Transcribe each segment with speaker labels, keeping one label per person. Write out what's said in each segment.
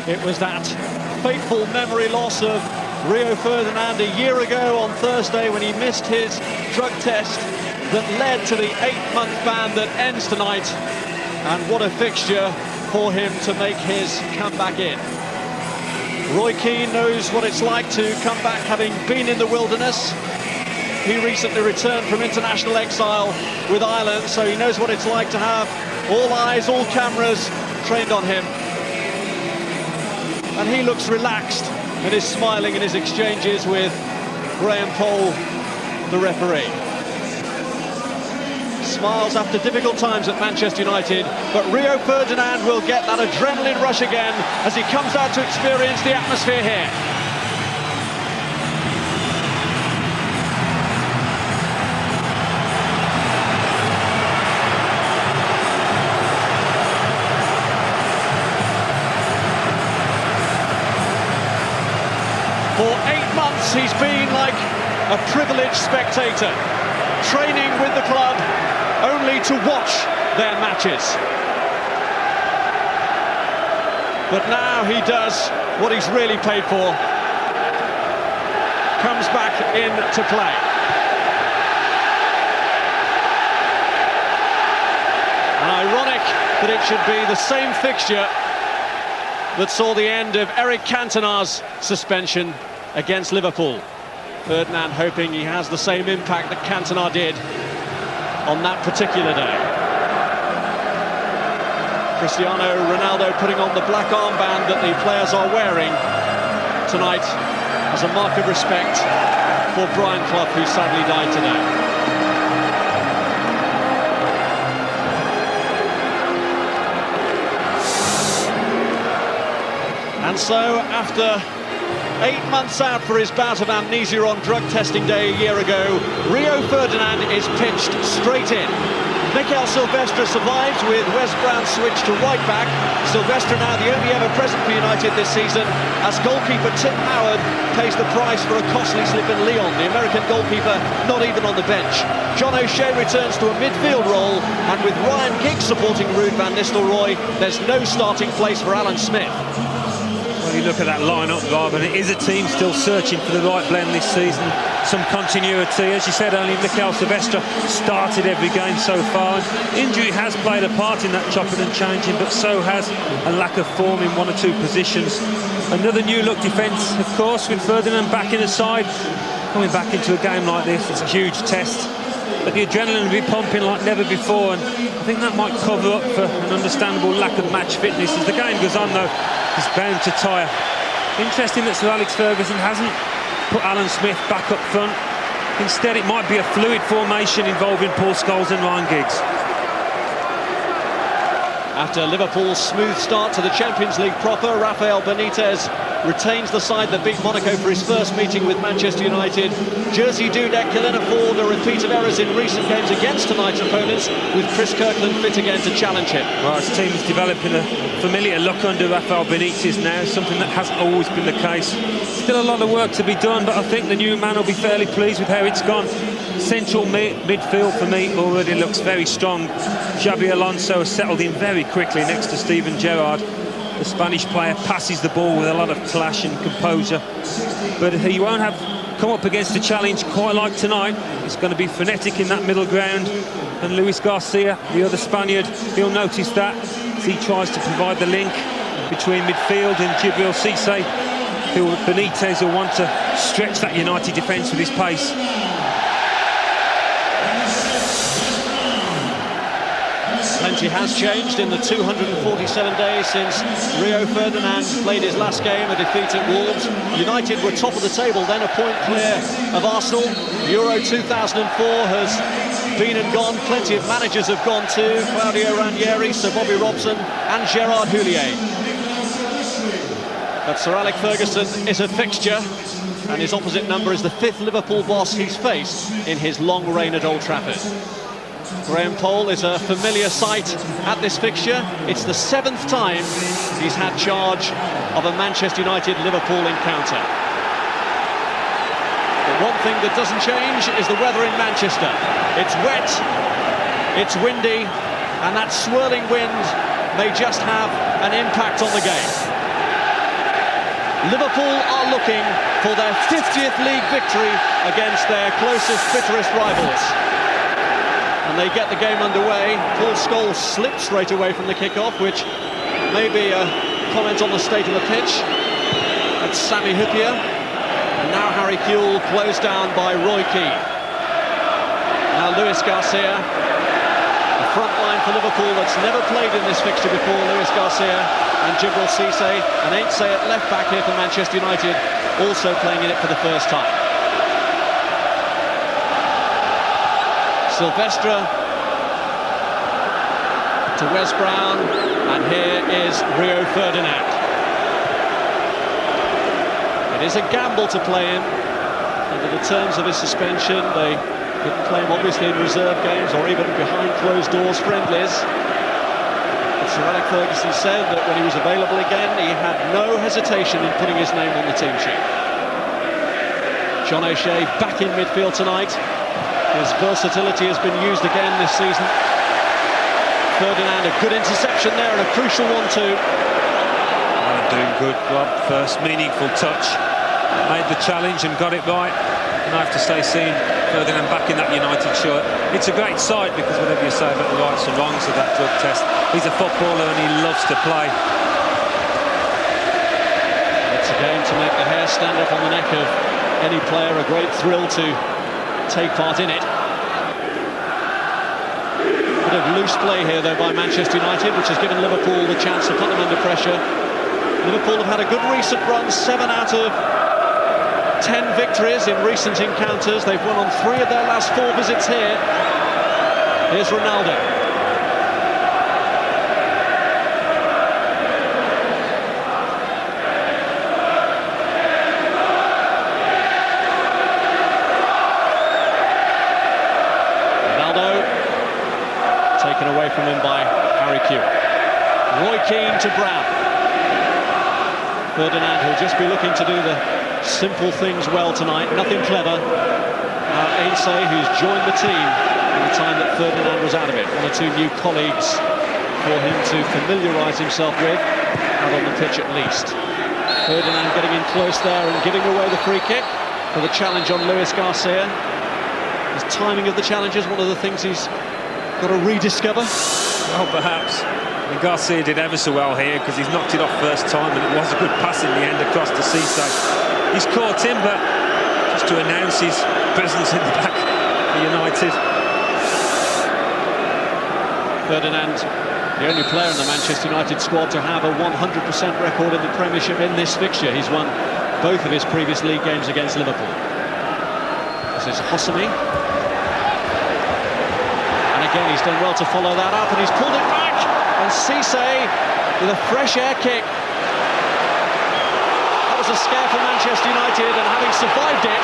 Speaker 1: It was that fateful memory loss of Rio Ferdinand a year ago on Thursday when he missed his drug test that led to the 8-month ban that ends tonight. And what a fixture for him to make his comeback in. Roy Keane knows what it's like to come back having been in the wilderness. He recently returned from international exile with Ireland, so he knows what it's like to have all eyes, all cameras trained on him. And he looks relaxed and is smiling in his exchanges with Graham Poll, the referee. Smiles after difficult times at Manchester United, but Rio Ferdinand will get that adrenaline rush again as he comes out to experience the atmosphere here. For 8 months he's been like a privileged spectator, training with the club only to watch their matches. But now he does what he's really paid for, comes back into play. And ironic that it should be the same fixture that saw the end of Eric Cantona's suspension against Liverpool. Ferdinand hoping he has the same impact that Cantona did on that particular day. Cristiano Ronaldo putting on the black armband that the players are wearing tonight as a mark of respect for Brian Clough, who sadly died today. And so, after 8 months out for his bout of amnesia on drug testing day a year ago, Rio Ferdinand is pitched straight in. Mikel Silvestre survives with Wes Brown's switch to right back. Silvestre now the only ever present for United this season, as goalkeeper Tim Howard pays the price for a costly slip in Lyon. The American goalkeeper not even on the bench. John O'Shea returns to a midfield role, and with Ryan Giggs supporting Ruud van Nistelrooy, there's no starting place for Alan Smith.
Speaker 2: Well, you look at that lineup, Bob, and it is a team still searching for the right blend this season. Some continuity, as you said, only Mikel Silvestre started every game so far. Injury has played a part in that chopping and changing, but so has a lack of form in one or two positions. Another new look defence, of course, with Ferdinand back in the side. Coming back into a game like this, it's a huge test. But the adrenaline will be pumping like never before, and I think that might cover up for an understandable lack of match fitness. As the game goes on, though, he's bound to tire. Interesting that Sir Alex Ferguson hasn't put Alan Smith back up front. Instead, it might be a fluid formation involving Paul Scholes and Ryan Giggs.
Speaker 1: After Liverpool's smooth start to the Champions League proper, Rafael Benitez retains the side that beat Monaco for his first meeting with Manchester United. Jersey Dudek can afford a repeat of errors in recent games against tonight's opponents, with Chris Kirkland fit again to challenge him.
Speaker 2: Well, his team is developing a familiar look under Rafael Benitez now, something that hasn't always been the case. Still a lot of work to be done, but I think the new man will be fairly pleased with how it's gone. Central midfield for me already looks very strong. Xabi Alonso has settled in very quickly next to Steven Gerrard. The Spanish player passes the ball with a lot of clash and composure, but he won't have come up against a challenge quite like tonight. It's going to be frenetic in that middle ground, and Luis Garcia, the other Spaniard, he'll notice that as he tries to provide the link between midfield and Djibril Cissé, who Benitez will want to stretch that United defence with his pace.
Speaker 1: Plenty has changed in the 247 days since Rio Ferdinand played his last game, a defeat at Wolves. United were top of the table, then a point clear of Arsenal. Euro 2004 has been and gone. Plenty of managers have gone too. Claudio Ranieri, Sir Bobby Robson and Gerard Houllier. But Sir Alex Ferguson is a fixture, and his opposite number is the 5th Liverpool boss he's faced in his long reign at Old Trafford. Graham Poll is a familiar sight at this fixture. It's the 7th time he's had charge of a Manchester United-Liverpool encounter. But one thing that doesn't change is the weather in Manchester. It's wet, it's windy, and that swirling wind may just have an impact on the game. Liverpool are looking for their 50th league victory against their closest, bitterest rivals. And they get the game underway. Paul Scholes slipped straight away from the kick-off, which may be a comment on the state of the pitch. That's Sammy Hyypia. And now Harry Kewell closed down by Roy Keane. Now Luis Garcia. The front line for Liverpool that's never played in this fixture before. Luis Garcia and Djibril Cissé, and Heinze at left back here for Manchester United, also playing in it for the first time. Silvestre to Wes Brown, and here is Rio Ferdinand. It is a gamble to play him. Under the terms of his suspension, they couldn't play him obviously in reserve games or even behind closed doors friendlies. Sir Alex Ferguson said that when he was available again, he had no hesitation in putting his name on the team sheet. John O'Shea back in midfield tonight. His versatility has been used again this season. Ferdinand, a good interception there and a crucial one too.
Speaker 2: Doing good, Bob. First meaningful touch. Made the challenge and got it right. And I have to say, seeing Ferdinand back in that United shirt, it's a great sight, because whatever you say about the rights and wrongs of that drug test, he's a footballer and he loves to play.
Speaker 1: It's a game to make the hair stand up on the neck of any player. A great thrill to take part in it. A bit of loose play here though by Manchester United, which has given Liverpool the chance to put them under pressure. Liverpool have had a good recent run, 7 out of 10 victories in recent encounters. They've won on 3 of their last 4 visits here. Here's Ronaldo. Ronaldo taken away from him by Harry Kewell. Roy Keane to Brown. Ferdinand will just be looking to do the simple things well tonight, nothing clever. Heinze, who's joined the team in the time that Ferdinand was out of it. 1 or 2 new colleagues for him to familiarise himself with, out on the pitch at least. Ferdinand getting in close there and giving away the free kick for the challenge on Luis Garcia. His timing of the challenge is one of the things he's got to rediscover.
Speaker 2: Well, perhaps. And Garcia did ever so well here, because he's knocked it off first time, and it was a good pass in the end across to Cissé. He's caught him, but just to announce his presence in the back for United.
Speaker 1: Ferdinand, the only player in the Manchester United squad to have a 100% record in the Premiership in this fixture. He's won both of his previous league games against Liverpool. This is Hosami. And again, he's done well to follow that up, and he's pulled it back. And Cissé with a fresh air kick. That was a scare for Manchester United, and having survived it,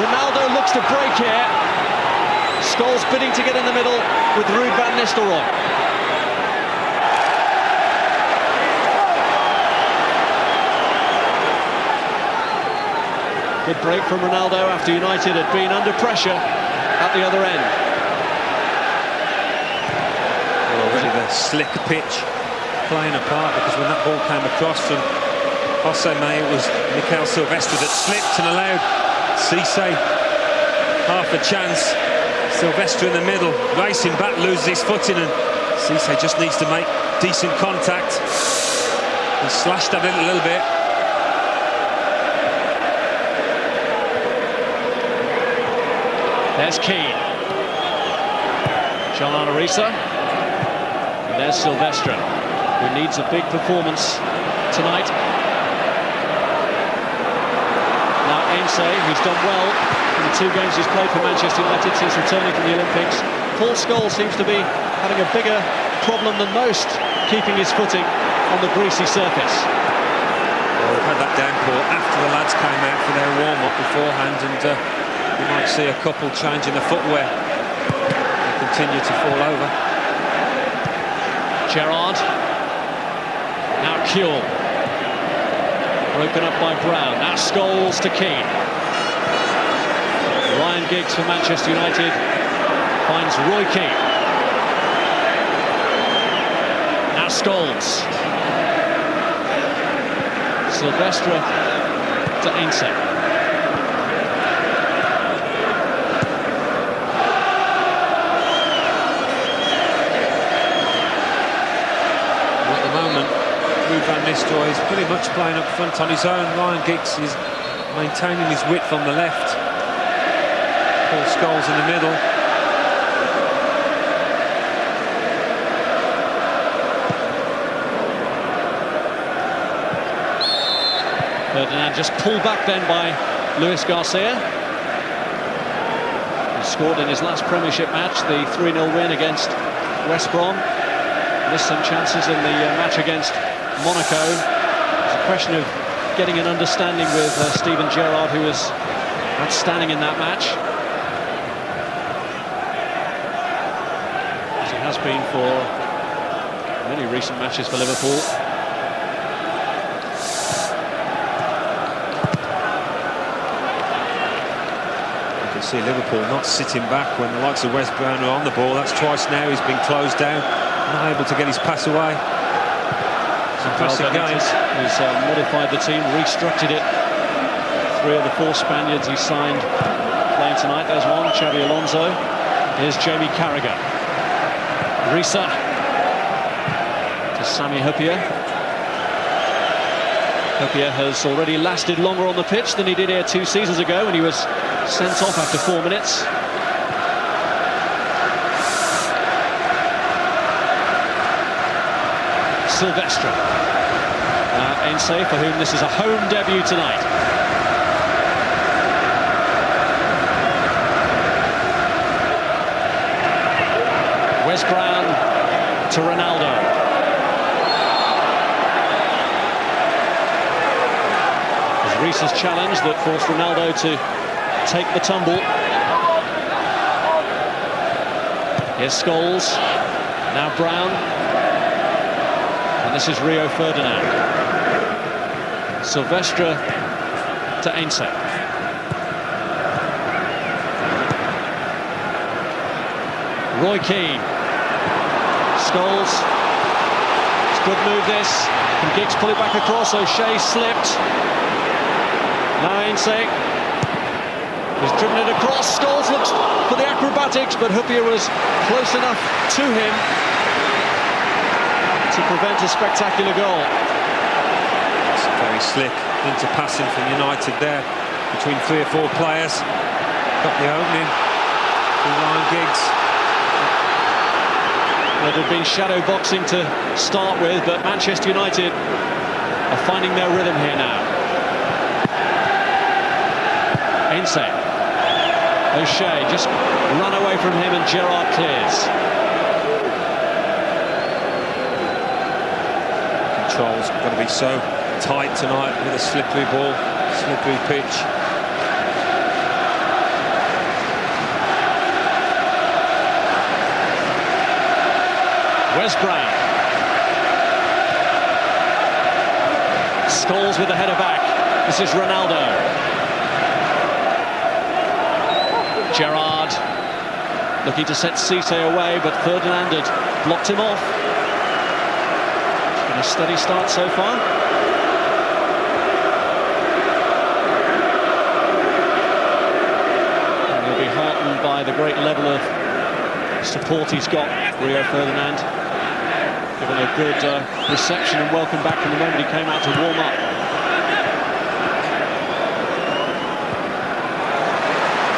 Speaker 1: Ronaldo looks to break here. Scholes bidding to get in the middle with Ruud van Nistelrooy. Good break from Ronaldo after United had been under pressure at the other end.
Speaker 2: Already the slick pitch playing a part, because when that ball came across from Hosami, it was Silvestre that slipped and allowed Cissé half a chance. Silvestre in the middle, racing back, loses his footing, and Cissé just needs to make decent contact. He slashed at it a little bit.
Speaker 1: There's Keane. John Arisa. And there's Silvestre, who needs a big performance tonight. Now Heinze, who's done well in the 2 games he's played for Manchester United since returning from the Olympics. Paul Scholes seems to be having a bigger problem than most, keeping his footing on the greasy surface.
Speaker 2: Well, we've had that downpour after the lads came out for their warm-up beforehand, and you might see a couple changing the footwear and continue to fall over.
Speaker 1: Gerrard. Now Kewell. Broken up by Brown. Now Scholes to Keane. Ryan Giggs for Manchester United finds Roy Keane. Now Scholes. Silvestre to Heinze.
Speaker 2: Van Nistelrooy is pretty much playing up front on his own. Ryan Giggs is maintaining his width on the left. Paul Scholes in the middle.
Speaker 1: Ferdinand just pulled back then by Luis Garcia. He scored in his last Premiership match, the 3-0 win against West Brom. Missed some chances in the match against Monaco. It's a question of getting an understanding with Steven Gerrard, who was outstanding in that match, as he has been for many recent matches for Liverpool.
Speaker 2: You can see Liverpool not sitting back when the likes of West Brom are on the ball. That's twice now he's been closed down, not able to get his pass away. Fantastic game.
Speaker 1: He's modified the team, restructured it. 3 of the 4 Spaniards he signed playing tonight. There's one, Xabi Alonso. Here's Jamie Carragher. Risa to Sami Hyypia. Hyypia has already lasted longer on the pitch than he did here 2 seasons ago when he was sent off after 4 minutes. Silvestre. Heinze, for whom this is a home debut tonight. Wes Brown to Ronaldo. It was Risa's challenge that forced Ronaldo to take the tumble. Here's Scholes. Now Brown. And this is Rio Ferdinand. Silvestre to Heinze. Roy Keane. Scholes. It's a good move this. Can Giggs pull it back across? O'Shea slipped. Now Heinze. He's driven it across. Scholes looks for the acrobatics, but Hyypia was close enough to him to prevent a spectacular goal.
Speaker 2: It's very slick into passing from United there between 3 or 4 players. Got the opening from Ryan Giggs.
Speaker 1: Well, it had been shadow boxing to start with, but Manchester United are finding their rhythm here now. Heinze. O'Shea just run away from him and Gerrard clears.
Speaker 2: Control's got to be so tight tonight with a slippery ball, slippery pitch.
Speaker 1: Wes Brown. Scholes with the header back. This is Ronaldo. Gerrard looking to set Cisse away, but Ferdinand had blocked him off. It's been a steady start so far. And he'll be heartened by the great level of support he's got, Rio Ferdinand. Given a good reception and welcome back from the moment he came out to warm up.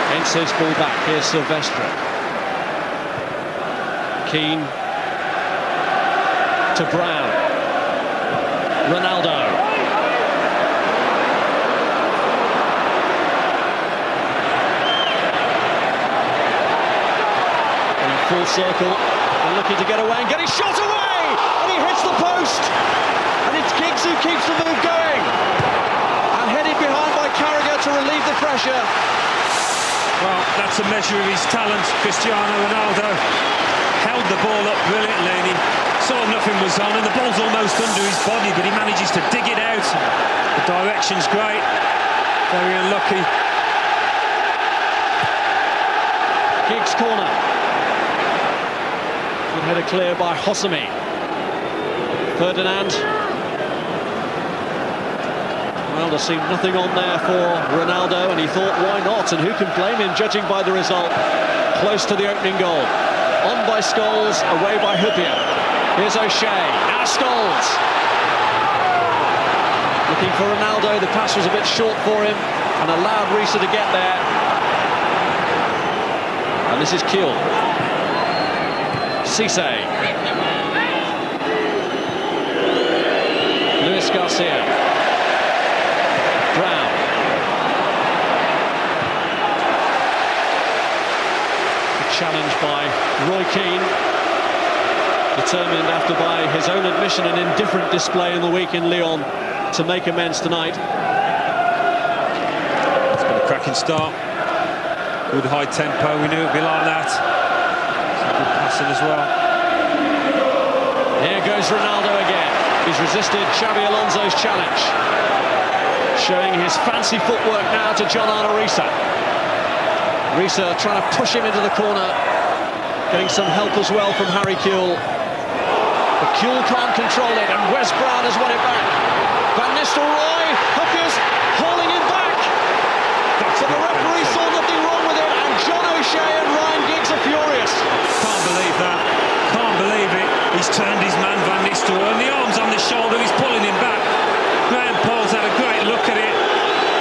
Speaker 1: Heinze's ball back. Here's Silvestre. Keane to Brown. Ronaldo. In full circle and looking to get away and get his shot away! And he hits the post! And it's Giggs who keeps the move going! And headed behind by Carragher to relieve the pressure.
Speaker 2: Well, that's a measure of his talent. Cristiano Ronaldo held the ball up brilliantly and he saw nothing was on and the ball's almost under his body, but he manages to dig it out. The direction's great. Very unlucky.
Speaker 1: Giggs corner. Good header clear by Hosami. Ferdinand. Well, there seemed nothing on there for Ronaldo, and he thought, why not? And who can blame him, judging by the result? Close to the opening goal. On by Scholes, away by Hyypia. Here's O'Shea. Now Scholes. Looking for Ronaldo. The pass was a bit short for him and allowed Heinze to get there. And this is Keane. Cisse. Luis Garcia. Brown. Challenge by Roy Keane, determined after by his own admission an indifferent display in the week in Lyon to make amends tonight.
Speaker 2: It's been a cracking start, good high tempo, we knew it'd be like that. Some good passing as well.
Speaker 1: Here goes Ronaldo again. He's resisted Xabi Alonso's challenge, showing his fancy footwork now to John Heinze. Heinze trying to push him into the corner, getting some help as well from Harry Kewell. But Kewell can't control it, and Wes Brown has won it back. Van Nistelrooy, Hookers hauling him back. But the referee saw nothing wrong with it, and John O'Shea and Ryan Giggs are furious.
Speaker 2: Can't believe that. Can't believe it. He's turned his man Van Nistelrooy, and the arm's on the shoulder, he's pulling him back. Graham Paul's had a great look at it.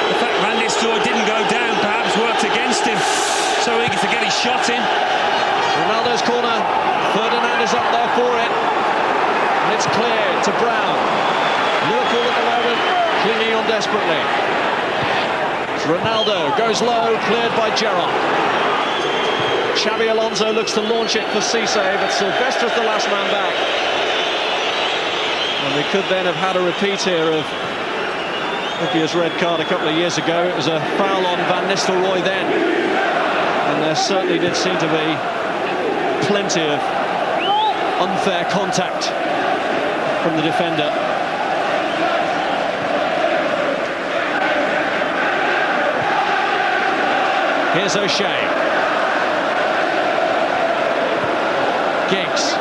Speaker 2: The fact Van Nistelrooy didn't go down perhaps worked against him. So eager to get his shot in.
Speaker 1: Ronaldo's corner. Ferdinand is up there for it. And it's cleared to Brown. Liverpool at the moment clinging on desperately. Ronaldo goes low, cleared by Gerrard. Xabi Alonso looks to launch it for Cisse, but Silvestre's the last man back. And we could then have had a repeat here of Hyypia's red card a couple of years ago. It was a foul on Van Nistelrooy then. And there certainly did seem to be plenty of unfair contact from the defender. Here's O'Shea. Giggs.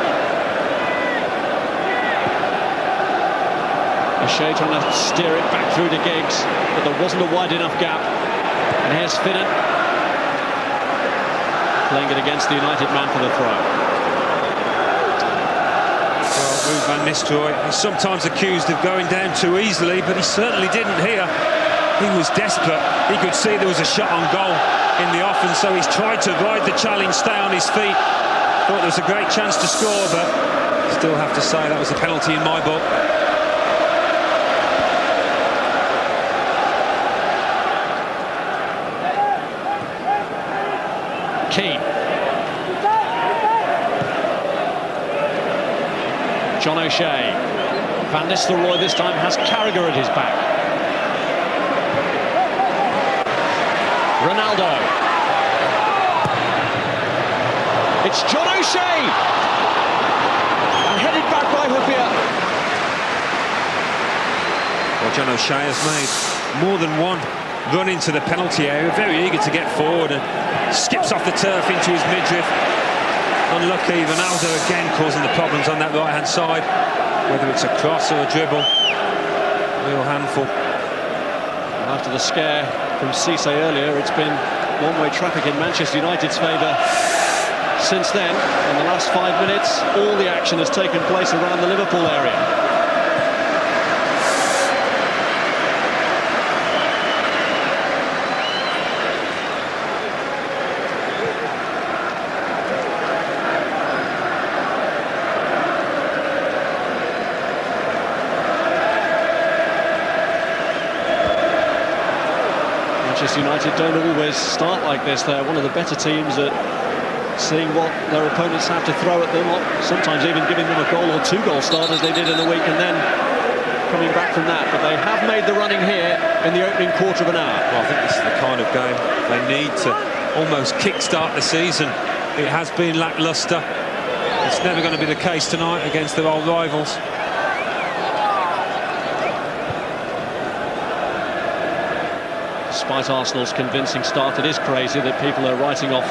Speaker 1: O'Shea trying to steer it back through to Giggs, but there wasn't a wide enough gap. And here's Finnan, playing it against the United man for the throw.
Speaker 2: Well, move Van Nistelrooy. He's sometimes accused of going down too easily, but he certainly didn't here. He was desperate. He could see there was a shot on goal in the off, and so he's tried to ride the challenge, stay on his feet. Thought there was a great chance to score, but still have to say that was a penalty in my book.
Speaker 1: Keane. John O'Shea. Van Nistelrooy this time has Carragher at his back. Ronaldo. It's John O'Shea. And headed back by Hyypia.
Speaker 2: Well, John O'Shea has made more than one run into the penalty area, very eager to get forward, and skips off the turf into his midriff. Unlucky. Ronaldo again causing the problems on that right-hand side, whether it's a cross or a dribble. Real handful.
Speaker 1: And after the scare from Cisse earlier, it's been one-way traffic in Manchester United's favour since then. In the last 5 minutes, all the action has taken place around the Liverpool area. Manchester United don't always start like this. They're one of the better teams at seeing what their opponents have to throw at them, or sometimes even giving them a goal or 2 goal start as they did in the week, and then coming back from that. But they have made the running here in the opening quarter of an hour.
Speaker 2: Well, I think this is the kind of game they need to almost kick-start the season. It has been lacklustre. It's never going to be the case tonight against their old rivals.
Speaker 1: Despite Arsenal's convincing start, it is crazy that people are writing off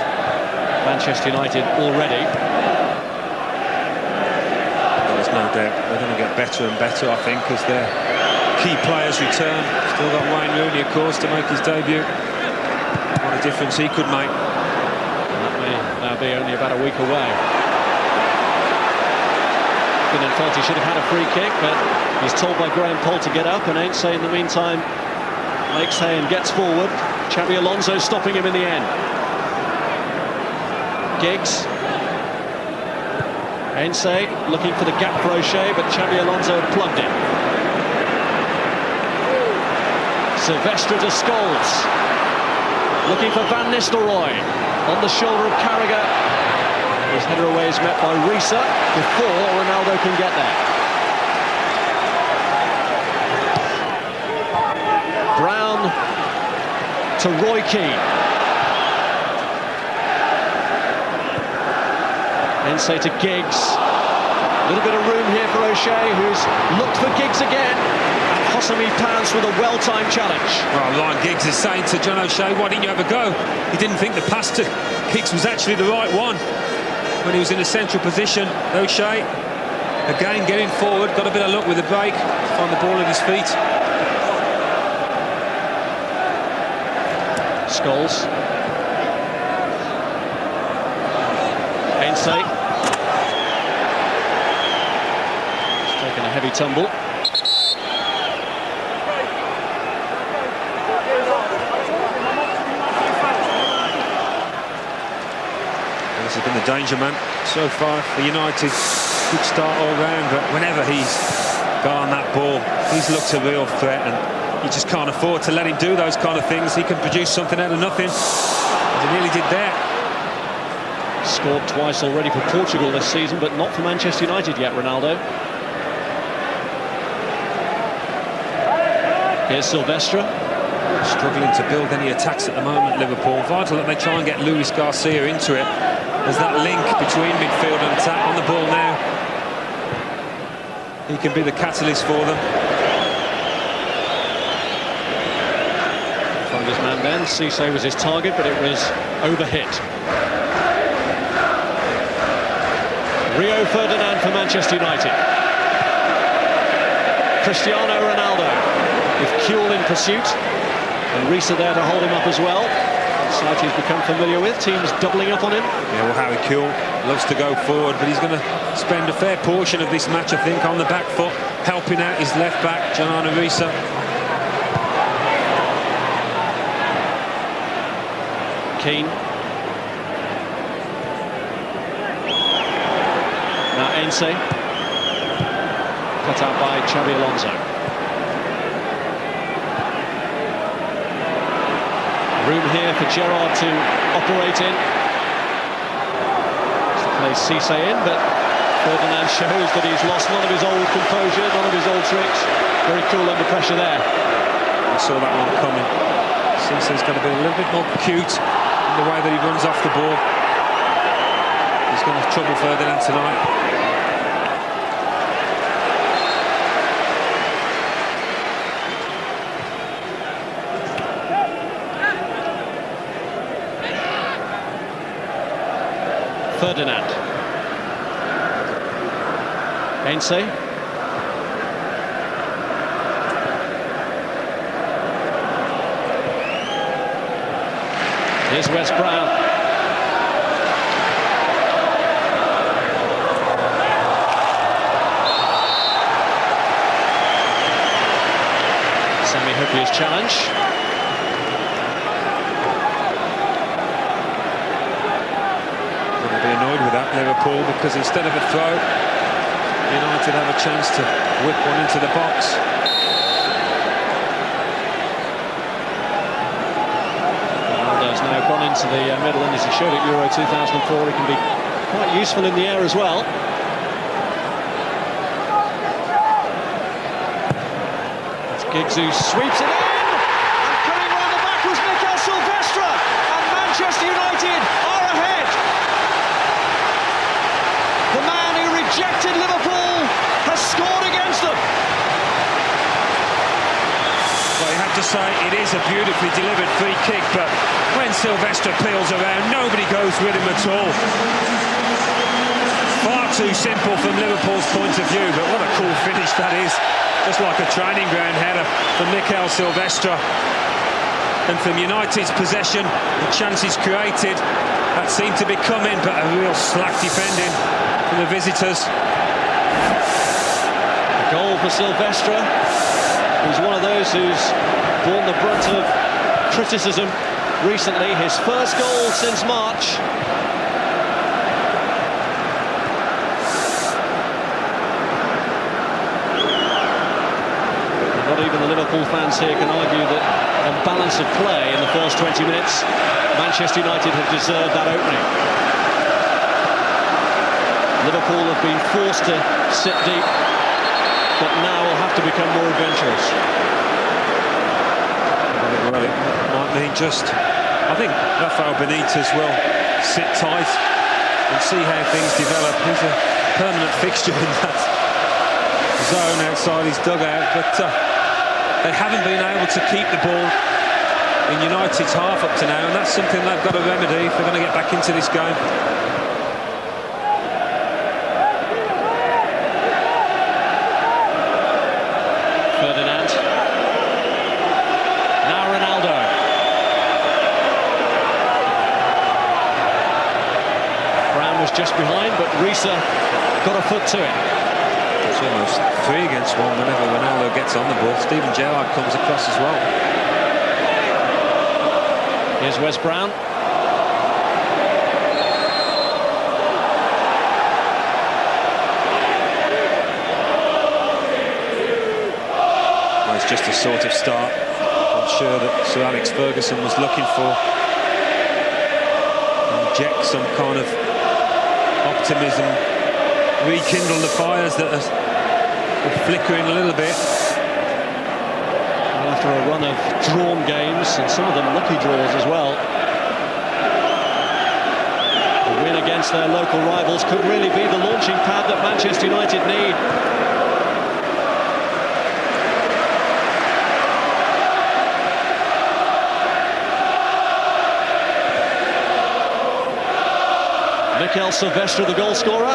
Speaker 1: Manchester United already.
Speaker 2: There's no doubt they're going to get better and better, I think, as their key players return. Still got Wayne Rooney, of course, to make his debut. What a difference he could make.
Speaker 1: That may now be only about a week away. Finnan felt he should have had a free kick, but he's told by Graham Poll to get up, and Heinze in the meantime makes hay and gets forward. Xabi Alonso stopping him in the end. Giggs. Heinze looking for the gap for O'Shea, but Xabi Alonso had plugged it. Silvestre to Scholes. Looking for Van Nistelrooy. On the shoulder of Carragher. His header away is met by Risa before Ronaldo can get there. Brown to Roy Keane. Heinze to Giggs. A little bit of room here for O'Shea, who's looked for Giggs again. And Hosami Pans with a well-timed challenge.
Speaker 2: Well, Ryan Giggs is saying to John O'Shea, why didn't you have a go? He didn't think the pass to Giggs was actually the right one. When he was in a central position, O'Shea, again getting forward, got a bit of luck with the break, find the ball at his feet.
Speaker 1: Scholes. Heinze. He's taken a heavy tumble.
Speaker 2: This has been the danger man so far for United. Good start all round, but whenever he's got on that ball, he's looked a real threat, and you just can't afford to let him do those kind of things. He can produce something out of nothing, as he nearly did there.
Speaker 1: Scored twice already for Portugal this season, but not for Manchester United yet, Ronaldo. Here's Silvestre.
Speaker 2: Struggling to build any attacks at the moment, Liverpool. Vital that they try and get Luis Garcia into it. There's that link between midfield and attack. On the ball now. He can be the catalyst for them.
Speaker 1: Found his man then. Cisse was his target, but it was overhit. Rio Ferdinand for Manchester United. Cristiano Ronaldo with Keane in pursuit, and Risa there to hold him up as well. Side he's become familiar with, teams doubling up on him.
Speaker 2: Yeah, well, Harry Keane loves to go forward, but he's going to spend a fair portion of this match, I think, on the back foot, helping out his left back, Gianna Risa.
Speaker 1: Keane. Now Heinze. Cut out by Xabi Alonso. Room here for Gerrard to operate in. Plays Cisse in, but Ferdinand shows that he's lost none of his old composure, none of his old tricks. Very cool under pressure there.
Speaker 2: I saw that one coming. Cisse's going to be a little bit more cute in the way that he runs off the ball. He's going to trouble Ferdinand tonight.
Speaker 1: Ferdinand. Heinze. Here's Wes Brown. Hyypia's challenge.
Speaker 2: Be annoyed with that, Liverpool, because instead of a throw, United have a chance to whip one into the box.
Speaker 1: Ronaldo's now gone into the middle, and as he showed at Euro 2004, he can be quite useful in the air as well. It's Giggs who sweeps it in, and coming round the back was Silvestre, and Manchester United are ahead. The man who rejected Liverpool has scored against them.
Speaker 2: Well, you have to say it is a beautifully delivered free kick, but when Silvestre peels around, nobody goes with him at all. Far too simple from Liverpool's point of view, but what a cool finish that is. Just like a training ground header from Silvestre. And from United's possession, the chances created, that seemed to be coming, but a real slack defending from the visitors.
Speaker 1: A goal for Silvestre, who's one of those who's borne the brunt of criticism recently. His first goal since March. Not even the Liverpool fans here can argue that on balance of play in the first 20 minutes, Manchester United have deserved that opening. Liverpool have been forced to sit deep, but now will have to become more adventurous.
Speaker 2: Well, it might mean just, I think Rafael Benitez will sit tight and see how things develop. He's a permanent fixture in that zone outside his dugout, but they haven't been able to keep the ball in United's half up to now, and that's something they've got to remedy if they're going to get back into this game.
Speaker 1: Ferdinand. Now Ronaldo. Brown was just behind, but Risa got a foot to it.
Speaker 2: It's almost 3 against 1 whenever Ronaldo gets on the ball. Steven Gerrard comes across as well.
Speaker 1: Here's Wes Brown.
Speaker 2: Well, it's just the sort of start I'm sure that Sir Alex Ferguson was looking for. Inject some kind of optimism, rekindle the fires that are flickering a little bit.
Speaker 1: And after a run of drawn games, and some of them lucky draws as well, the win against their local rivals could really be the launching pad that Manchester United need. Silvestre, the goal scorer,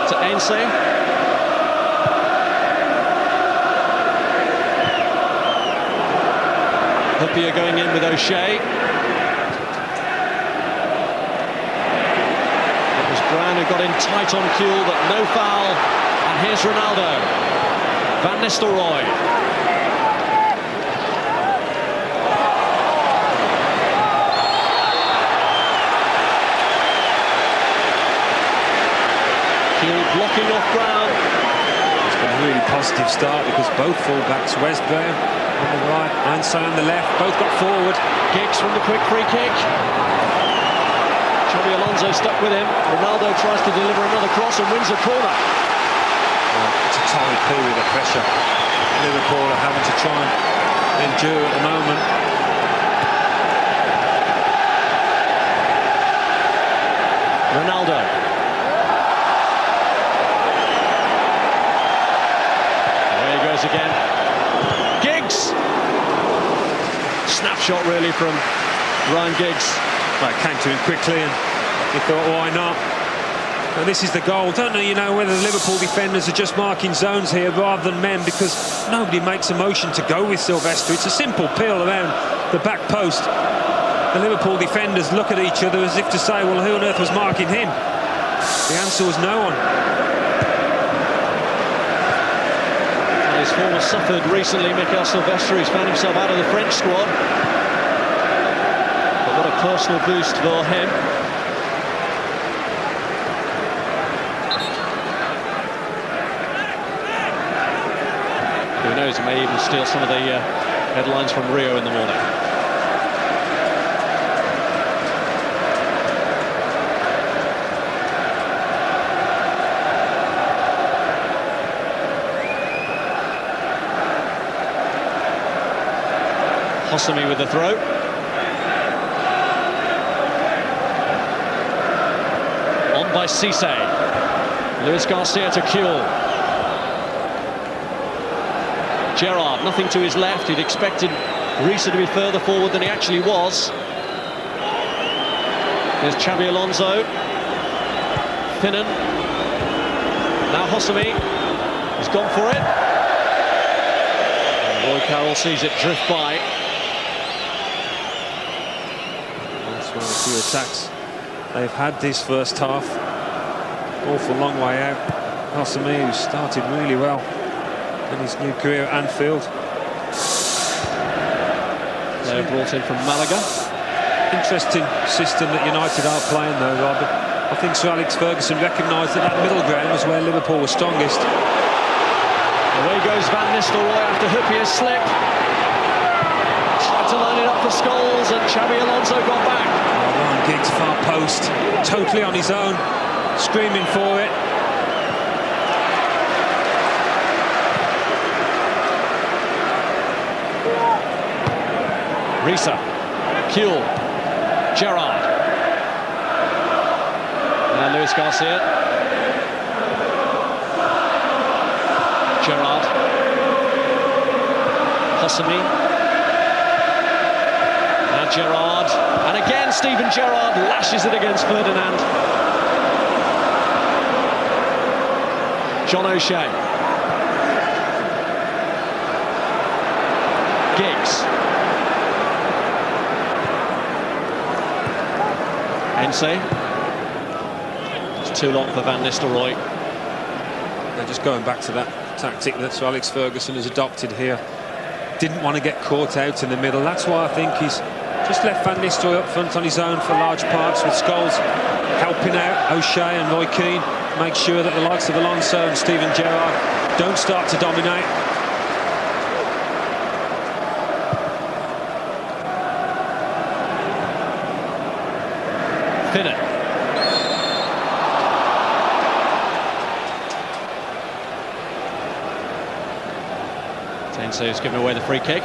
Speaker 1: to Heinze. Hyypia going in with O'Shea. It was Brown who got in tight on cue, but no foul. And here's Ronaldo. Van Nistelrooy. Blocking off Brown.
Speaker 2: It's been a really positive start because both full-backs, Wes Brown on the right, Heinze on the left, both got forward.
Speaker 1: Giggs from the quick free kick. Xabi Alonso stuck with him. Ronaldo tries to deliver another cross and wins a corner.
Speaker 2: Well, it's a tiny period of pressure Liverpool are having to try and endure at the moment.
Speaker 1: Ronaldo. Again, Giggs. Snapshot really from Ryan Giggs.
Speaker 2: Well, it came to him quickly and he thought, why not? And this is the goal. Don't know, whether the Liverpool defenders are just marking zones here rather than men, because nobody makes a motion to go with Silvestre. It's a simple peel around the back post. The Liverpool defenders look at each other as if to say, well, who on earth was marking him? The answer was no one.
Speaker 1: His form has suffered recently, Silvestre. He's found himself out of the French squad. But what a personal boost for him. Who knows, he may even steal some of the headlines from Rio in the morning. Hosami with the throw. On by Cisse. Luis Garcia to Keane. Gerrard, nothing to his left. He'd expected Risa to be further forward than he actually was. There's Xabi Alonso. Finnan. Now Hosami. He's gone for it. Carroll sees it drift by.
Speaker 2: That's one of the few attacks they've had this first half. Awful long way out. Hyypia, who started really well in his new career at Anfield.
Speaker 1: They're brought in from Malaga.
Speaker 2: Interesting system that United are playing though, Rob. I think Sir Alex Ferguson recognised that middle ground was where Liverpool was strongest.
Speaker 1: Away goes Van Nistelrooy after Hyypia's slip. Tried to line it up for Scholes and Xabi Alonso got back.
Speaker 2: Ryan Giggs far post, totally on his own, screaming for it.
Speaker 1: Risa, Keane, Gerrard. And Luis Garcia. Gerrard. Hyypia. Now Gerrard. And again Steven Gerrard lashes it against Ferdinand. John O'Shea. Giggs. Heinze. It's too long for Van Nistelrooy.
Speaker 2: They're just going back to that tactic that Sir Alex Ferguson has adopted here. Didn't want to get caught out in the middle. That's why I think he's just left Van Nistelrooy up front on his own for large parts, with Scholes helping out O'Shea and Roy Keane. Make sure that the likes of Alonso and Steven Gerrard don't start to dominate.
Speaker 1: Finnan. Heinze has given away the free kick.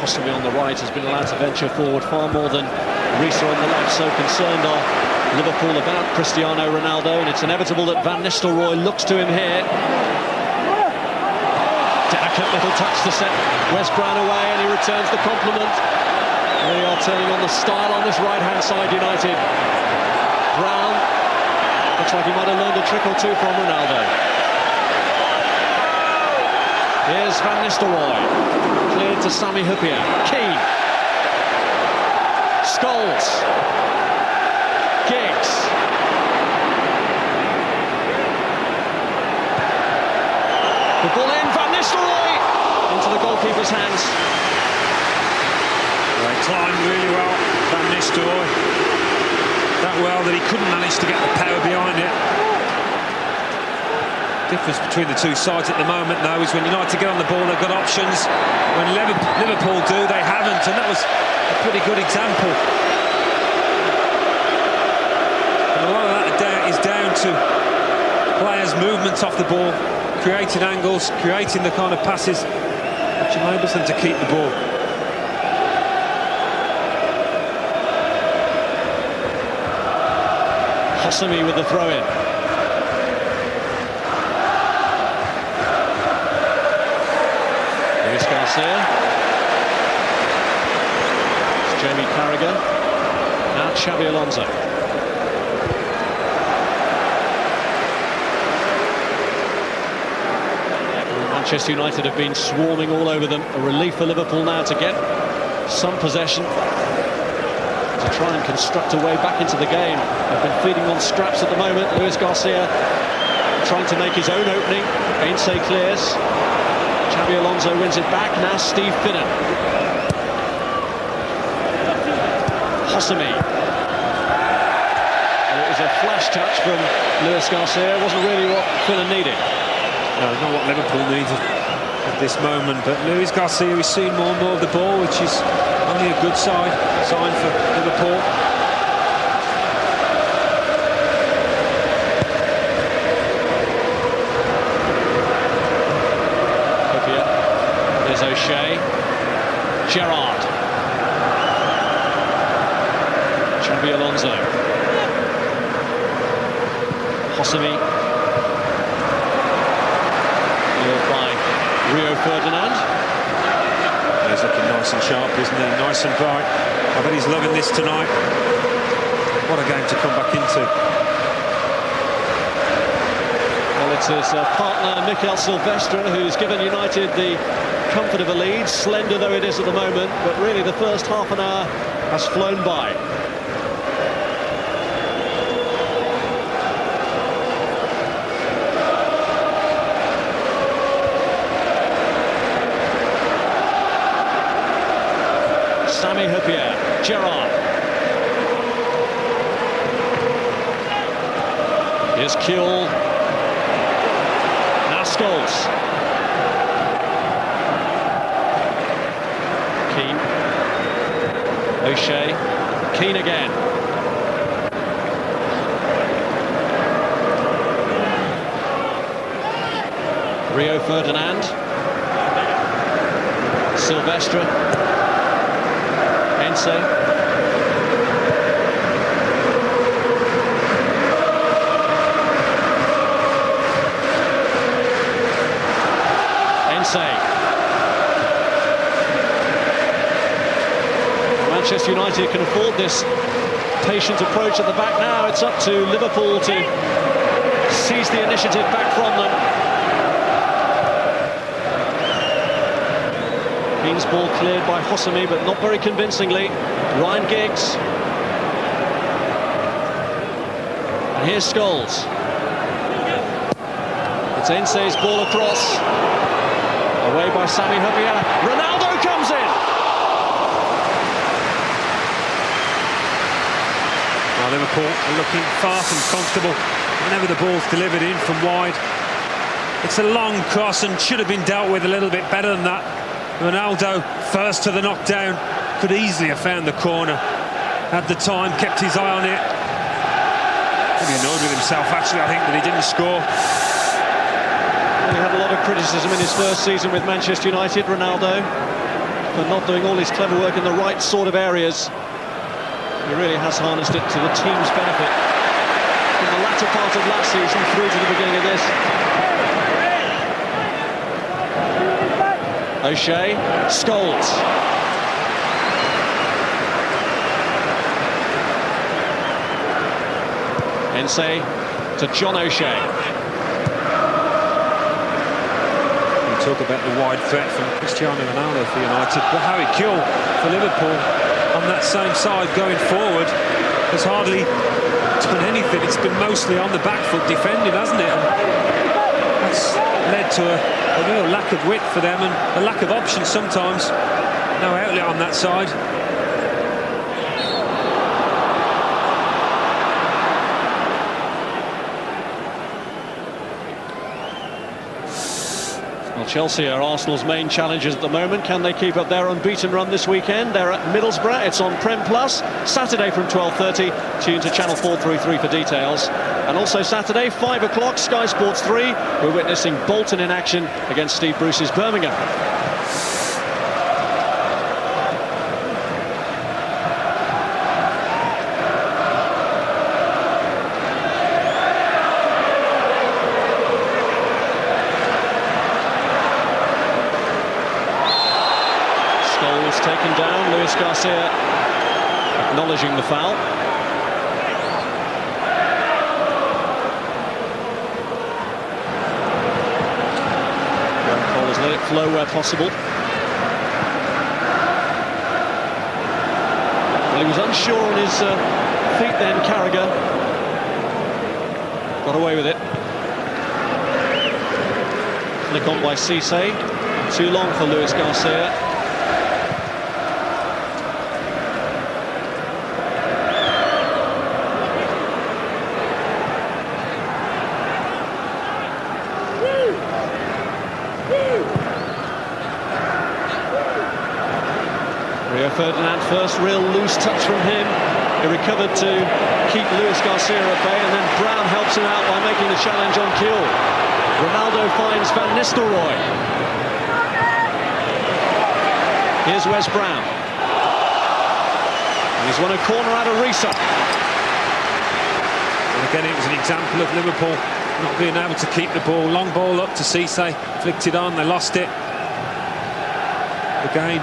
Speaker 1: Hyypia on the right has been allowed to venture forward far more than Risa on the left. So concerned are Liverpool about Cristiano Ronaldo, and it's inevitable that Van Nistelrooy looks to him here. Delicate little touch to set West Brown away, and he returns the compliment. They are turning on the style on this right-hand side, United. Brown looks like he might have learned a trick or two from Ronaldo. Here's Van Nistelrooy, cleared to Sami Hyypia. Keane. Scholes. Giggs. The ball in, Van Nistelrooy into the goalkeeper's hands.
Speaker 2: They climbed really well, Van Nistelrooy. That well that he couldn't manage to get the power behind it. Difference between the two sides at the moment, though, is when United get on the ball, they've got options. When Liverpool do, they haven't, and that was a pretty good example. And a lot of that is down to players' movements off the ball, creating angles, creating the kind of passes which enables them to keep the ball.
Speaker 1: Hyypia with the throw-in. Luis Garcia. It's Jamie Carragher. Now Xabi Alonso. Manchester United have been swarming all over them. A relief for Liverpool now to get some possession, to try and construct a way back into the game. They've been feeding on scraps at the moment. Luis Garcia trying to make his own opening. Heinze clears. Xabi Alonso wins it back. Now Steve Finnan. Hyypia. And it was a flash touch from Luis Garcia. It wasn't really what Finnan needed.
Speaker 2: No, not what Liverpool needed at this moment, but Luis Garcia is seeing more and more of the ball, which is only a good sign for Liverpool.
Speaker 1: Hyypia. There's O'Shea. Gerrard. Xabi Alonso. Hyypia. By Rio Ferdinand.
Speaker 2: He's looking nice and sharp, isn't he? Nice and bright. I bet he's loving this tonight. What a game to come back into.
Speaker 1: Well, It's his partner Mikel Silvestre who's given United the comfort of a lead, slender though it is at the moment, but really the first half an hour has flown by. Hyypia, Gerrard. Here's Keane. Now Scholes. Keane. O'Shea. Keane again. Rio Ferdinand. Silvestre. Heinze. Manchester United can afford this patient approach at the back now. It's up to Liverpool to seize the initiative back from them. Keane's ball cleared by Hosami, but not very convincingly. Ryan Giggs. And here's Scholes. It's Heinze's ball across. Away by Hyypia. Ronaldo comes in!
Speaker 2: Well, Liverpool are looking far from comfortable whenever the ball's delivered in from wide. It's a long cross and should have been dealt with a little bit better than that. Ronaldo, first to the knockdown, could easily have found the corner. Had the time, kept his eye on it. Maybe annoyed with himself, actually, I think, that he didn't score.
Speaker 1: He had a lot of criticism in his first season with Manchester United, Ronaldo, for not doing all his clever work in the right sort of areas. He really has harnessed it to the team's benefit. From the latter part of last season through to the beginning of this. O'Shea, Scholes. Heinze to John O'Shea.
Speaker 2: We talk about the wide threat from Cristiano Ronaldo for United, but Harry Kewell for Liverpool on that same side going forward has hardly done anything. It's been mostly on the back foot defending, hasn't it? And that's led to a real lack of width for them and a lack of options sometimes. No outlet on that side.
Speaker 1: Well, Chelsea are Arsenal's main challengers at the moment. Can they keep up their unbeaten run this weekend? They're at Middlesbrough. It's on Prem Plus, Saturday from 12:30. Tune to Channel 433 for details. And also Saturday, 5 o'clock, Sky Sports 3. We're witnessing Bolton in action against Steve Bruce's Birmingham. Scholes taken down, Luis Garcia acknowledging the foul. Let it flow where possible. Well, he was unsure on his feet then, Carragher. Got away with it. Flick on by Cisse. Too long for Luis Garcia. Ferdinand, first real loose touch from him. He recovered to keep Luis Garcia at bay, and then Brown helps him out by making the challenge on Keane. Ronaldo finds Van Nistelrooy. Here's Wes Brown. And he's won a corner out of Risa.
Speaker 2: And again, it was an example of Liverpool not being able to keep the ball. Long ball up to Cisse, flicked it on, they lost it. Again,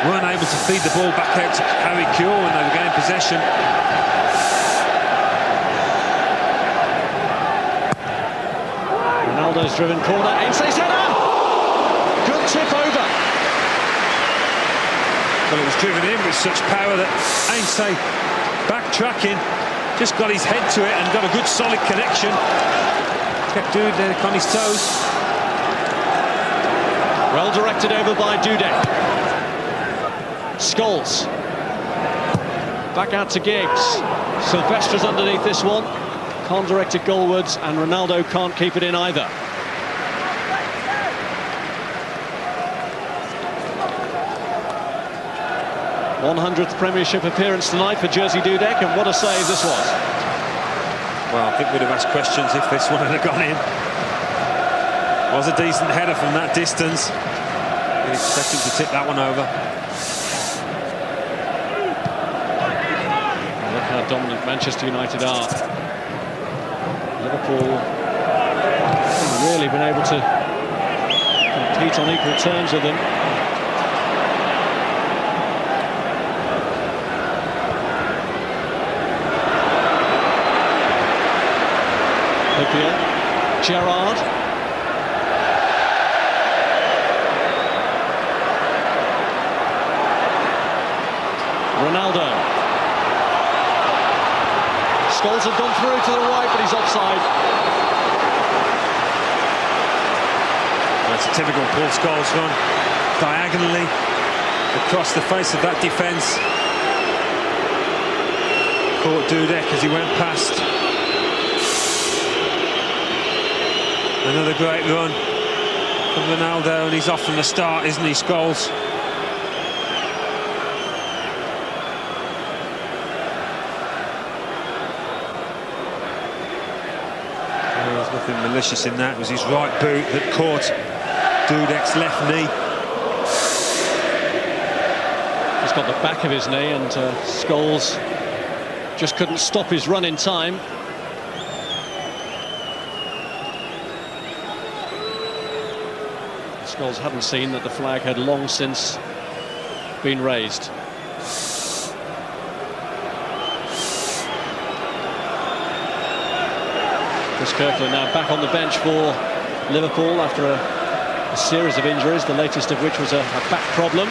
Speaker 2: weren't able to feed the ball back out to Harry Kewell when they were getting possession.
Speaker 1: Ronaldo's driven corner. Heinze's header! Good tip over.
Speaker 2: Well, it was driven in with such power that Heinze, backtracking, just got his head to it and got a good solid connection. Kept Dudek on his toes.
Speaker 1: Well directed over by Dudek. Scholes. Back out to Giggs. Silvestre's underneath this one. Can't direct it goalwards, and Ronaldo can't keep it in either. "100th Premiership appearance tonight for Jersey Dudek, and what a save this was."
Speaker 2: Well, I think we'd have asked questions if this one had gone in. Was a decent header from that distance. You'd expect him to tip that one over.
Speaker 1: Look how dominant Manchester United are. Liverpool haven't really been able to compete on equal terms with them. Hyypia, Gerrard. Ronaldo. Scholes have gone through to the right, but he's offside.
Speaker 2: That's a typical Paul Scholes run, diagonally across the face of that defence. Caught Dudek as he went past. Another great run from Ronaldo, and he's off from the start, isn't he, Scholes? There's nothing malicious in that. It was his right boot that caught Dudek's left knee.
Speaker 1: He's got the back of his knee, and Scholes just couldn't stop his run in time. Scholes hadn't seen that the flag had long since been raised. Chris Kirkland now back on the bench for Liverpool after a series of injuries, the latest of which was a back problem.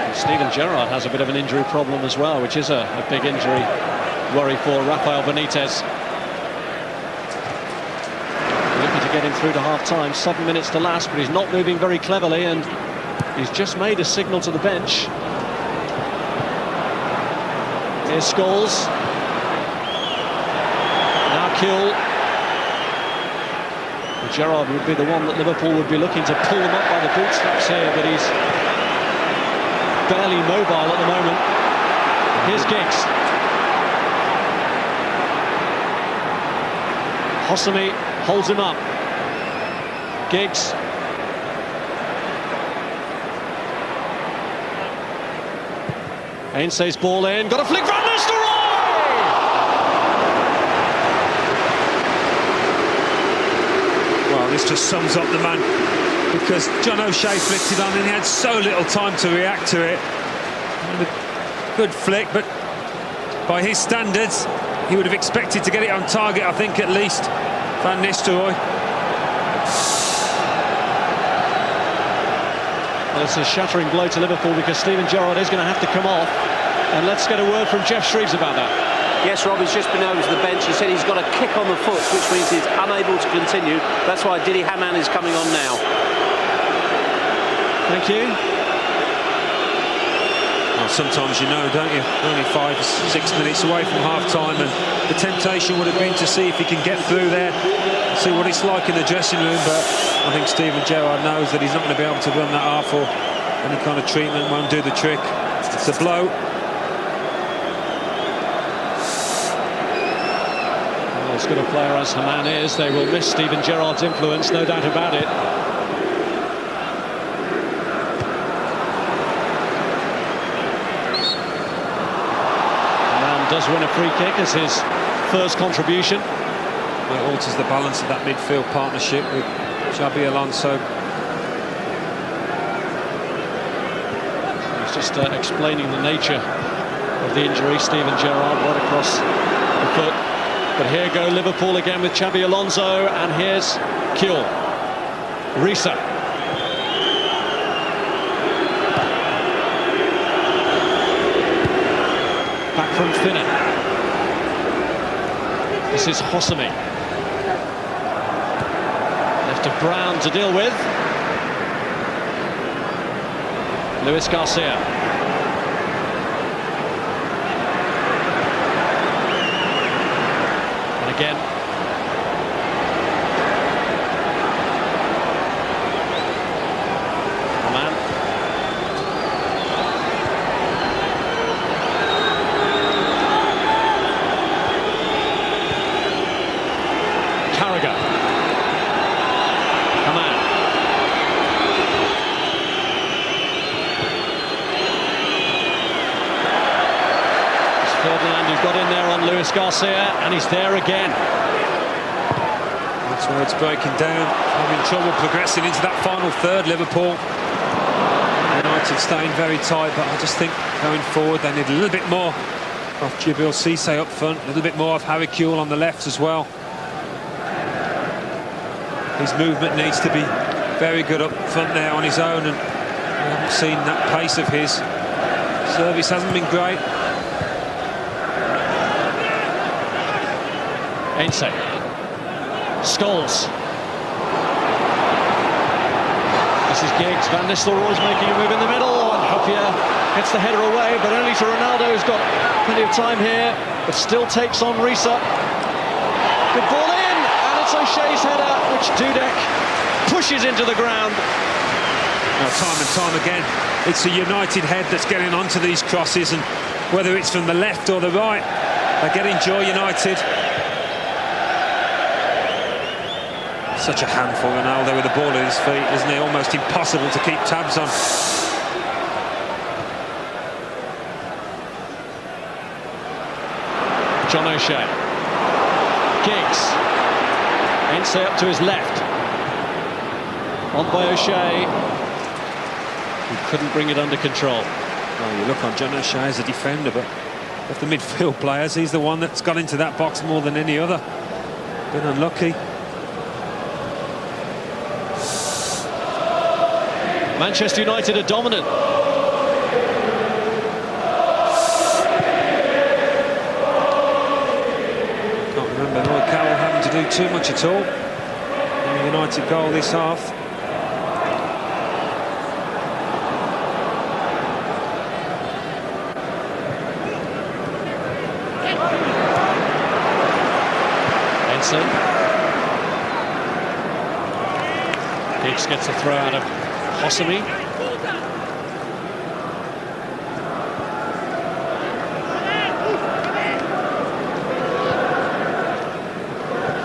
Speaker 1: And Steven Gerrard has a bit of an injury problem as well, which is a big injury worry for Rafael Benitez. Looking to get him through to half-time, 7 minutes to last, but he's not moving very cleverly, and he's just made a signal to the bench. Here's Scholes. Now Kill. Gerrard would be the one that Liverpool would be looking to pull him up by the bootstraps here, but he's barely mobile at the moment. Here's Giggs. Hosami holds him up. Giggs. Heinze's ball in. Got a flick from Nistelrooy!
Speaker 2: Well, this just sums up the man, because John O'Shea flicked it on and he had so little time to react to it. And a good flick, but by his standards, he would have expected to get it on target, I think, at least. Van Nistelrooy.
Speaker 1: Well, it's a shattering blow to Liverpool, because Steven Gerrard is going to have to come off. And let's get a word from Jeff Shreves about that.
Speaker 3: Yes, Rob, he's just been over to the bench. He said he's got a kick on the foot, which means he's unable to continue. That's why Didi Hamann is coming on now.
Speaker 1: Thank you.
Speaker 2: Well, sometimes you know, don't you? Only 5 or 6 minutes away from half-time, and the temptation would have been to see if he can get through there, see what it's like in the dressing room, but I think Steven Gerrard knows that he's not going to be able to run that half, or any kind of treatment won't do the trick. It's a blow.
Speaker 1: Well, as good a player as Hamann is, they will miss Steven Gerrard's influence, no doubt about it. Does win a free kick as his first contribution.
Speaker 2: It alters the balance of that midfield partnership with Xabi Alonso.
Speaker 1: He's just explaining the nature of the injury. Steven Gerrard right across the foot. But here go Liverpool again with Xabi Alonso, and here's Keane. Risa. Back from Finnan. This is Hosami. Left to Brown to deal with. Luis Garcia. And again. Coman. Carragher. Coman. Ferdinand, who got in there on Luis Garcia, and he's there again.
Speaker 2: That's where it's breaking down. Having trouble progressing into that final third, Liverpool. United staying very tight, but I just think going forward they need a little bit more of Djibril Cissé up front, a little bit more of Harry Kewell on the left as well. His movement needs to be very good up front now on his own, and we haven't seen that pace of his. Service hasn't been great.
Speaker 1: Heinze. Scholes. This is Giggs. Van Nistelrooy's making a move in the middle, and Hyypia gets the header away, but only to Ronaldo, who's got plenty of time here, but still takes on Risa. Good ball in, and it's O'Shea's header, which Dudek pushes into the ground.
Speaker 2: Now, time and time again, it's a United head that's getting onto these crosses, and whether it's from the left or the right, they're getting joy, United. Such a handful, Ronaldo, with the ball at his feet, isn't he? Almost impossible to keep tabs on.
Speaker 1: John O'Shea. Giggs. Heinze up to his left. On by O'Shea, who couldn't bring it under control.
Speaker 2: Well, you look on John O'Shea as a defender, but of the midfield players, he's the one that's got into that box more than any other. Been unlucky.
Speaker 1: Manchester United are dominant.
Speaker 2: Can't remember Carroll having to do too much at all in the United goal this half.
Speaker 1: Heinze. Giggs gets a throw out of Hosami.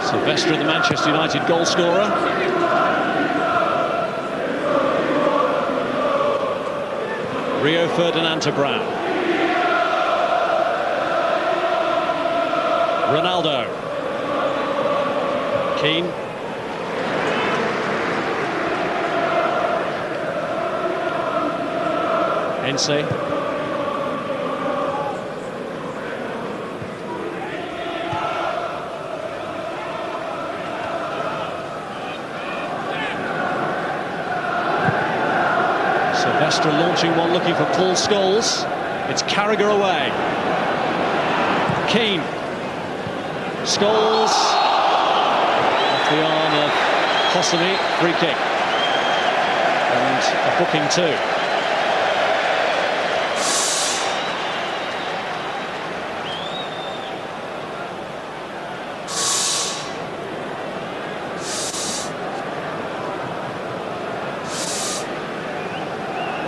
Speaker 1: Silvestre, the Manchester United goal scorer. Rio Ferdinand to Brown. Ronaldo. Keane. Heinze. Silvestre launching one, looking for Paul Scholes. It's Carragher away. Keane. Scholes. Off the arm of Hosami. Free kick. And a booking too.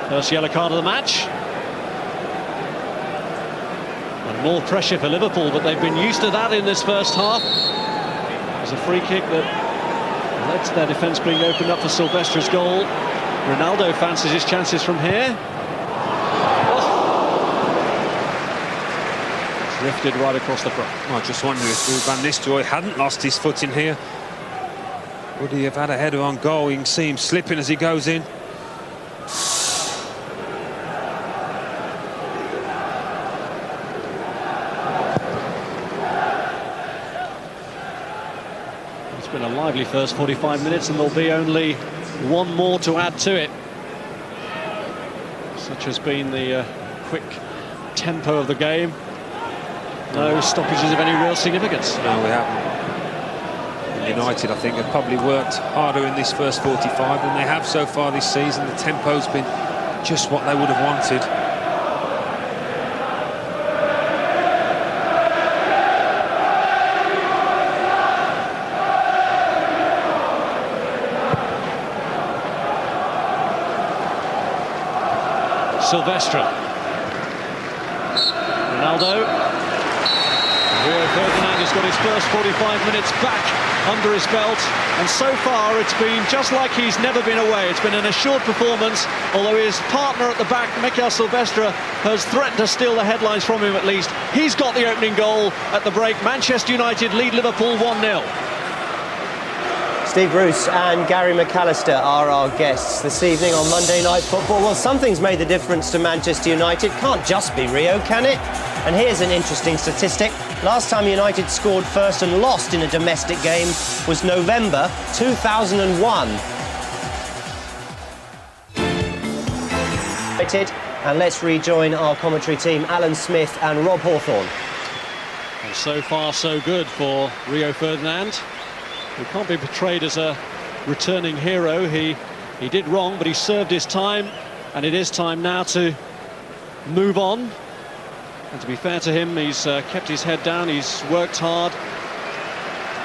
Speaker 1: First yellow card of the match. And more pressure for Liverpool, but they've been used to that in this first half. There's a free kick that led to their defence being opened up for Silvestre's goal. Ronaldo fancies his chances from here. Oh. Drifted right across the front.
Speaker 2: I just wonder if Van Nistelrooy hadn't lost his foot in here, would he have had a header on goal? You can see him slipping as he goes in.
Speaker 1: been a lively first 45 minutes, and there'll be only one more to add to it. Such has been the quick tempo of the game. No stoppages of any real significance.
Speaker 2: No, we haven't. United, I think, have probably worked harder in this first 45 than they have so far this season. The tempo's been just what they would have wanted.
Speaker 1: Silvestre. Ronaldo. Rio Ferdinand has got his first 45 minutes back under his belt, and so far it's been just like he's never been away. It's been an assured performance, although his partner at the back, Silvestre, has threatened to steal the headlines from him at least. He's got the opening goal at the break. Manchester United lead Liverpool 1-0.
Speaker 4: Steve Bruce and Gary McAllister are our guests this evening on Monday Night Football. Well, something's made the difference to Manchester United. Can't just be Rio, can it? And here's an interesting statistic. Last time United scored first and lost in a domestic game was November 2001. And let's rejoin our commentary team, Alan Smith and Rob Hawthorne.
Speaker 1: And so far, so good for Rio Ferdinand. He can't be portrayed as a returning hero. He did wrong, but he served his time, and it is time now to move on. And to be fair to him, he's kept his head down, he's worked hard,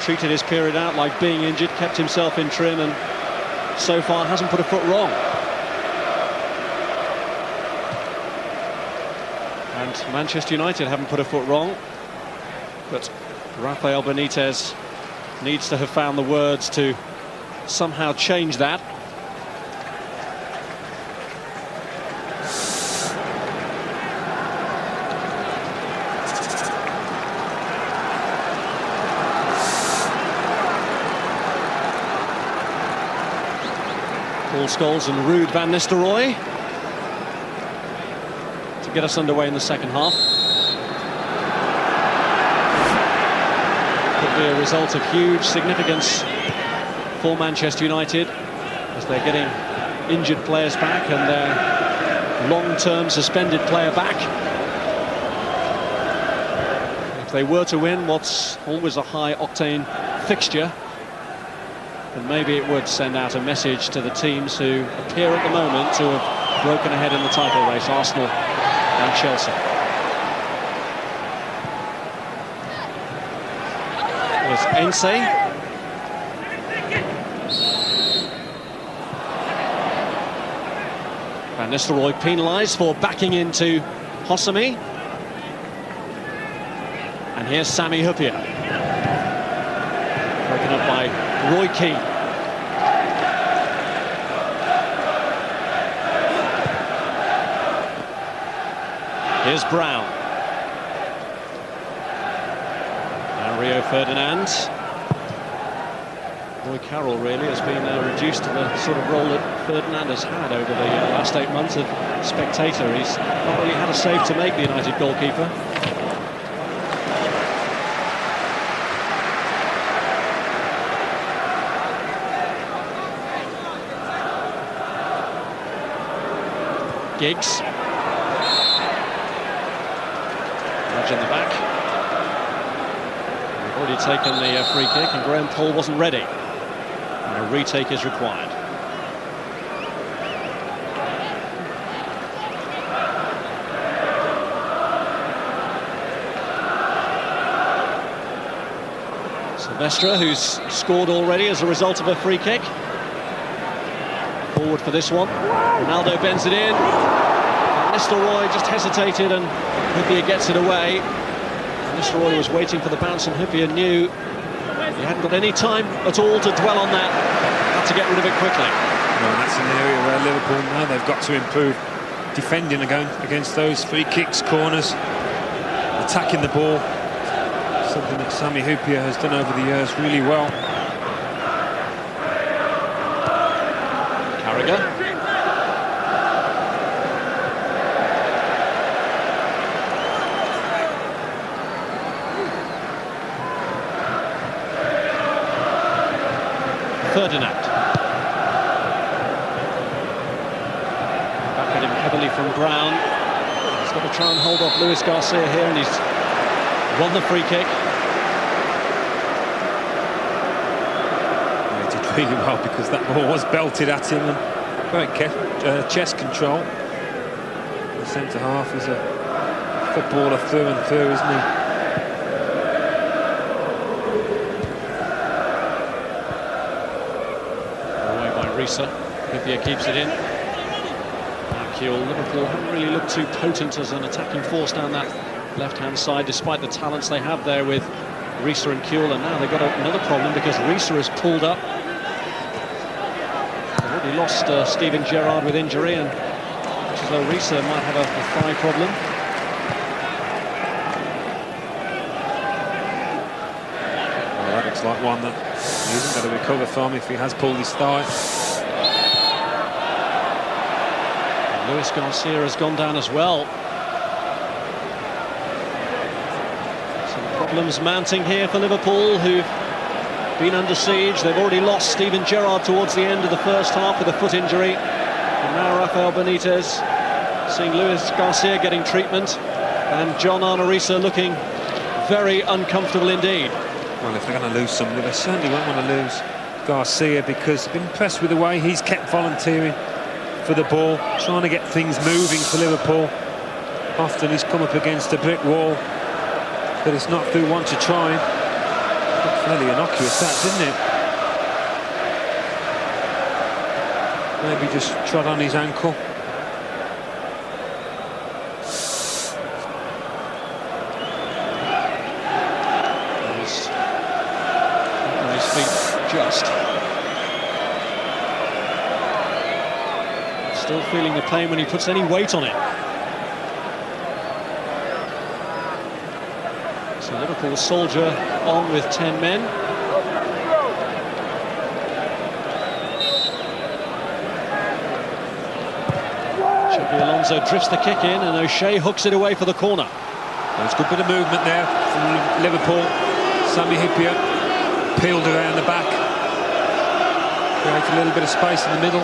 Speaker 1: treated his period out like being injured, kept himself in trim, and so far hasn't put a foot wrong. And Manchester United haven't put a foot wrong, but Rafael Benitez needs to have found the words to somehow change that. Paul Scholes and Ruud van Nistelrooy to get us underway in the second half. Could be a result of huge significance for Manchester United as they're getting injured players back and their long-term suspended player back. If they were to win what's always a high-octane fixture, then maybe it would send out a message to the teams who appear at the moment to have broken ahead in the title race, Arsenal and Chelsea. There's Heinze. Van Nistelrooy penalised for backing into Hosami. And here's Sami Hyypia. Broken up by Roy Keane. Here's Brown. Now Rio Ferdinand. Boy, Carroll really has been reduced to the sort of role that Ferdinand has had over the last 8 months of spectator. He's not really had a save to make, the United goalkeeper. Giggs. Nudge in the back. We've already taken the free kick, and Graham Poll wasn't ready. And a retake is required. Silvestre, who's scored already as a result of a free kick. Forward for this one. Ronaldo bends it in. Nistelrooy just hesitated and Hyypia gets it away. Nistelrooy was waiting for the bounce and Hyypia knew he hadn't got any time at all to dwell on that. Had to get rid of it quickly.
Speaker 2: Well, that's an area where Liverpool now they've got to improve defending against those free kicks, corners, attacking the ball. Something that Sami Hyypia has done over the years really well.
Speaker 1: Carragher. Ferdinand. Back at him heavily from Brown. He's got to try and hold off Luis Garcia here, and he's won the free kick.
Speaker 2: He did really well because that ball was belted at him, and great chest control. The centre half is a footballer through and through, isn't he?
Speaker 1: Hyypia keeps it in. Liverpool haven't really looked too potent as an attacking force down that left-hand side, despite the talents they have there with Riise and Keane. And now they've got another problem because Riise has pulled up. They've already lost Steven Gerrard with injury, and looks as though Riise might have a thigh problem.
Speaker 2: Well, that looks like one that he isn't going to recover from if he has pulled his thigh.
Speaker 1: Luis Garcia has gone down as well. Some problems mounting here for Liverpool, who've been under siege. They've already lost Steven Gerrard towards the end of the first half with a foot injury. And now Rafael Benitez seeing Luis Garcia getting treatment, and John Arne Riise looking very uncomfortable indeed.
Speaker 2: Well, if they're going to lose somebody, they certainly won't want to lose Garcia, because I've been impressed with the way he's kept volunteering for the ball, trying to get things moving for Liverpool. Often he's come up against a brick wall, but it's not through one to try. Looked fairly innocuous, that, didn't it? Maybe just trod on his ankle.
Speaker 1: His feet just. Still feeling the pain when he puts any weight on it. So Liverpool soldier on with 10 men. Xabi Alonso drifts the kick in, and O'Shea hooks it away for the corner.
Speaker 2: There's a good bit of movement there from Liverpool. Sami Hyypia peeled around the back, created a little bit of space in the middle.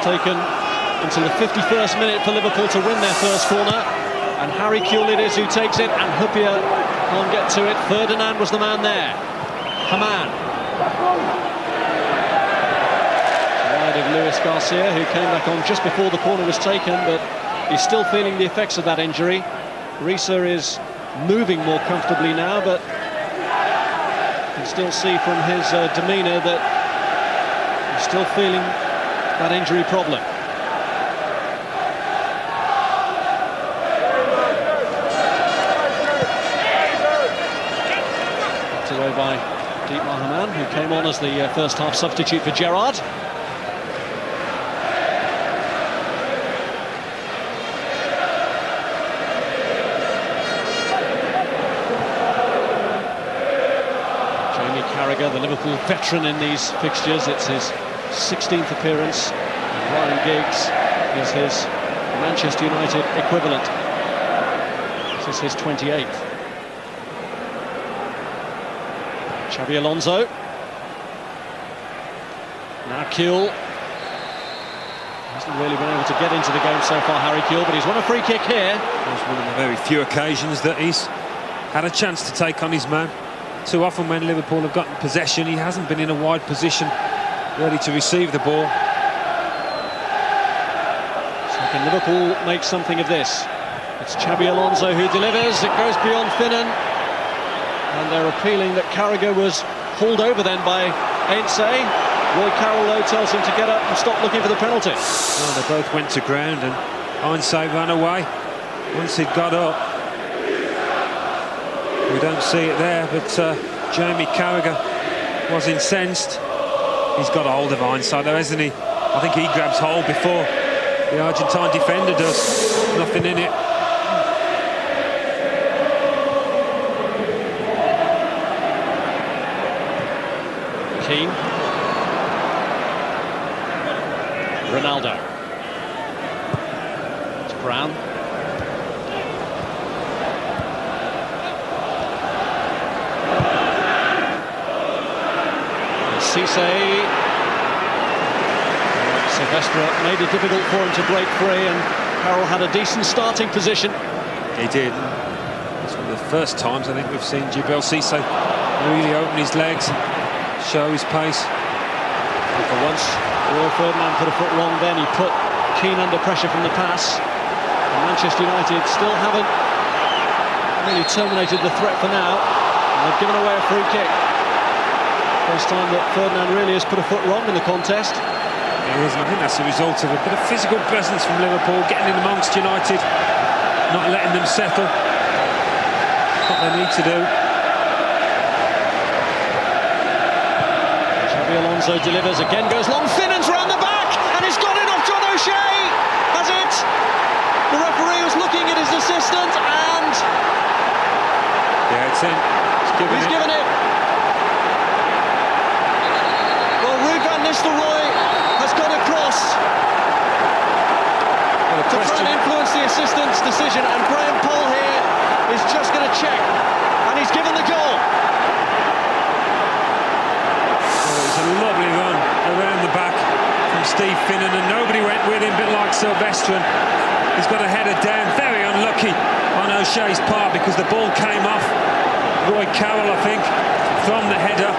Speaker 1: Taken until the 51st minute for Liverpool to win their first corner, and Harry Keane it is who takes it, and Hyypia can't get to it. Ferdinand was the man there. Haman wide of Luis Garcia, who came back on just before the corner was taken, but he's still feeling the effects of that injury. Riise is moving more comfortably now, but you can still see from his demeanour that he's still feeling that injury problem. Knocked away by Dietmar Hamann, who came on as the first half substitute for Gerrard. Jamie Carragher, the Liverpool veteran in these fixtures, it's his 16th appearance. And Ryan Giggs is his Manchester United equivalent. This is his 28th. Xabi Alonso. Now Keane. Hasn't really been able to get into the game so far, Harry Keane, but he's won a free kick here.
Speaker 2: It's one of the very few occasions that he's had a chance to take on his man. Too often when Liverpool have gotten possession, he hasn't been in a wide position ready to receive the ball.
Speaker 1: So can Liverpool make something of this? It's Xabi Alonso who delivers. It goes beyond Finnan, and they're appealing that Carragher was hauled over then by Heinze. Roy Carroll though tells him to get up and stop looking for the penalty.
Speaker 2: Well, they both went to ground, and Heinze ran away once he'd got up. We don't see it there, but Jamie Carragher was incensed. He's got a hold of Heinze though, hasn't he? I think he grabs hold before the Argentine defender does. Nothing in it.
Speaker 1: Keane. Ronaldo. It's Brown. Cisse. Silvestre made it difficult for him to break free, and Carroll had a decent starting position.
Speaker 2: He did. It's one of the first times I think we've seen Djibril Cisse really open his legs, show his pace.
Speaker 1: And for once, Ferdinand put a foot wrong then. He put Keane under pressure from the pass. And Manchester United still haven't really terminated the threat for now. And they've given away a free kick. First time that Ferdinand really has put a foot wrong in the contest.
Speaker 2: It is, and I think that's a result of a bit of physical presence from Liverpool, getting in amongst United, not letting them settle. What they need to do.
Speaker 1: Alonso delivers, again goes long, Finnan's round the back, and he's got it off John O'Shea, has it? The referee was looking at his assistant, and...
Speaker 2: Yeah, it's in.
Speaker 1: He's given it. Well, Ruben Nistelrooy has gone across to try and influence the assistant's decision, and Graham Poll here is just going to check, and he's given the goal.
Speaker 2: A lovely run around the back from Steve Finnan, and nobody went with him, a bit like Silvestre. He's got a header down, very unlucky on O'Shea's part because the ball came off Roy Carroll, I think, from the header.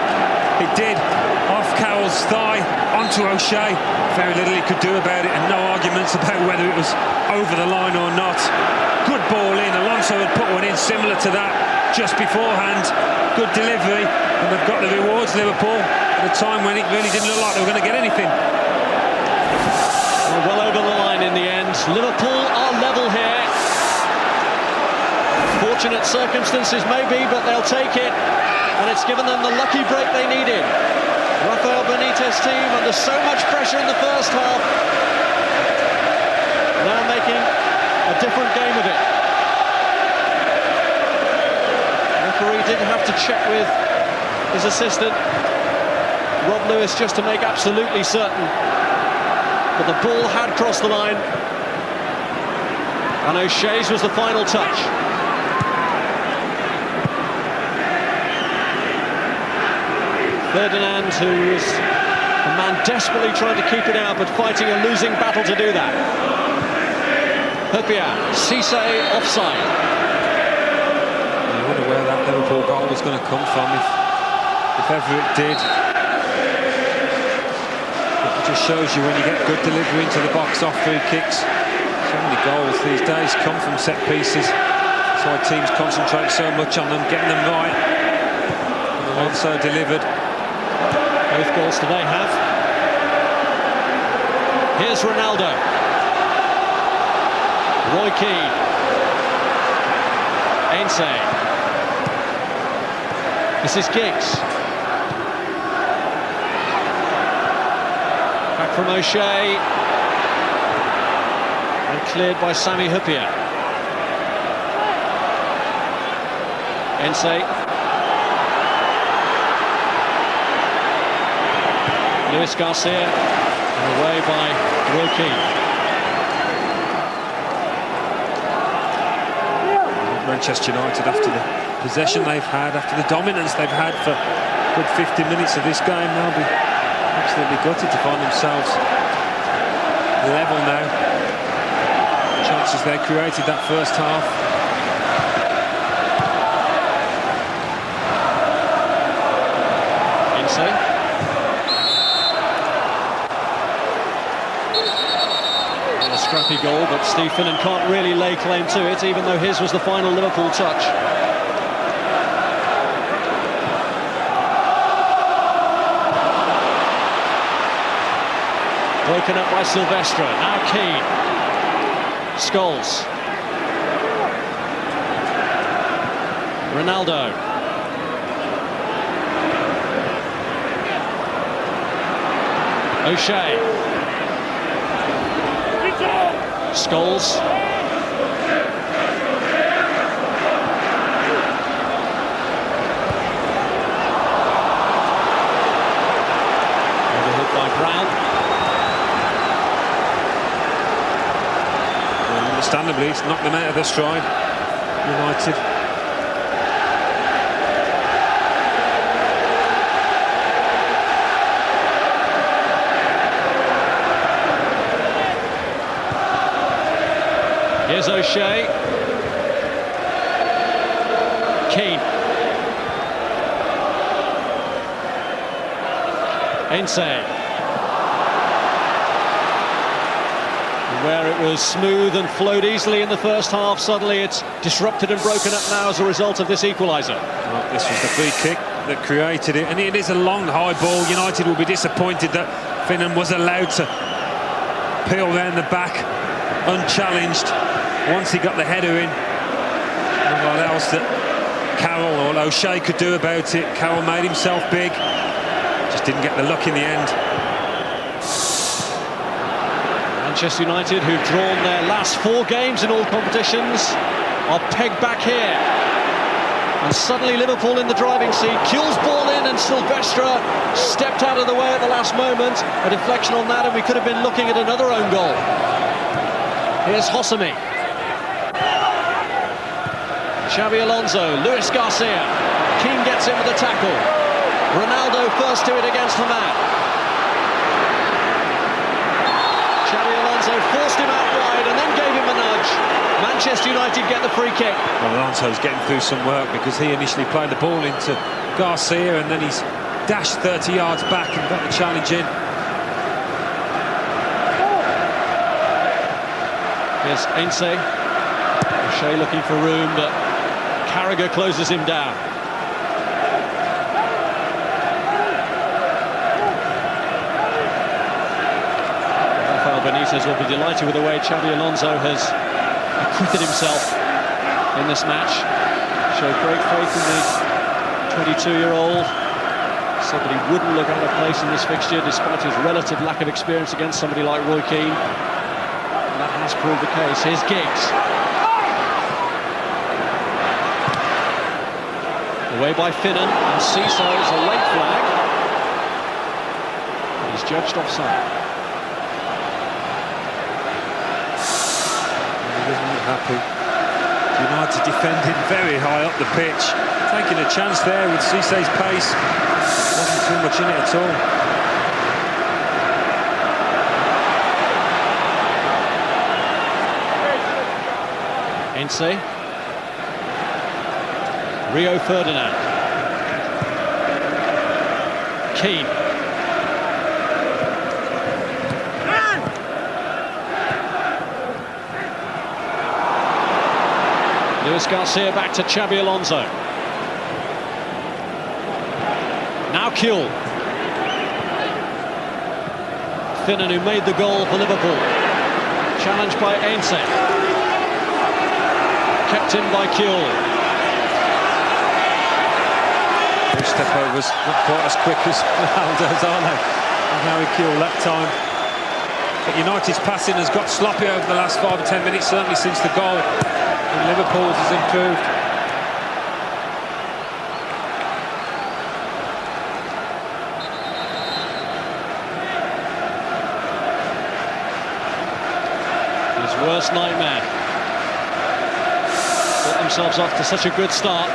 Speaker 2: It did, off Carroll's thigh onto O'Shea. Very little he could do about it, and no arguments about whether it was over the line or not. Good ball in. Alonso had put one in similar to that just beforehand. Good delivery, and they've got the rewards, Liverpool, at a time when it really didn't look like they were going to get anything.
Speaker 1: Well over the line in the end. Liverpool are level here. Fortunate circumstances maybe, but they'll take it, and it's given them the lucky break they needed. Rafael Benitez's team under so much pressure in the first half, now making a different game of it. The referee did have to check with his assistant, Rob Lewis, just to make absolutely certain, but the ball had crossed the line, and O'Shea's was the final touch. Ferdinand, who was a man desperately trying to keep it out, but fighting a losing battle to do that. Hyypia, Cisse offside.
Speaker 2: I wonder where that Liverpool goal was going to come from, if ever it did. It just shows you when you get good delivery into the box off free kicks. So many goals these days come from set pieces. That's why teams concentrate so much on them, getting them right. And also delivered.
Speaker 1: Both goals today have. Here's Ronaldo. Roy Keane. Heinze. This is Giggs. Back from O'Shea. And cleared by Sami Hyypia. Heinze. Luis Garcia, and away by Roy Keane.
Speaker 2: Manchester United, after the possession they've had, after the dominance they've had for a good 50 minutes of this game, they'll be absolutely gutted to find themselves level now. The chances they created that first half.
Speaker 1: Heinze. Scrappy goal, but Steve Finnan can't really lay claim to it, even though his was the final Liverpool touch. Broken up by Silvestre, now Keane. Scholes. Ronaldo. O'Shea. Scholes. Overhit by Brown.
Speaker 2: Well, understandably, it's knocked them out of their stride. United.
Speaker 1: Here's O'Shea. Keane. Heinze. Where it was smooth and flowed easily in the first half, suddenly it's disrupted and broken up now as a result of this equaliser.
Speaker 2: Well, this was the free kick that created it, and it is a long high ball. United will be disappointed that Finnan was allowed to peel round the back unchallenged once he got the header in. And what else that Carroll or O'Shea could do about it. Carroll made himself big, just didn't get the luck in the end.
Speaker 1: Manchester United, who've drawn their last 4 games in all competitions, are pegged back here. And suddenly Liverpool in the driving seat. Kuhl's ball in and Silvestre stepped out of the way at the last moment. A deflection on that and we could have been looking at another own goal. Here's Hyypia. Xabi Alonso, Luis Garcia. Keane gets in with the tackle. Ronaldo first to it against Haman. Xabi Alonso forced him out wide and then gave him a nudge. Manchester United get the free kick.
Speaker 2: Well, Alonso's getting through some work because he initially played the ball into Garcia and then he's dashed 30 yards back and got the challenge in.
Speaker 1: Here's Heinze. O'Shea looking for room, but Carragher closes him down. Benitez will be delighted with the way Xabi Alonso has acquitted himself in this match. Showed great faith in the 22-year-old. Said that he wouldn't look out of place in this fixture despite his relative lack of experience against somebody like Roy Keane. And that has proved the case. Here's Giggs. Away by Finnan, and Smicer is a late flag. He's judged offside.
Speaker 2: Happy. United defending very high up the pitch, taking a chance there with Cissé's pace. Wasn't too much in it at all.
Speaker 1: Heinze. Rio Ferdinand. Keane. Luis Garcia back to Xabi Alonso. Now Kuhl. Finnan, who made the goal for Liverpool. Challenged by Heinze. Kept in by Kuhl.
Speaker 2: Those step overs not quite as quick as Ronaldo's, are they? And Harry Kuhl that time. But United's passing has got sloppy over the last 5 or 10 minutes, certainly since the goal. And Liverpool's has improved.
Speaker 1: His worst nightmare. Got themselves off to such a good start.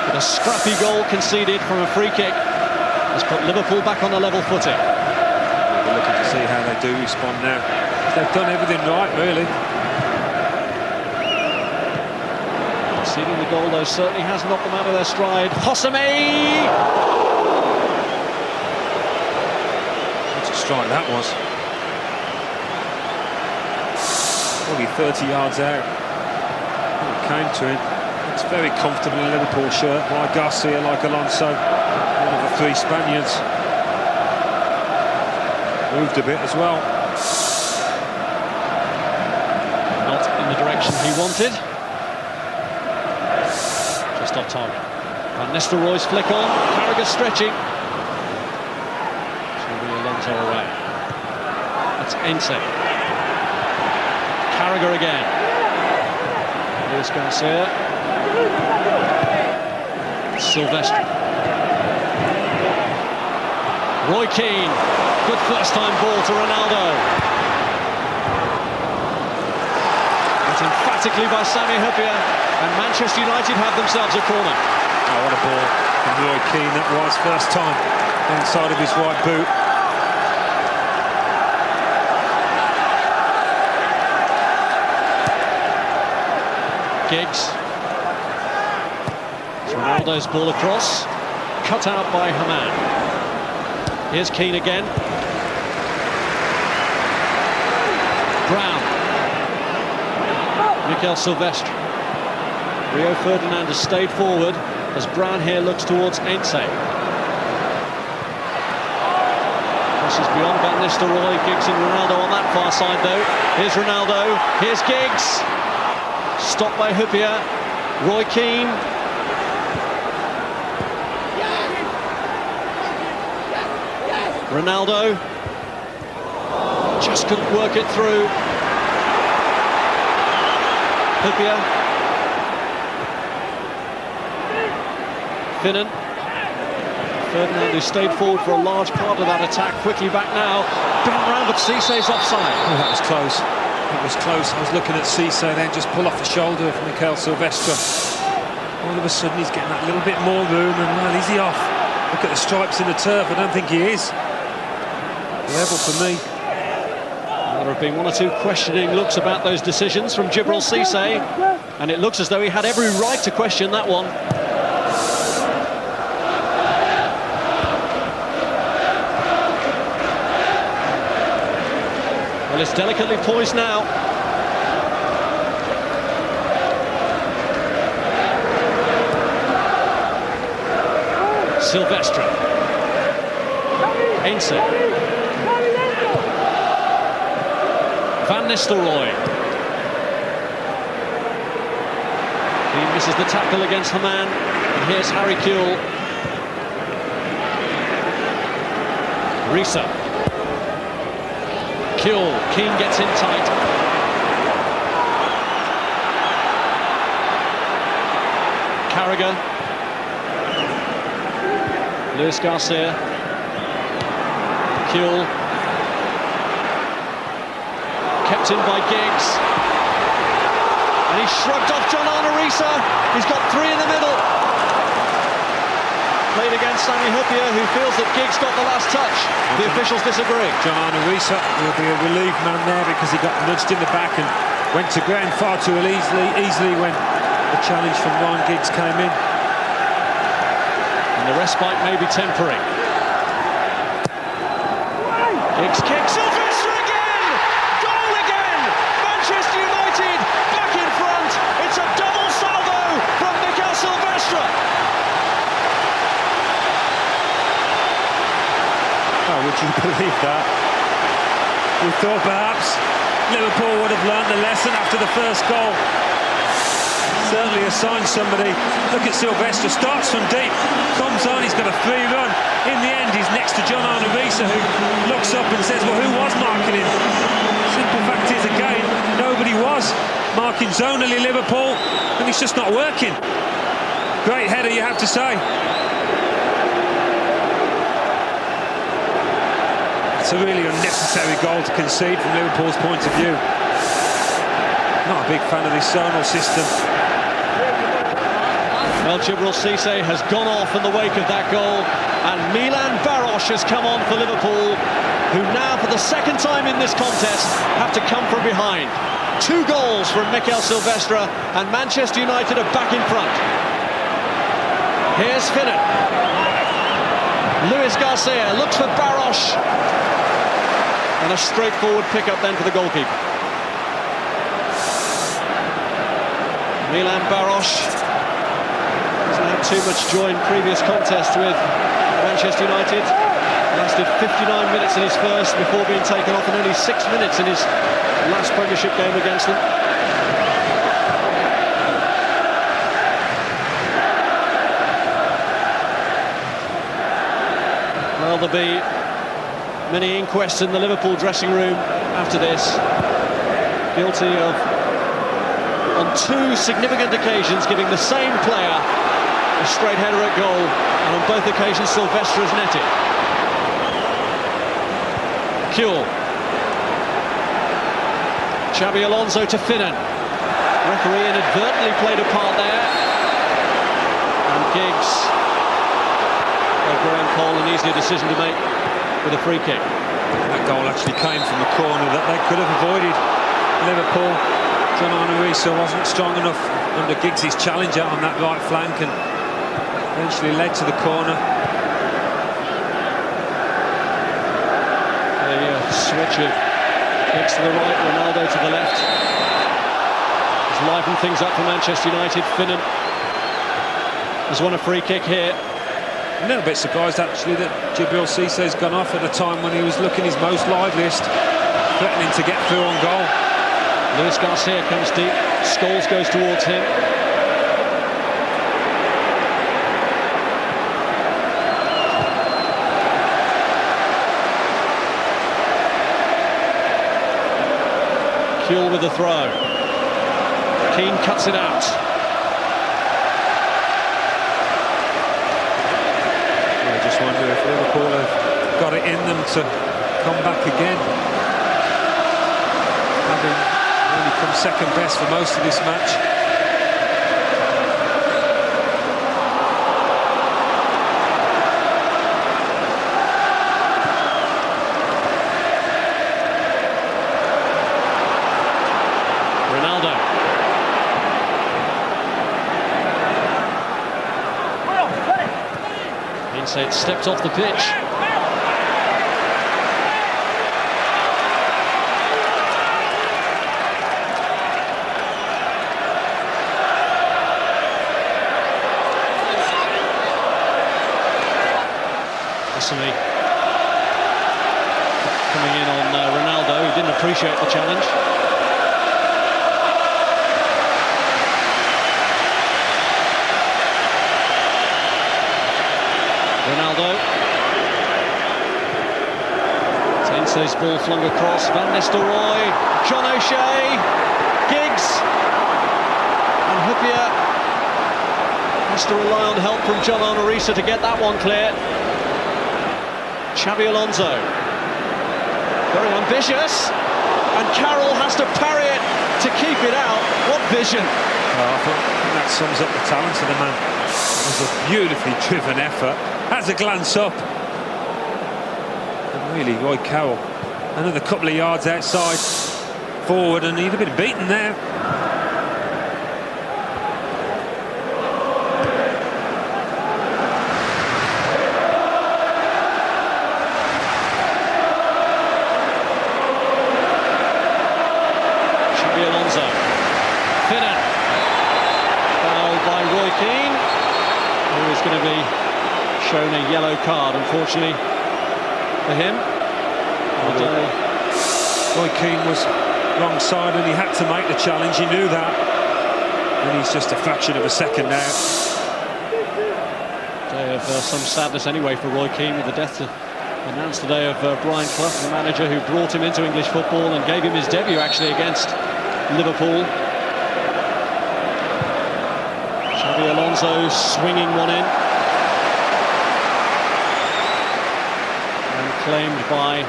Speaker 1: But a scrappy goal conceded from a free kick has put Liverpool back on a level footing.
Speaker 2: We're looking to see how they do respond now. They've done everything right, really.
Speaker 1: Conceding the goal, though, certainly has knocked them out of their stride. Hyypia!
Speaker 2: What a strike that was. Probably 30 yards out. It came to him. It's very comfortable in a Liverpool shirt, like Garcia, like Alonso. One of the 3 Spaniards. Moved a bit as well.
Speaker 1: Not in the direction he wanted. Just off target. And Nistelrooy's flick on. Carragher stretching. Showing Alonso away. That's Heinze. Carragher again. Luis Garcia. Silvestre. Roy Keane. Good first-time ball to Ronaldo. But emphatically by Hyypia, and Manchester United have themselves a corner.
Speaker 2: Oh, what a ball from Roy Keane that was, first time inside of his right boot.
Speaker 1: Giggs. It's Ronaldo's ball across. Cut out by Haman. Here's Keane again. Brown. Mikel Silvestre. Rio Ferdinand has stayed forward as Brown here looks towards Heinze. This is beyond Van Nistelrooy. Giggs and Ronaldo on that far side though. Here's Ronaldo. Here's Giggs. Stopped by Hyypia. Roy Keane. Ronaldo just couldn't work it through. Hyypia. Finnan. Ferdinand, who stayed forward for a large part of that attack, quickly back now. Been round, but Cissé's offside.
Speaker 2: Oh, that was close. It was close. I was looking at Cissé then just pull off the shoulder of Mikel Silvestre. All of a sudden he's getting that little bit more room, and well, is he off? Look at the stripes in the turf. I don't think he is. Level for me.
Speaker 1: There have been one or two questioning looks about those decisions from Djibril Cissé, and it looks as though he had every right to question that one. Well, it's delicately poised now. Silvestre. Heinze. Van Nistelrooy. He misses the tackle against Haman. And here's Harry Keane. Risa. Keane gets in tight. Carragher. Luis Garcia. Keane. Kept in by Giggs. And he shrugged off John Arne-Risa. He's got three in the middle. Played against Sami Hyypia, who feels that Giggs got the last touch. The officials disagree.
Speaker 2: John Arne-Risa will be a relieved man there because he got nudged in the back and went to ground far too easily when the challenge from Ryan Giggs came in.
Speaker 1: And the respite may be temporary. Giggs kicks, Silvestre again! Goal again! Manchester United back in front. It's a double salvo from Mikel Silvestre.
Speaker 2: Oh, would you believe that? We thought perhaps Liverpool would have learned the lesson after the first goal. Certainly assigned somebody. Look at Silvestre, starts from deep, comes on, he's got a free run. In the end, he's next to John Arne-Risa, who looks up and says, well, who was marking him? Simple fact is, again, nobody was marking zonally Liverpool, and it's just not working. Great header, you have to say. It's a really unnecessary goal to concede from Liverpool's point of view. Not a big fan of this zonal system.
Speaker 1: Well, Djibril Cissé has gone off in the wake of that goal, and Milan Baros has come on for Liverpool, who now, for the second time in this contest, have to come from behind. 2 goals from Mikel Silvestre, and Manchester United are back in front. Here's Finnan. Luis Garcia looks for Baros. And a straightforward pick-up then for the goalkeeper. Milan Baros hasn't had too much joy in previous contests with Manchester United. Lasted 59 minutes in his first before being taken off, and only 6 minutes in his last Premiership game against them. Well, there'll be many inquests in the Liverpool dressing room after this. Guilty of, on 2 significant occasions, giving the same player a straight header at goal, and on both occasions Silvestre has netted. Keane. Xabi Alonso to Finnan. Referee inadvertently played a part there. And Giggs. Graham Cole, an easier decision to make with a free kick.
Speaker 2: That goal actually came from a corner that they could have avoided. Liverpool Ronaldo wasn't strong enough under Giggs' challenger on that right flank and eventually led to the corner.
Speaker 1: A switch of Giggs to the right, Ronaldo to the left. He's livened things up for Manchester United. Finnan has won a free kick here.
Speaker 2: A little bit surprised actually that Djibril Cissé's gone off at a time when he was looking his most liveliest, threatening to get through on goal.
Speaker 1: Luis Garcia comes deep, Scholes goes towards him. Kuhl with the throw. Keane cuts it out.
Speaker 2: I just wonder if Liverpool have got it in them to come back again. Having only come second best for most of this match.
Speaker 1: Ronaldo. Heinze stepped off the pitch. Coming in on Ronaldo, who didn't appreciate the challenge. Ronaldo. Heinze's ball flung across. Van Nistelrooy, John O'Shea, Giggs, and Hyypia has to rely on help from John Arnorisa to get that one clear. Xabi Alonso, very ambitious, and Carroll has to parry it to keep it out. What vision!
Speaker 2: I think that sums up the talent of the man. It was a beautifully driven effort. Has a glance up, and really, Roy Carroll, another couple of yards outside, forward, and he'd have been beaten there.
Speaker 1: Finnan, fouled by Roy Keane, who is going to be shown a yellow card, unfortunately for him.
Speaker 2: Roy Keane was wrong side and he had to make the challenge, he knew that, and he's just a fraction of a second out.
Speaker 1: Day of some sadness anyway for Roy Keane, with the death announced today of Brian Clough, the manager who brought him into English football and gave him his debut actually against Liverpool. Xabi Alonso swinging one in. And claimed by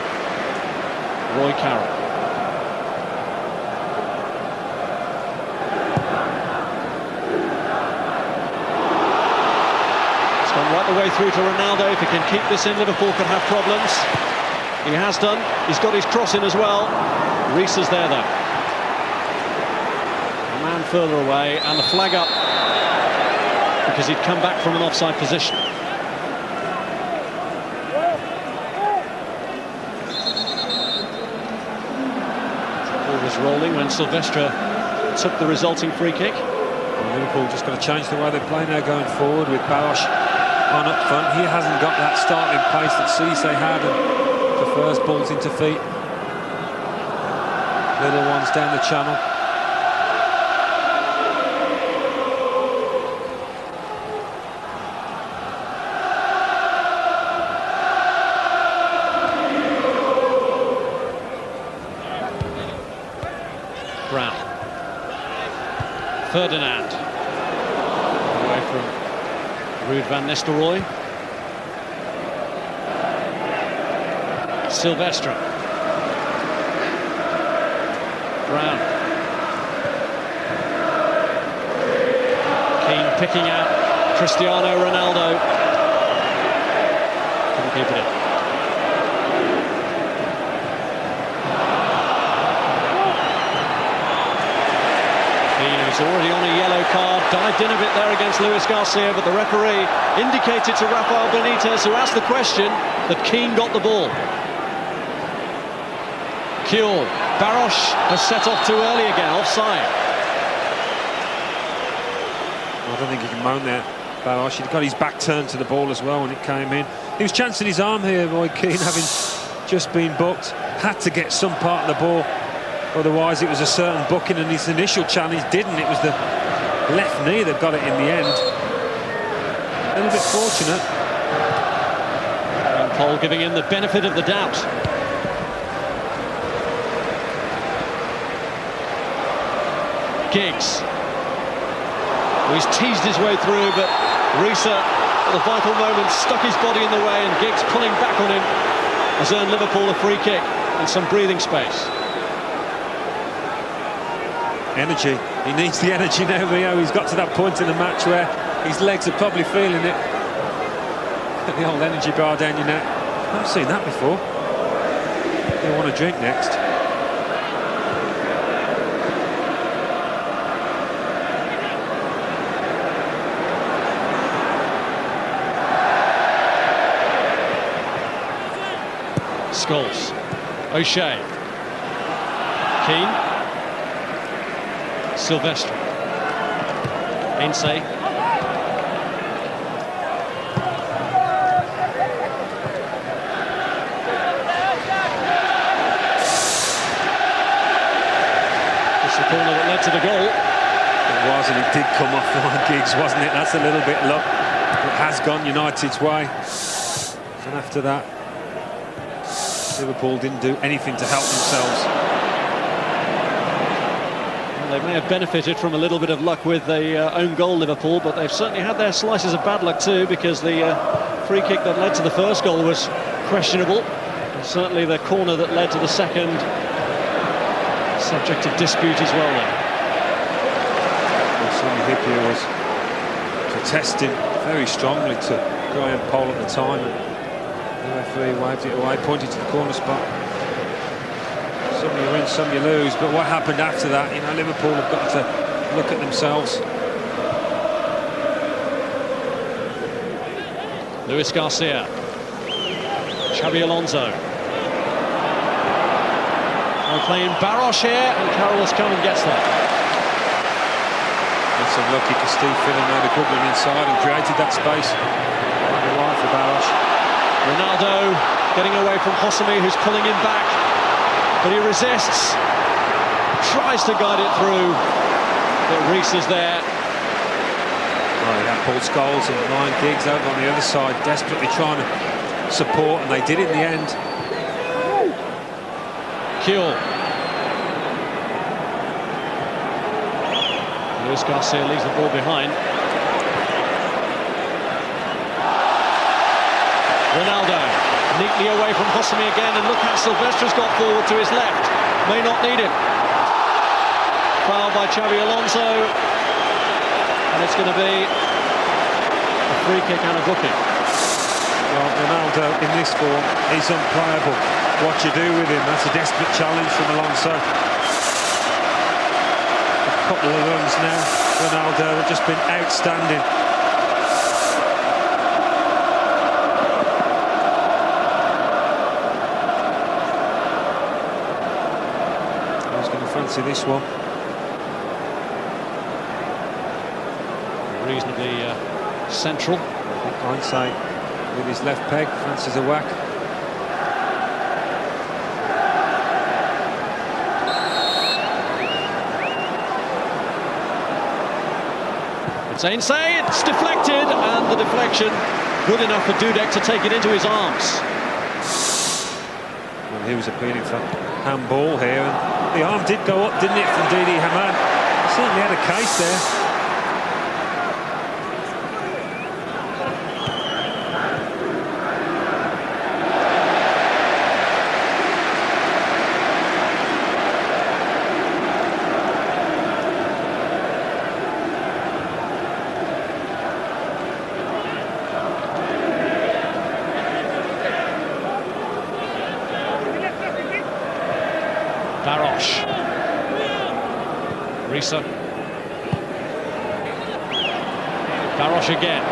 Speaker 1: Roy Carroll. It's gone right the way through to Ronaldo. If he can keep this in, Liverpool could have problems. He has done. He's got his cross in as well. Reece is there though. A man further away, and the flag up because he'd come back from an offside position. The ball was rolling when Silvestre took the resulting free kick.
Speaker 2: Well, Liverpool just going to change the way they play now going forward with Barros on up front. He hasn't got that starting pace that Cisse had and prefers balls into feet. Little ones down the channel.
Speaker 1: Brown. Ferdinand. Away from Ruud van Nistelrooy. Silvestre. Brown. Keane picking out Cristiano Ronaldo. Couldn't keep it in. Keane, who's already on a yellow card, dived in a bit there against Luis Garcia, but the referee indicated to Rafael Benitez, who asked the question, that Keane got the ball. Keane, Baros has set off too early again, offside.
Speaker 2: I don't think he can moan there, Baros. He'd got his back turned to the ball as well when it came in. He was chancing his arm here, Roy Keane, having just been booked. Had to get some part of the ball, otherwise it was a certain booking, and his initial challenge didn't. It was the left knee that got it in the end. A little bit fortunate.
Speaker 1: And Paul giving him the benefit of the doubt. Giggs. He's teased his way through, but Risa, at the vital moment, stuck his body in the way, and Giggs, pulling back on him, has earned Liverpool a free kick and some breathing space.
Speaker 2: Energy. He needs the energy now, Rio. He's got to that point in the match where his legs are probably feeling it. The old energy bar down your neck. I haven't seen that before. You want a drink next.
Speaker 1: Scholes, O'Shea, Keane, Silvestre, Heinze, it's the corner that led to the goal.
Speaker 2: It was, and it did come off Ryan Giggs, wasn't it? That's a little bit luck. It has gone United's way, and after that Liverpool didn't do anything to help themselves.
Speaker 1: Well, they may have benefited from a little bit of luck with the own goal, Liverpool, but they've certainly had their slices of bad luck too, because the free kick that led to the first goal was questionable. And certainly the corner that led to the second, subject to dispute as well then.
Speaker 2: Well, Hyypia was protesting very strongly to Graham Poll at the time. The referee waved it away, pointed to the corner spot. Some you win, some you lose, but what happened after that, you know, Liverpool have got to look at themselves.
Speaker 1: Luis Garcia, Xabi Alonso. They're playing Baros here, and Carroll has come and gets there.
Speaker 2: That's unlucky because Finnan made a good one inside and created that space. Quite right for Baros.
Speaker 1: Ronaldo getting away from Hosami, who's pulling him back, but he resists, tries to guide it through, but Reece is there.
Speaker 2: Well, you have Paul Scholes and Ryan Giggs over on the other side, desperately trying to support, and they did it in the end.
Speaker 1: Keane. Luis Garcia leaves the ball behind. Ronaldo, neatly away from Hosami again, and look how Silvestre's got forward to his left. May not need it. Foul by Xabi Alonso, and it's going to be a free kick and a booking.
Speaker 2: Well, Ronaldo in this form is unplayable. What you do with him, that's a desperate challenge from Alonso. A couple of runs now, Ronaldo have just been outstanding. Fancy this one.
Speaker 1: Reasonably central.
Speaker 2: Heinze with his left peg, fancies a whack.
Speaker 1: It's Heinze, it's deflected, and the deflection good enough for Dudek to take it into his arms.
Speaker 2: Well, he was appealing for handball here, and the arm did go up, didn't it, from Didi Hamann? Certainly had a case there.
Speaker 1: Baros. Risa. Barros again.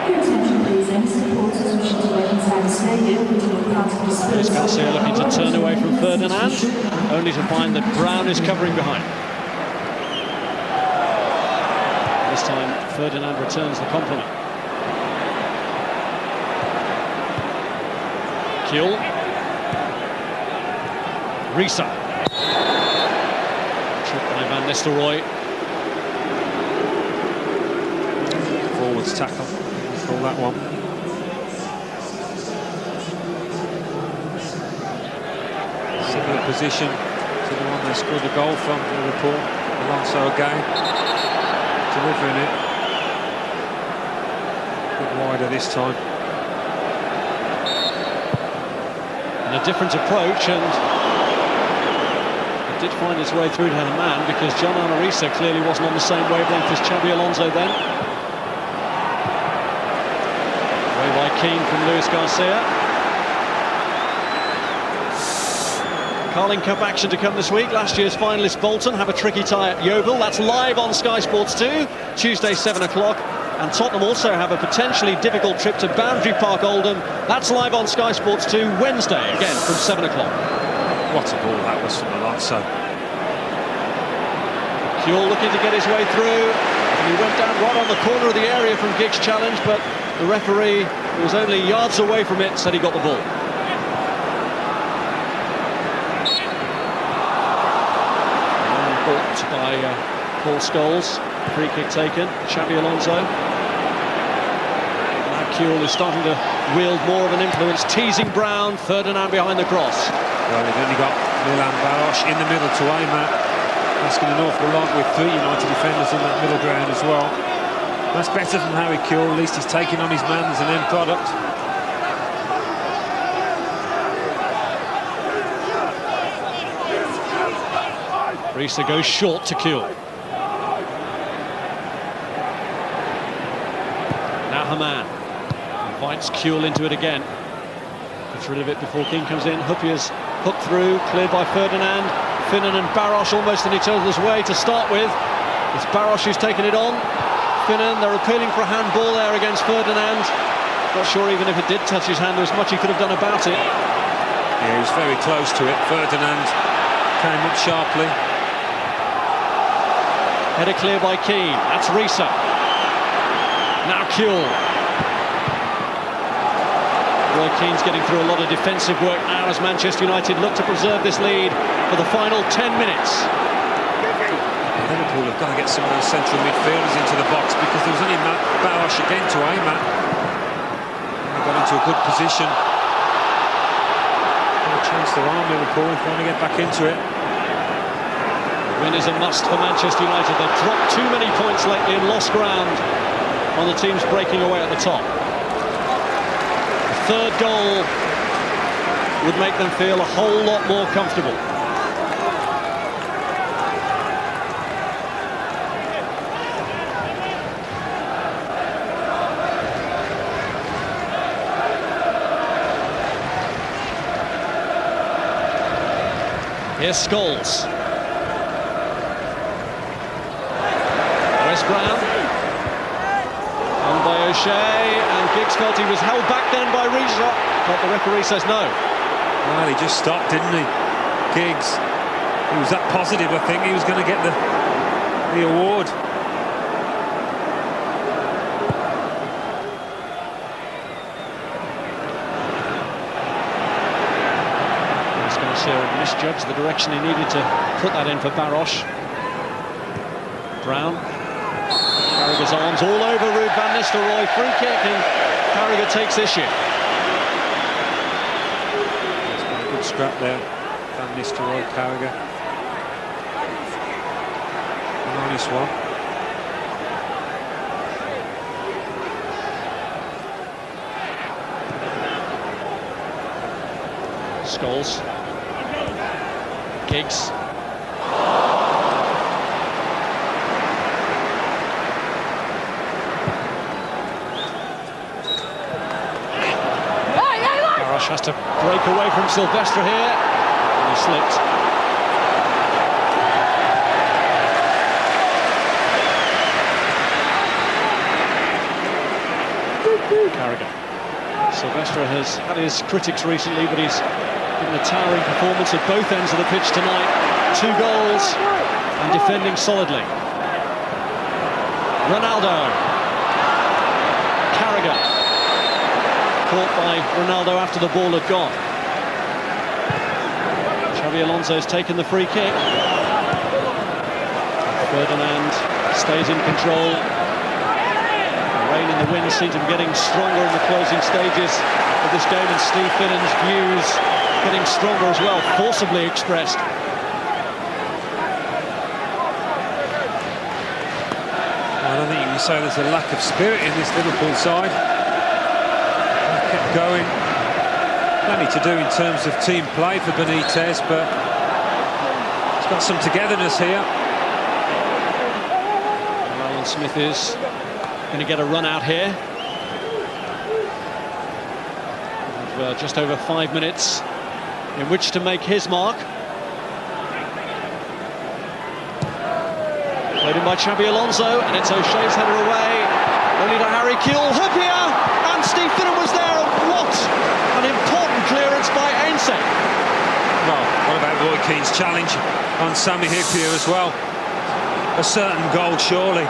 Speaker 5: Your attention please, any supporters wishing to wait inside the stadium with your part of the space.
Speaker 1: Garcia looking to turn away from Ferdinand, only to find that Brown is covering behind. This time Ferdinand returns the compliment. Keane. Risa. Tripped by Van Nistelrooy.
Speaker 2: Forwards tackle, call that one. Similar position to the one they scored a goal from, Liverpool. Alonso again, delivering it. A bit wider this time.
Speaker 1: And a different approach, and it did find its way through to Hernán because John Arisa clearly wasn't on the same wavelength as Xabi Alonso then. Away by Keane from Luis Garcia. Carling Cup action to come this week. Last year's finalist Bolton have a tricky tie at Yeovil. That's live on Sky Sports 2, Tuesday 7 o'clock. And Tottenham also have a potentially difficult trip to Boundary Park Oldham. That's live on Sky Sports 2, Wednesday, again from 7 o'clock.
Speaker 2: What a ball that was from Alonso.
Speaker 1: Keane looking to get his way through. And he went down right on the corner of the area from Giggs' challenge, but the referee, who was only yards away from it, said he got the ball. Caught by Paul Scholes. Free kick taken. Xabi Alonso. Now Keane is starting to wield more of an influence, teasing Brown. Ferdinand behind the cross.
Speaker 2: Well, they've only got Milan Baros in the middle to aim at. Asking an awful lot with 3 United defenders in that middle ground as well. That's better from Harry Keane. At least he's taking on his man as an end product.
Speaker 1: Risa goes short to Keane. Now Haman invites Keane into it again. Gets rid of it before Keane comes in. Hyypia's hooked through, cleared by Ferdinand. Finnan and Barros almost in each other's way to start with. It's Barros who's taken it on. Finnan, they're appealing for a handball there against Ferdinand. Not sure even if it did touch his hand, there was much he could have done about it.
Speaker 2: Yeah, he was very close to it. Ferdinand came up sharply.
Speaker 1: Header clear by Keane. That's Risa. Now Keane. Roy Keane's getting through a lot of defensive work now as Manchester United look to preserve this lead for the final 10 minutes.
Speaker 2: Liverpool have got to get some of those central midfielders into the box because there was only Baros again to aim at. And they got into a good position. Got a chance to arm Liverpool if they want to get back into it.
Speaker 1: Win is a must for Manchester United. They've dropped too many points lately and lost ground on the teams breaking away at the top. The third goal would make them feel a whole lot more comfortable. Here's Scholes. Brown on by O'Shea, and Giggs felt he was held back then by Risa, but the referee says no.
Speaker 2: Well, he just stopped, didn't he? Giggs, he was that positive, I think he was going to get the award.
Speaker 1: He's going to say he misjudged the direction he needed to put that in for Barros. Brown. Carragher's arms all over Ruud van Nistelrooy. Free kick, and Carragher takes issue.
Speaker 2: It's been a good scrap there. Van Nistelrooy, Carragher. A nice one.
Speaker 1: Scholes. Giggs. Has to break away from Silvestre here, and he slipped. Carragher. Silvestre has had his critics recently, but he's given a towering performance at both ends of the pitch tonight. 2 goals and defending solidly. Ronaldo. Carragher. Caught by Ronaldo after the ball had gone. Xabi Alonso's taken the free kick. Ferdinand stays in control. The rain and the wind seem to be getting stronger in the closing stages of this game, and Steve Finnan's views getting stronger as well, forcibly expressed.
Speaker 2: I don't think you can say there's a lack of spirit in this Liverpool side. They've kept going. Plenty to do in terms of team play for Benitez, but he's got some togetherness here.
Speaker 1: Alan Smith is going to get a run out here. With, just over 5 minutes in which to make his mark. Played in by Xabi Alonso, and it's O'Shea's header away. Only to Harry Keane. Hyypia! And Steve Finnan was there. What an important clearance by Heinze.
Speaker 2: Well, what about Roy Keane's challenge on Sami Hyypia as well? A certain goal, surely.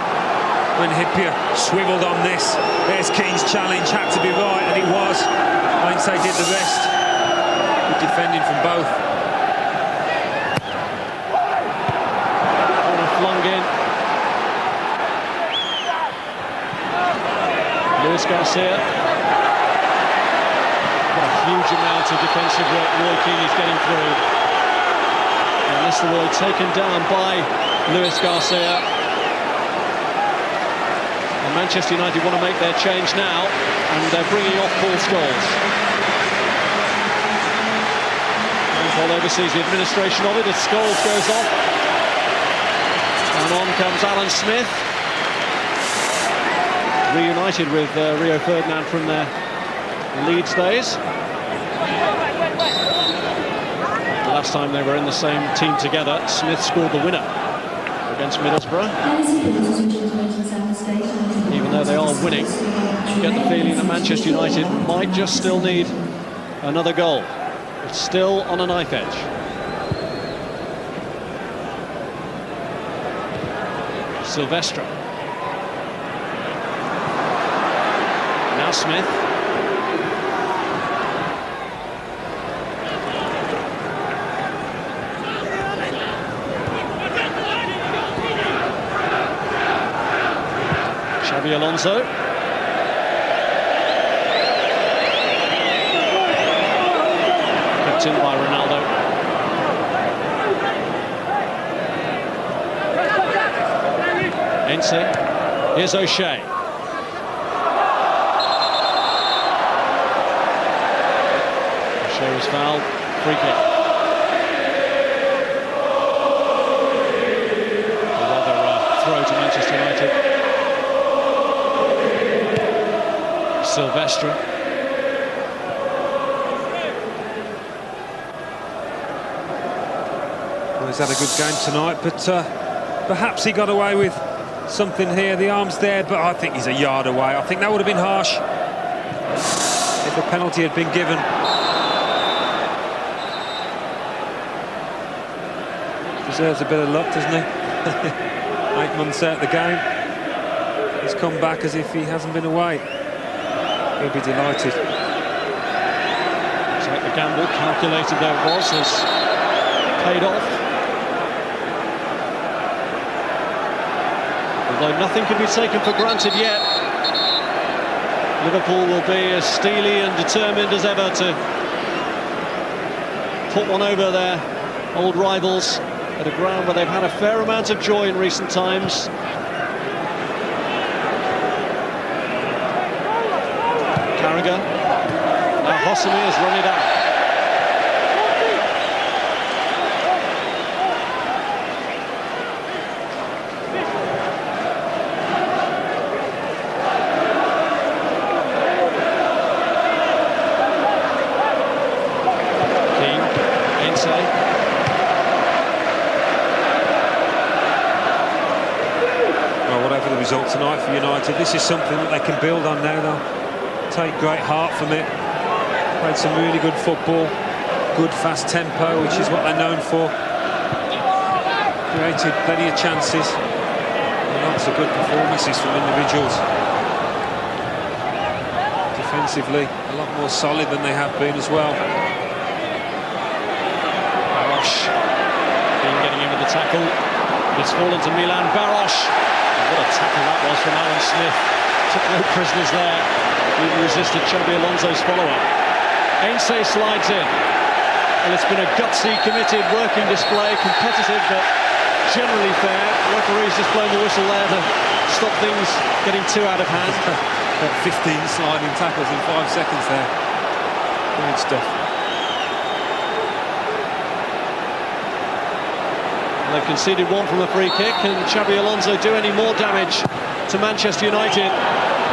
Speaker 2: When Hyypia swiveled on this, there's Keane's challenge, had to be right, and it was. Heinze did the rest. Good defending from both.
Speaker 1: Corner flung in. Luis Garcia. What a huge amount of defensive work Roy Keane is getting through. And Nistelrooy taken down by Luis Garcia. And Manchester United want to make their change now, and they're bringing off Paul Scholes. Paul oversees the administration of it as Scholes goes off. And on comes Alan Smith. Reunited with Rio Ferdinand from their Leeds days. The last time they were in the same team together, Smith scored the winner against Middlesbrough. Even though they are winning, you get the feeling that Manchester United might just still need another goal. It's still on a knife edge. Silvestre. Now Smith. Xabi Alonso. Picked in by Ronaldo. Heinze. Here's O'Shea. O'Shea was fouled. Free kick. Another throw to Manchester United. Silvestre.
Speaker 2: Well, he's had a good game tonight, but perhaps he got away with something here. The arm's there, but I think he's a yard away. I think that would have been harsh if a penalty had been given. Deserves a bit of luck, doesn't he? 8 months out of the game. He's come back as if he hasn't been away. He'll be delighted.
Speaker 1: Looks like the gamble, calculated though it was, has paid off. Although nothing can be taken for granted yet. Liverpool will be as steely and determined as ever to put one over their old rivals at a ground where they've had a fair amount of joy in recent times. Carragher. Now Hosami has run it out. Keane. Heinze.
Speaker 2: Well, whatever the result tonight for United, this is something that they can build on now, though. take great heart from it. Played some really good football, good fast tempo, which is what they're known for. Created plenty of chances. And lots of good performances from individuals. Defensively, a lot more solid than they have been as well.
Speaker 1: Barosh. Keane getting in with the tackle. It's fallen to Milan Barosh. And what a tackle that was from Alan Smith. Took no prisoners there. He resisted Xabi Alonso's follow-up. Heinze slides in. Well, it's been a gutsy, committed, working display, competitive, but generally fair. Referee's just blown the whistle there to stop things getting too out of hand.
Speaker 2: 15 sliding tackles in 5 seconds there. Good stuff.
Speaker 1: They've conceded one from a free kick. Can Xabi Alonso do any more damage to Manchester United?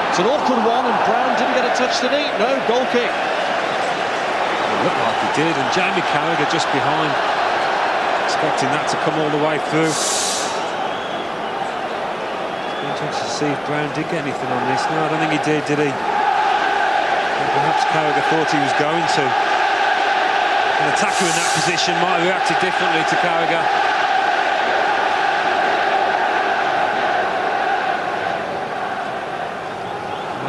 Speaker 1: It's an awkward one, and Brown didn't get a touch, did he? No, goal kick.
Speaker 2: It looked like he did, and Jamie Carragher just behind, expecting that to come all the way through. Interesting to see if Brown did get anything on this. No, I don't think he did he? And perhaps Carragher thought he was going to. An attacker in that position might have reacted differently to Carragher.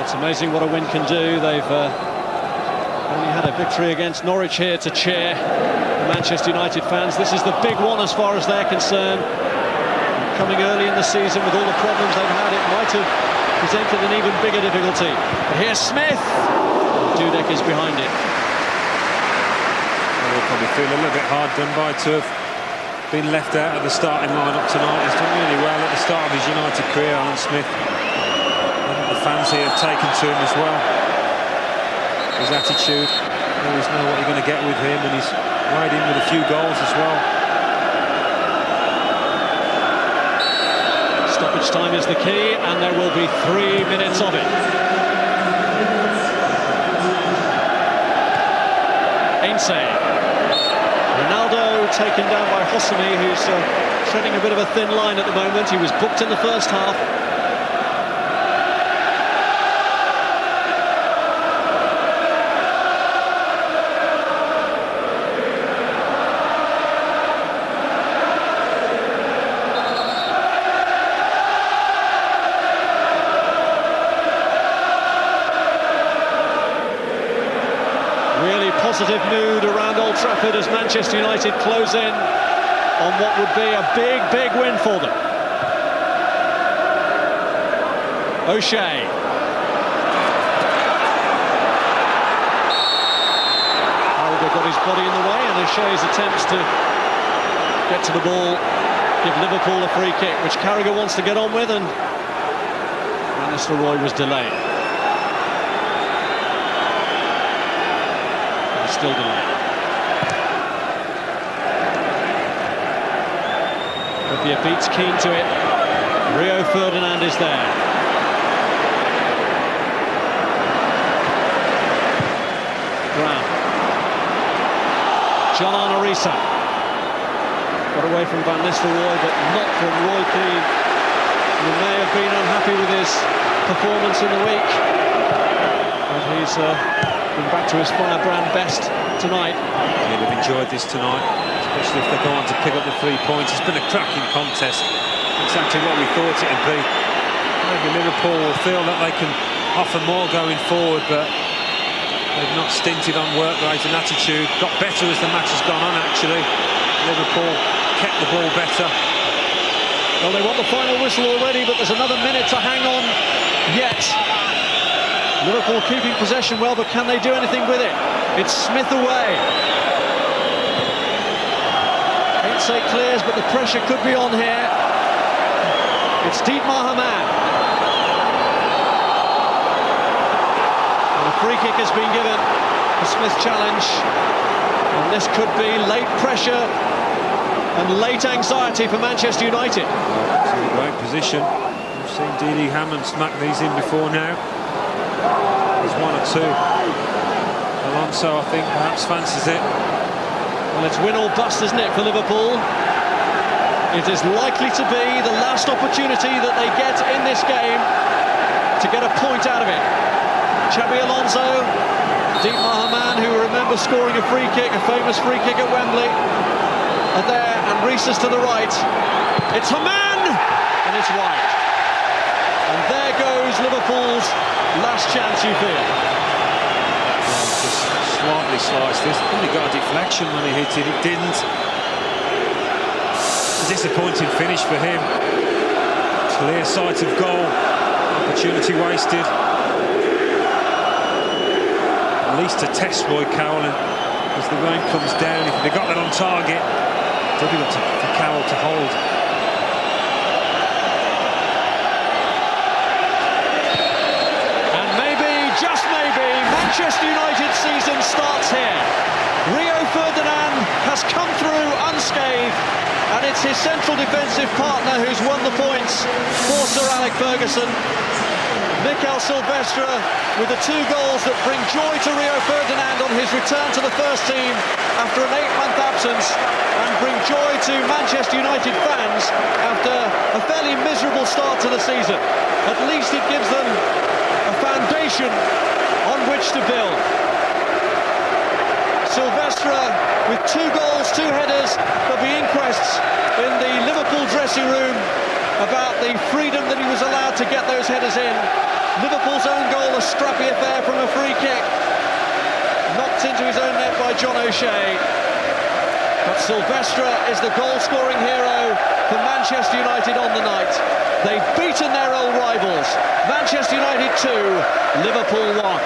Speaker 1: It's amazing what a win can do. They've only had a victory against Norwich here to cheer the Manchester United fans. This is the big one as far as they're concerned. Coming early in the season with all the problems they've had, it might have presented an even bigger difficulty. But here's Smith. Dudek is behind it.
Speaker 2: He'll probably feel a little bit hard done by to have been left out of the starting lineup tonight. He's done really well at the start of his United career, Alan Smith. The fans here have taken to him as well. His attitude, you always know what you're going to get with him, and he's right in with a few goals as well.
Speaker 1: Stoppage time is the key, and there will be 3 minutes of it. Heinze. Ronaldo taken down by Hosami, who's treading a bit of a thin line at the moment. He was booked in the first half. Positive mood around Old Trafford as Manchester United close in on what would be a big, big win for them. O'Shea. Carragher got his body in the way, and O'Shea's attempts to get to the ball give Liverpool a free kick, which Carragher wants to get on with, and Nistelrooy was delayed. Still delayed. Hyypia beats Keane to it. Rio Ferdinand is there. Brown. John Arnorisa. Got away from Van Nistelrooy, but not from Roy Keane, who may have been unhappy with his performance in the week. But he's been back to his firebrand best tonight.
Speaker 2: He'll have enjoyed this tonight, especially if they go on to pick up the 3 points. It's been a cracking contest, exactly what we thought it would be. Maybe Liverpool will feel that they can offer more going forward, but they've not stinted on work rate and attitude. Got better as the match has gone on, actually. Liverpool kept the ball better.
Speaker 1: Well, they want the final whistle already, but there's another minute to hang on yet. Liverpool keeping possession well, but can they do anything with it? It's Smith away. Heinze clears, but the pressure could be on here. It's Dietmar Hamann. And a free kick has been given. The Smith challenge. And this could be late pressure and late anxiety for Manchester United.
Speaker 2: It's in a great position. We've seen Didi Hamann smack these in before now. There's 1 or 2. Alonso, I think, perhaps fancies it.
Speaker 1: Well, it's win or bust, isn't it, for Liverpool? It is likely to be the last opportunity that they get in this game to get a point out of it. Xabi Alonso, Deep Mahaman, who remembers scoring a free kick, a famous free kick at Wembley. And there, and Reeses to the right. It's Haman, and it's wide. And there goes Liverpool's last chance, you feel.
Speaker 2: Just slightly sliced this. Probably got a deflection when he hit it. It didn't. Disappointing finish for him. Clear sight of goal. Opportunity wasted. At least to test Roy Carroll as the rain comes down. If they got that on target, difficult for Carroll to hold.
Speaker 1: And maybe, just maybe, Manchester United's season starts here. Rio Ferdinand has come through unscathed, and it's his central defensive partner who's won the points for Sir Alex Ferguson. Mikel Silvestre with the 2 goals that bring joy to Rio Ferdinand on his return to the first team after an 8-month absence, and bring joy to Manchester United fans after a fairly miserable start to the season. At least it gives them a foundation on which to build. Silvestre with 2 goals, 2 headers, there'll be inquests in the Liverpool dressing room about the freedom that he was allowed to get those headers in. Liverpool's own goal, a scrappy affair from a free kick, knocked into his own net by John O'Shea. But Silvestre is the goal-scoring hero for Manchester United on the night. They've beaten their old rivals. Manchester United 2, Liverpool 1.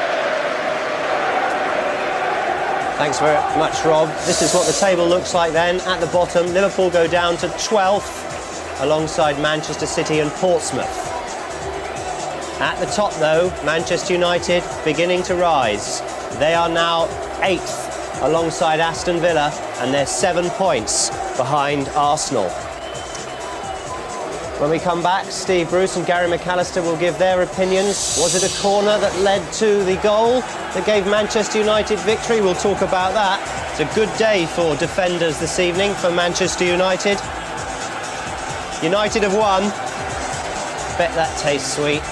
Speaker 4: Thanks very much, Rob. This is what the table looks like then. At the bottom, Liverpool go down to 12th, alongside Manchester City and Portsmouth. At the top, though, Manchester United beginning to rise. They are now 8th, alongside Aston Villa, and they're 7 points behind Arsenal. When we come back, Steve Bruce and Gary McAllister will give their opinions. Was it a corner that led to the goal that gave Manchester United victory? We'll talk about that. It's a good day for defenders this evening for Manchester United. United have won. Bet that tastes sweet.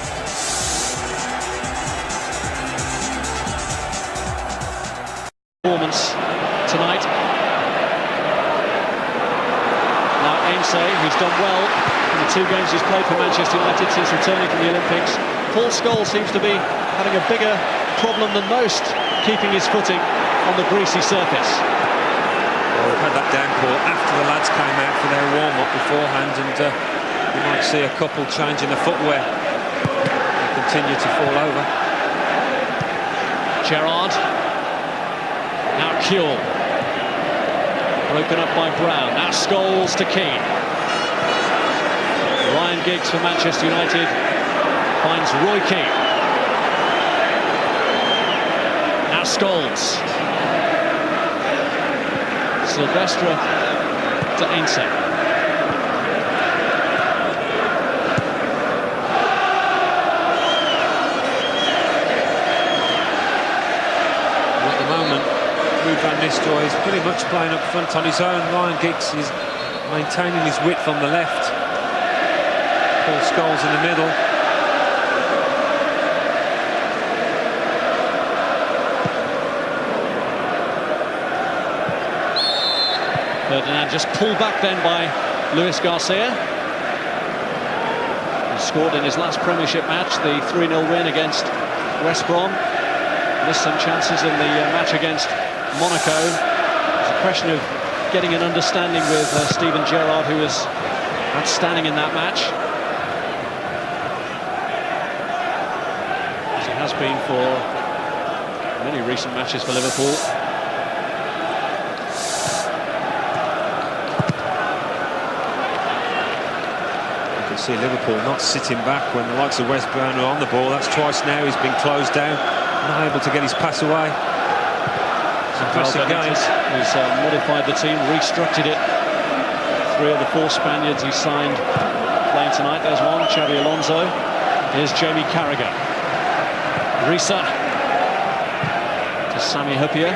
Speaker 1: Performance tonight. Now Heinze, who's done well in the 2 games he's played for Manchester United since returning from the Olympics. Paul Scholes seems to be having a bigger problem than most, keeping his footing on the greasy surface.
Speaker 2: Well, we've had that downpour after the lads came out for their warm-up beforehand, and you might see a couple changing the footwear and continue to fall over.
Speaker 1: Gerrard. Now Keane. Broken up by Brown. Now Scholes to Keane. Ryan Giggs for Manchester United finds Roy Keane. Now Scholes. Silvestre to Heinze.
Speaker 2: Nistelrooy is pretty much playing up front on his own. Ryan Giggs is maintaining his width on the left. Paul Scholes in the middle.
Speaker 1: Ferdinand just pulled back then by Luis Garcia. He scored in his last Premiership match, the 3-0 win against West Brom. Missed some chances in the match against Monaco. It's a question of getting an understanding with Steven Gerrard, who was outstanding in that match, as he has been for many recent matches for Liverpool.
Speaker 2: You can see Liverpool not sitting back when the likes of West Brom are on the ball. That's twice now he's been closed down, not able to get his pass away. Impressive game.
Speaker 1: He's modified the team, restructured it. 3 of the 4 Spaniards he signed playing tonight. There's one, Xabi Alonso. Here's Jamie Carragher. Risa to Sami Hyypia.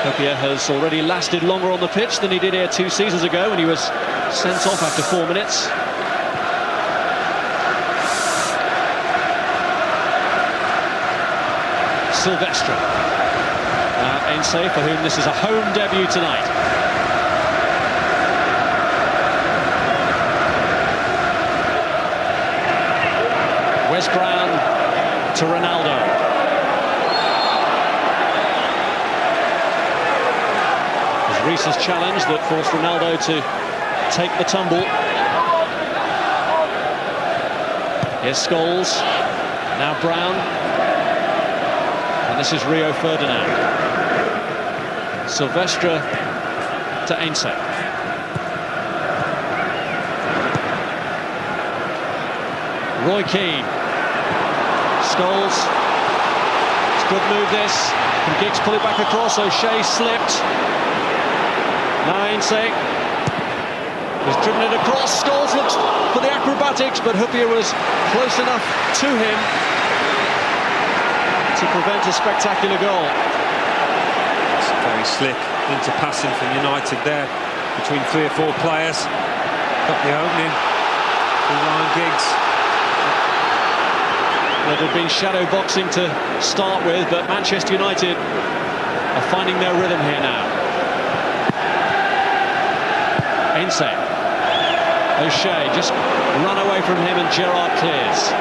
Speaker 1: Hyypia has already lasted longer on the pitch than he did here 2 seasons ago when he was sent off after 4 minutes. Silvestre. Heinze, for whom this is a home debut tonight. Wes Brown to Ronaldo. There's Reese's challenge that forced Ronaldo to take the tumble. Here's Scholes, now Brown, and this is Rio Ferdinand. Silvestre to Heinze. Roy Keane. Scholes. It's a good move this. Can Giggs pull it back across? O'Shea slipped. Now Heinze. He's driven it across. Scholes looks for the acrobatics, but Hyypia was close enough to him to prevent a spectacular goal.
Speaker 2: It's very slick into passing from United there, between 3 or 4 players. Got the opening from Ryan Giggs.
Speaker 1: There had been shadow boxing to start with, but Manchester United are finding their rhythm here now. Heinze. O'Shea just run away from him and Gerrard clears.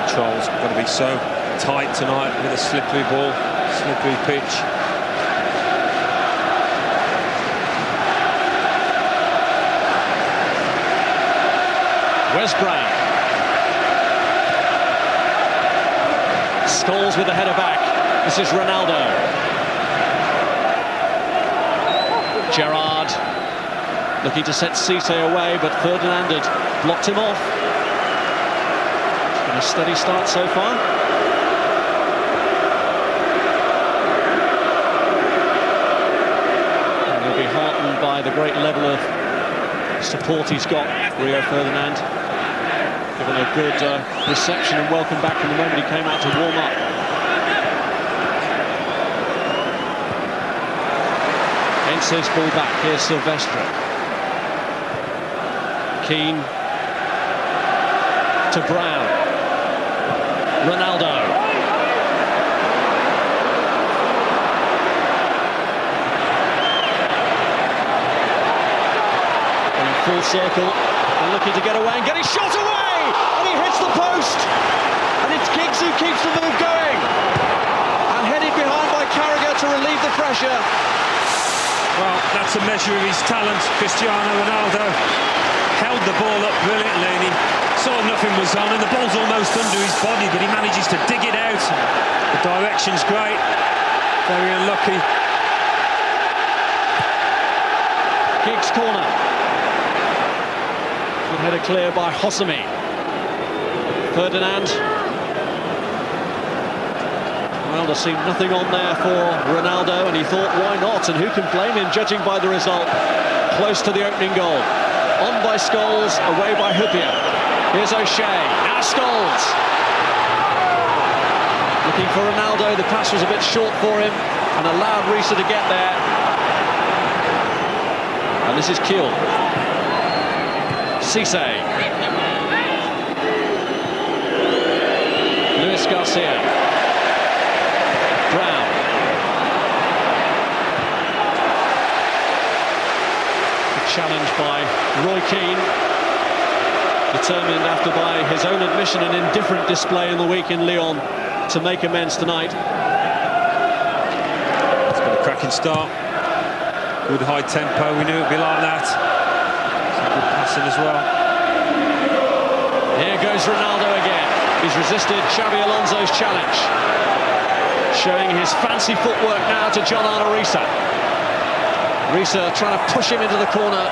Speaker 2: Control's got to be so tight tonight with a slippery ball, slippery pitch.
Speaker 1: Wes Brown. Scholes with the header back. This is Ronaldo. Gerrard looking to set Smicer away, but Ferdinand had blocked him off. It's been a steady start so far. And he'll be heartened by the great level of support he's got, Rio Ferdinand. Given a good reception and welcome back from the moment he came out to warm up. Heinze's ball back. Here's Silvestre. Keane to Brown. Ronaldo. In full circle and looking to get away and get his shot away! And he hits the post! And it's Giggs who keeps the move going! And headed behind by Carragher to relieve the pressure.
Speaker 2: Well, that's a measure of his talent. Cristiano Ronaldo held the ball up brilliantly and he saw nothing was on and the ball's almost under his body, but he manages to dig it out. The direction's great. Very unlucky.
Speaker 1: Giggs corner. Good header clear by Hosami. Ferdinand. Well, there seemed nothing on there for Ronaldo, and he thought, why not? And who can blame him, judging by the result? Close to the opening goal. On by Scholes, away by Hyypia. Here's O'Shea. Now Scholes. Looking for Ronaldo. The pass was a bit short for him, and allowed Reese to get there. And this is Keane. Smicer. Luis Garcia. Brown. The challenge by Roy Keane. Determined, after by his own admission, an indifferent display in the week in Lyon, to make amends tonight.
Speaker 2: It's got a cracking start. Good high tempo. We knew it'd be like that. Some good passing as well.
Speaker 1: Here goes Ronaldo again. He's resisted Xabi Alonso's challenge. Showing his fancy footwork now to John Arna-Risa. Risa trying to push him into the corner.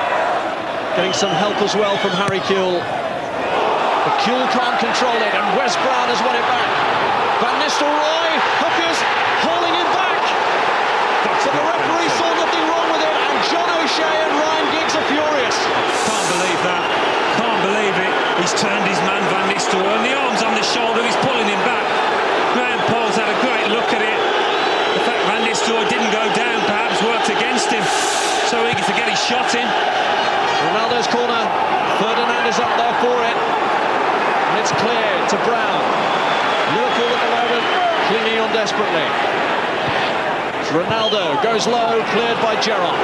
Speaker 1: Getting some help as well from Harry Kewell. But Kewell can't control it, and Wes Brown has won it back. Van Nistelrooy, Hooker's hauling him back. But the referee saw nothing wrong with it, and John O'Shea and Ryan Giggs are furious.
Speaker 2: Can't believe that. Can't believe it. He's turned his man Van Nistelrooy, and the arm's on the shoulder, he's pulling him back. Graham Paul's had a great look at it. The fact Van Nistelrooy didn't go down perhaps worked against him. So eager to get his shot in.
Speaker 1: Ronaldo's corner. Ferdinand is up there for it. And it's cleared to Brown. Liverpool at the moment clinging on desperately. Ronaldo goes low, cleared by Gerrard.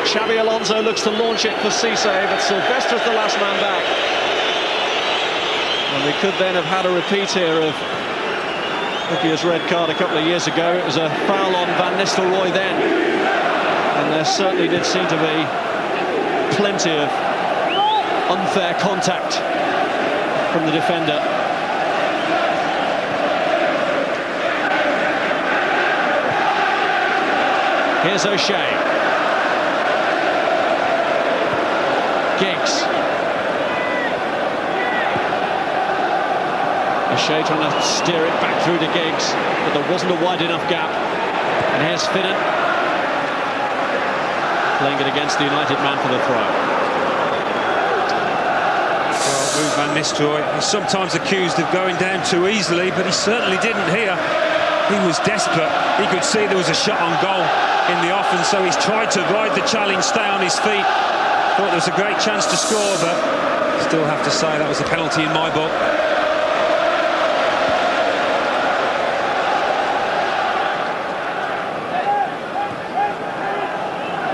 Speaker 1: Xabi Alonso looks to launch it for Cisse, but Silvestre's the last man back. And we could then have had a repeat here of Hyypia's red card a couple of years ago. It was a foul on Van Nistelrooy then. And there certainly did seem to be plenty of unfair contact from the defender. Here's O'Shea. Giggs. O'Shea trying to steer it back through to Giggs, but there wasn't a wide enough gap. And here's Finnan. Playing it against the United man for the throw.
Speaker 2: Well, Van Nistelrooy is sometimes accused of going down too easily, but he certainly didn't here. He was desperate. He could see there was a shot on goal in the off, and so he's tried to ride the challenge, stay on his feet. Thought there was a great chance to score, but still have to say that was a penalty in my book.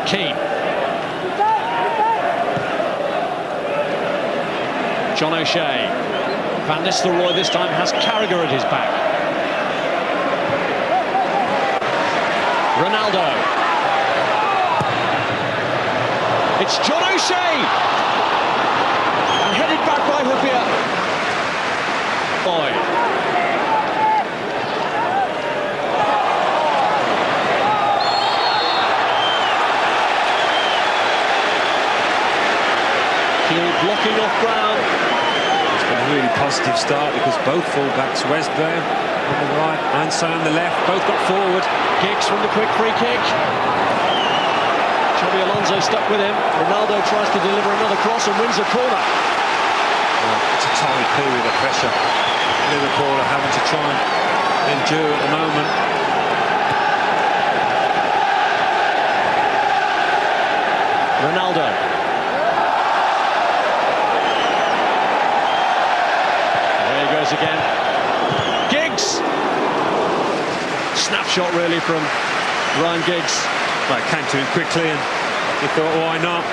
Speaker 1: Keane. John O'Shea. Van Nistelrooy this time has Carragher at his back. Ronaldo. It's John O'Shea! And headed back by Hyypia. Boy. Blocking off ground.
Speaker 2: It's been a really positive start because both full-backs, Wes Brown on the right, Heinze on the left, both got forward.
Speaker 1: Giggs from the quick free kick. Xabi Alonso stuck with him. Ronaldo tries to deliver another cross and wins a corner.
Speaker 2: Well, it's a tight period of pressure Liverpool are having to try and endure at the moment.
Speaker 1: Ronaldo. Again. Giggs! Snapshot really from Ryan Giggs.
Speaker 2: Well, it came to him quickly and he thought, why not?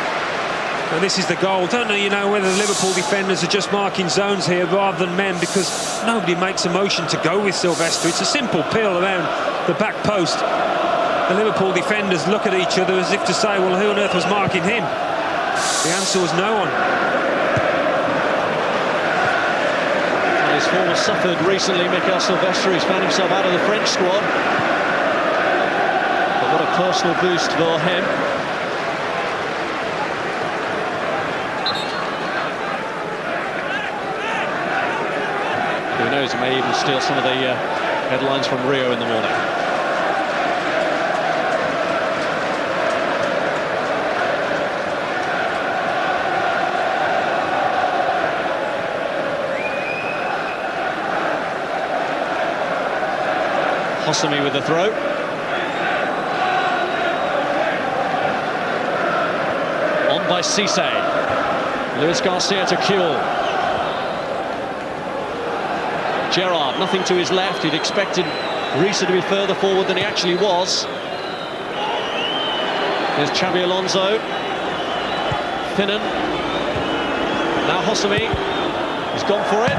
Speaker 2: And this is the goal. Don't know, whether the Liverpool defenders are just marking zones here rather than men, because nobody makes a motion to go with Silvestre. It's a simple peel around the back post. The Liverpool defenders look at each other as if to say, well, who on earth was marking him? The answer was no one.
Speaker 1: His form has suffered recently, Mikel Silvestre. He's found himself out of the French squad. But what a personal boost for him. Who knows, he may even steal some of the headlines from Rio in the morning. Hosami with the throw. On by Cisse. Luis Garcia to Keane. Gerrard, nothing to his left. He'd expected Reece to be further forward than he actually was. There's Xabi Alonso. Finnan. Now Hosami. He's gone for it.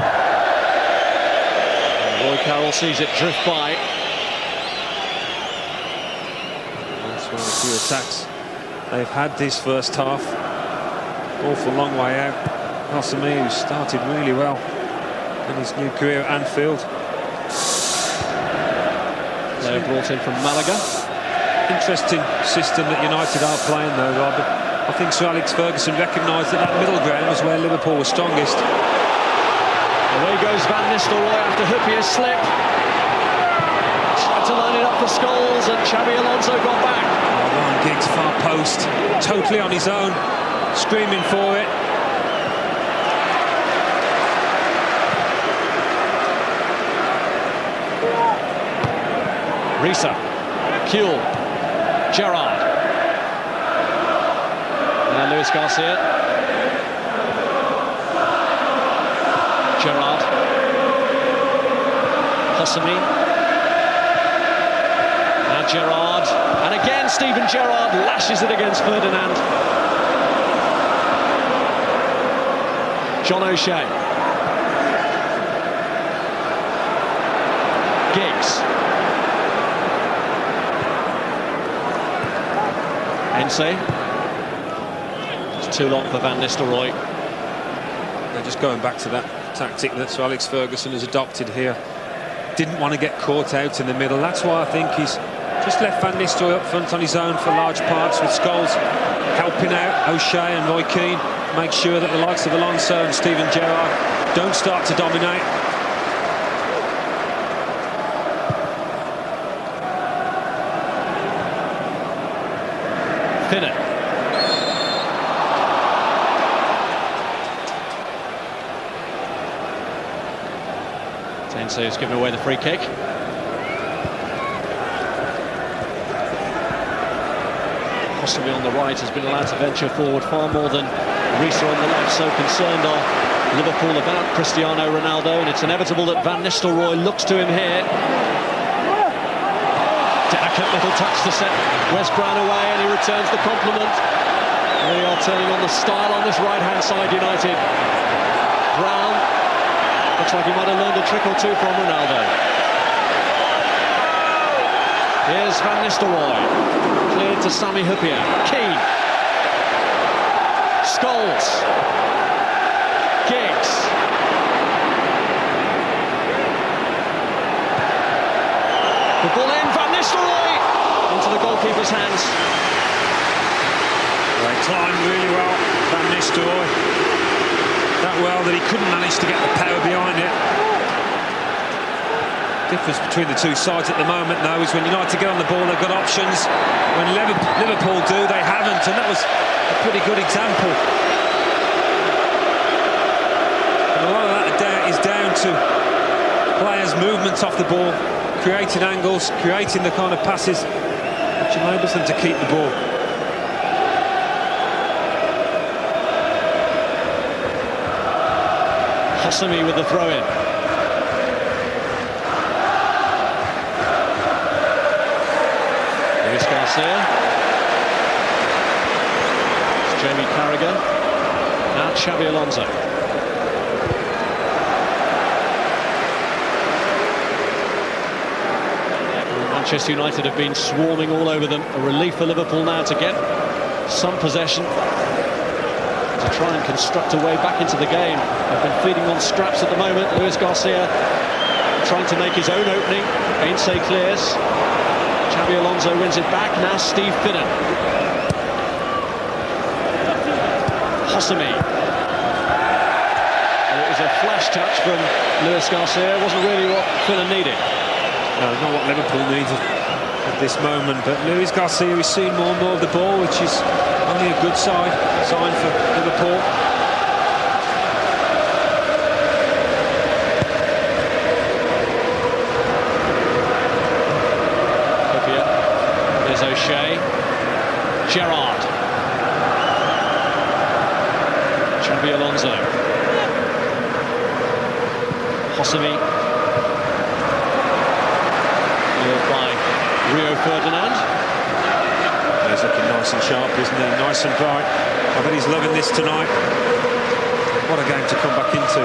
Speaker 1: And Roy Carroll sees it drift by.
Speaker 2: One of the few attacks they've had this first half. Awful long way out. Hosami, who started really well in his new career at Anfield.
Speaker 1: Player brought in from Malaga.
Speaker 2: Interesting system that United are playing though, Robert. I think Sir Alex Ferguson recognised that middle ground was where Liverpool was strongest.
Speaker 1: Away goes Van Nistelrooy after Hyypia's slip. Tried to line it up for Scholes and Xabi Alonso got back.
Speaker 2: Ryan Giggs far post, totally on his own, screaming for it.
Speaker 1: Reece, Keane, Gerrard, and Luis Garcia. Gerrard. Hosami. Now Gerrard. And again, Steven Gerrard lashes it against Ferdinand. John O'Shea. Giggs. Heinze. It's too long for Van Nistelrooy.
Speaker 2: They're just going back to that tactic that Sir Alex Ferguson has adopted here. Didn't want to get caught out in the middle. That's why I think he's just left Van Nistelrooy up front on his own for large parts, with Scholes helping out O'Shea and Roy Keane. Make sure that the likes of Alonso and Steven Gerrard don't start to dominate.
Speaker 1: Finnan. Heinze has given away the free kick. Possibly on the right has been allowed to venture forward far more than Risa on the left. So concerned are Liverpool about Cristiano Ronaldo, and it's inevitable that Van Nistelrooy looks to him here. Delicate little touch to set West Brown away, and he returns the compliment. They are turning on the style on this right-hand side, United. Brown looks like he might have learned a trick or two from Ronaldo. Here's Van Nistelrooy, cleared to Sami Hyypia. Keane. Scholes. Giggs. The ball in, Van Nistelrooy into the goalkeeper's hands.
Speaker 2: They timed really well, Van Nistelrooy. That well that he couldn't manage to get the power behind it. Difference between the two sides at the moment, though, is when United get on the ball, they've got options. When Liverpool do, they haven't, and that was a pretty good example. And a lot of that is down to players' movements off the ball, creating angles, creating the kind of passes which enables them to keep the ball.
Speaker 1: Hosami with the throw-in. Luis Garcia. It's Jamie Carragher. Now Xabi Alonso. Manchester United have been swarming all over them. A relief for Liverpool now to get some possession, to try and construct a way back into the game. They've been feeding on scraps at the moment. Luis Garcia trying to make his own opening. Heinze clears. Xabi Alonso wins it back. Now Steve Finnan. Hosami. And it was a flash touch from Luis Garcia. It wasn't really what Finnan needed.
Speaker 2: No, not what Liverpool needed at this moment, but Luis Garcia is seeing more and more of the ball, which is only a good sign for Liverpool.
Speaker 1: Hyypia. There's O'Shea. Gerrard. Xabi Alonso. Hosami. By Rio Ferdinand.
Speaker 2: He's looking nice and sharp, isn't he? Nice and bright. I bet he's loving this tonight. What a game to come back into.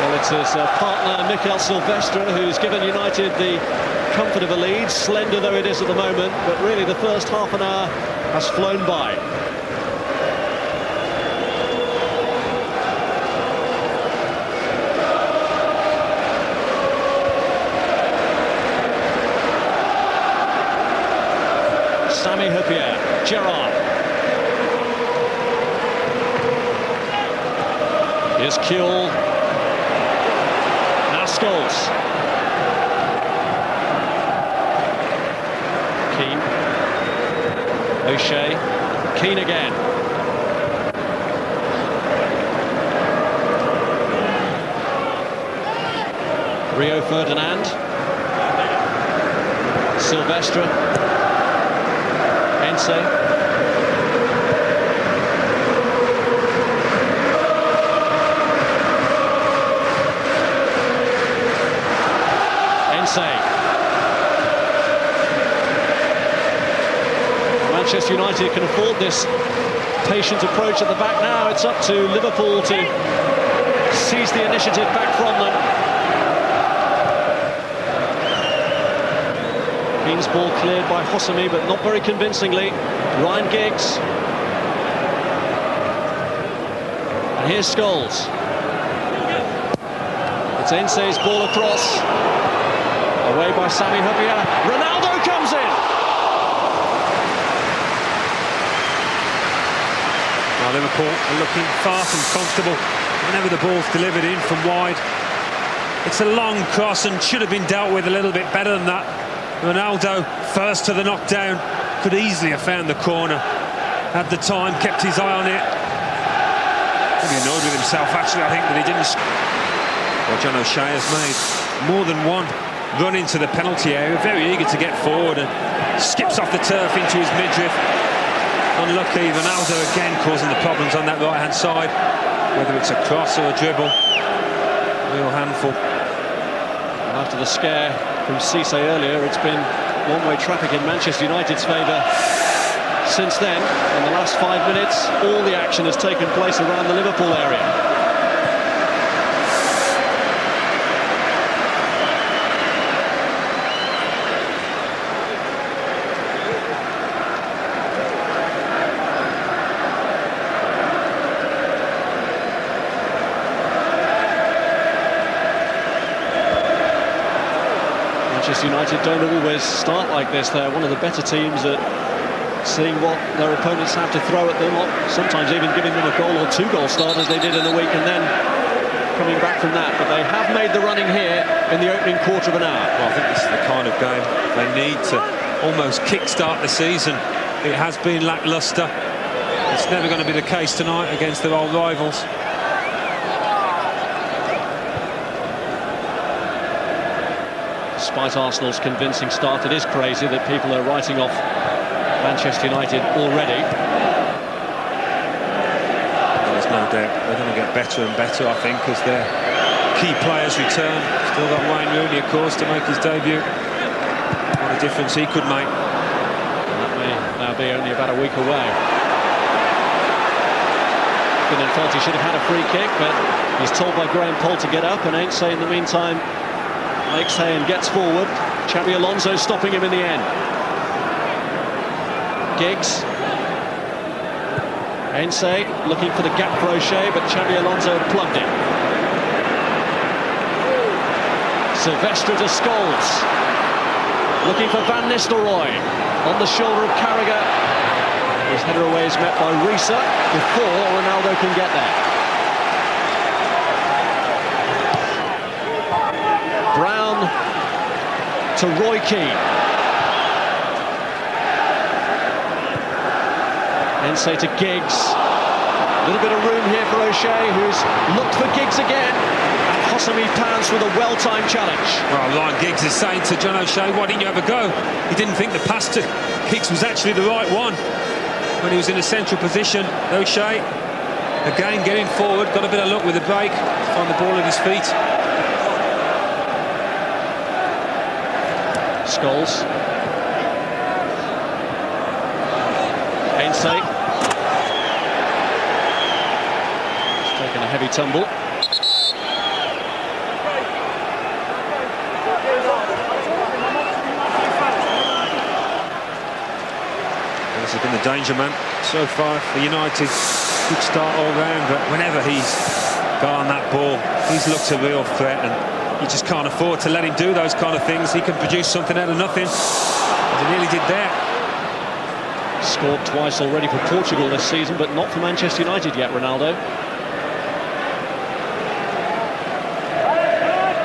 Speaker 1: Well, it's his partner Mikel Silvestre who's given United the comfort of a lead, slender though it is at the moment, but really the first half an hour has flown by. Sami Hyypia, Gerrard. Here's Keane. Now Scholes. Keane. O'Shea. Keane again. Rio Ferdinand. Silvestre. Heinze. Manchester United can afford this patient approach at the back now. It's up to Liverpool to seize the initiative back from them. Keane's ball cleared by Hosami, but not very convincingly. Ryan Giggs. And here's Scholes. It's Heinze's ball across. Away by Hyypia. Ronaldo comes in!
Speaker 2: Now Liverpool are looking far from comfortable whenever the ball's delivered in from wide. It's a long cross and should have been dealt with a little bit better than that. Ronaldo, first to the knockdown, could easily have found the corner. Had the time, kept his eye on it. Pretty annoyed with himself, actually, I think, that he didn't... Well, John O'Shea has made more than one run into the penalty area, very eager to get forward and skips off the turf into his midriff. Unlucky, Ronaldo again causing the problems on that right-hand side, whether it's a cross or a dribble. Real handful.
Speaker 1: After the scare from Cisse earlier, it's been one-way traffic in Manchester United's favour since then. In the last 5 minutes, all the action has taken place around the Liverpool area. Manchester United don't always start like this. They're one of the better teams at seeing what their opponents have to throw at them, sometimes even giving them a goal or 2 goal start as they did in the week, and then coming back from that. But they have made the running here in the opening quarter of an hour.
Speaker 2: Well, I think this is the kind of game they need to almost kick-start the season. It has been lacklustre. It's never going to be the case tonight against their old rivals.
Speaker 1: Despite Arsenal's convincing start, it is crazy that people are writing off Manchester United already.
Speaker 2: There's no doubt they're going to get better and better, I think, as their key players return. Still got Wayne Rooney, of course, to make his debut. What a difference he could make.
Speaker 1: That may now be only about a week away. Finnan felt he should have had a free kick, but he's told by Graham Poll to get up, and Heinze in the meantime makes hay and gets forward. Xabi Alonso stopping him in the end. Giggs. Heinze looking for the gap for O'Shea, but Xabi Alonso plugged it. Silvestre to Scholes. Looking for Van Nistelrooy. On the shoulder of Carragher. His header away is met by Risa before Ronaldo can get there. Brown to Roy Keane. Heinze to Giggs. A little bit of room here for O'Shea, who's looked for Giggs again. And Hosami pounds with a well-timed challenge.
Speaker 2: Well, Ryan Giggs is saying to John O'Shea, why didn't you have a go? He didn't think the pass to Giggs was actually the right one. When he was in a central position, O'Shea, again getting forward, got a bit of luck with the break, find the ball at his feet.
Speaker 1: Scholes. Heinze. He's taken a heavy tumble.
Speaker 2: This has been the danger man so far for United. Good start all round, but whenever he's got on that ball, he's looked a real threat, and you just can't afford to let him do those kind of things. He can produce something out of nothing, as he nearly did there.
Speaker 1: Scored twice already for Portugal this season, but not for Manchester United yet, Ronaldo.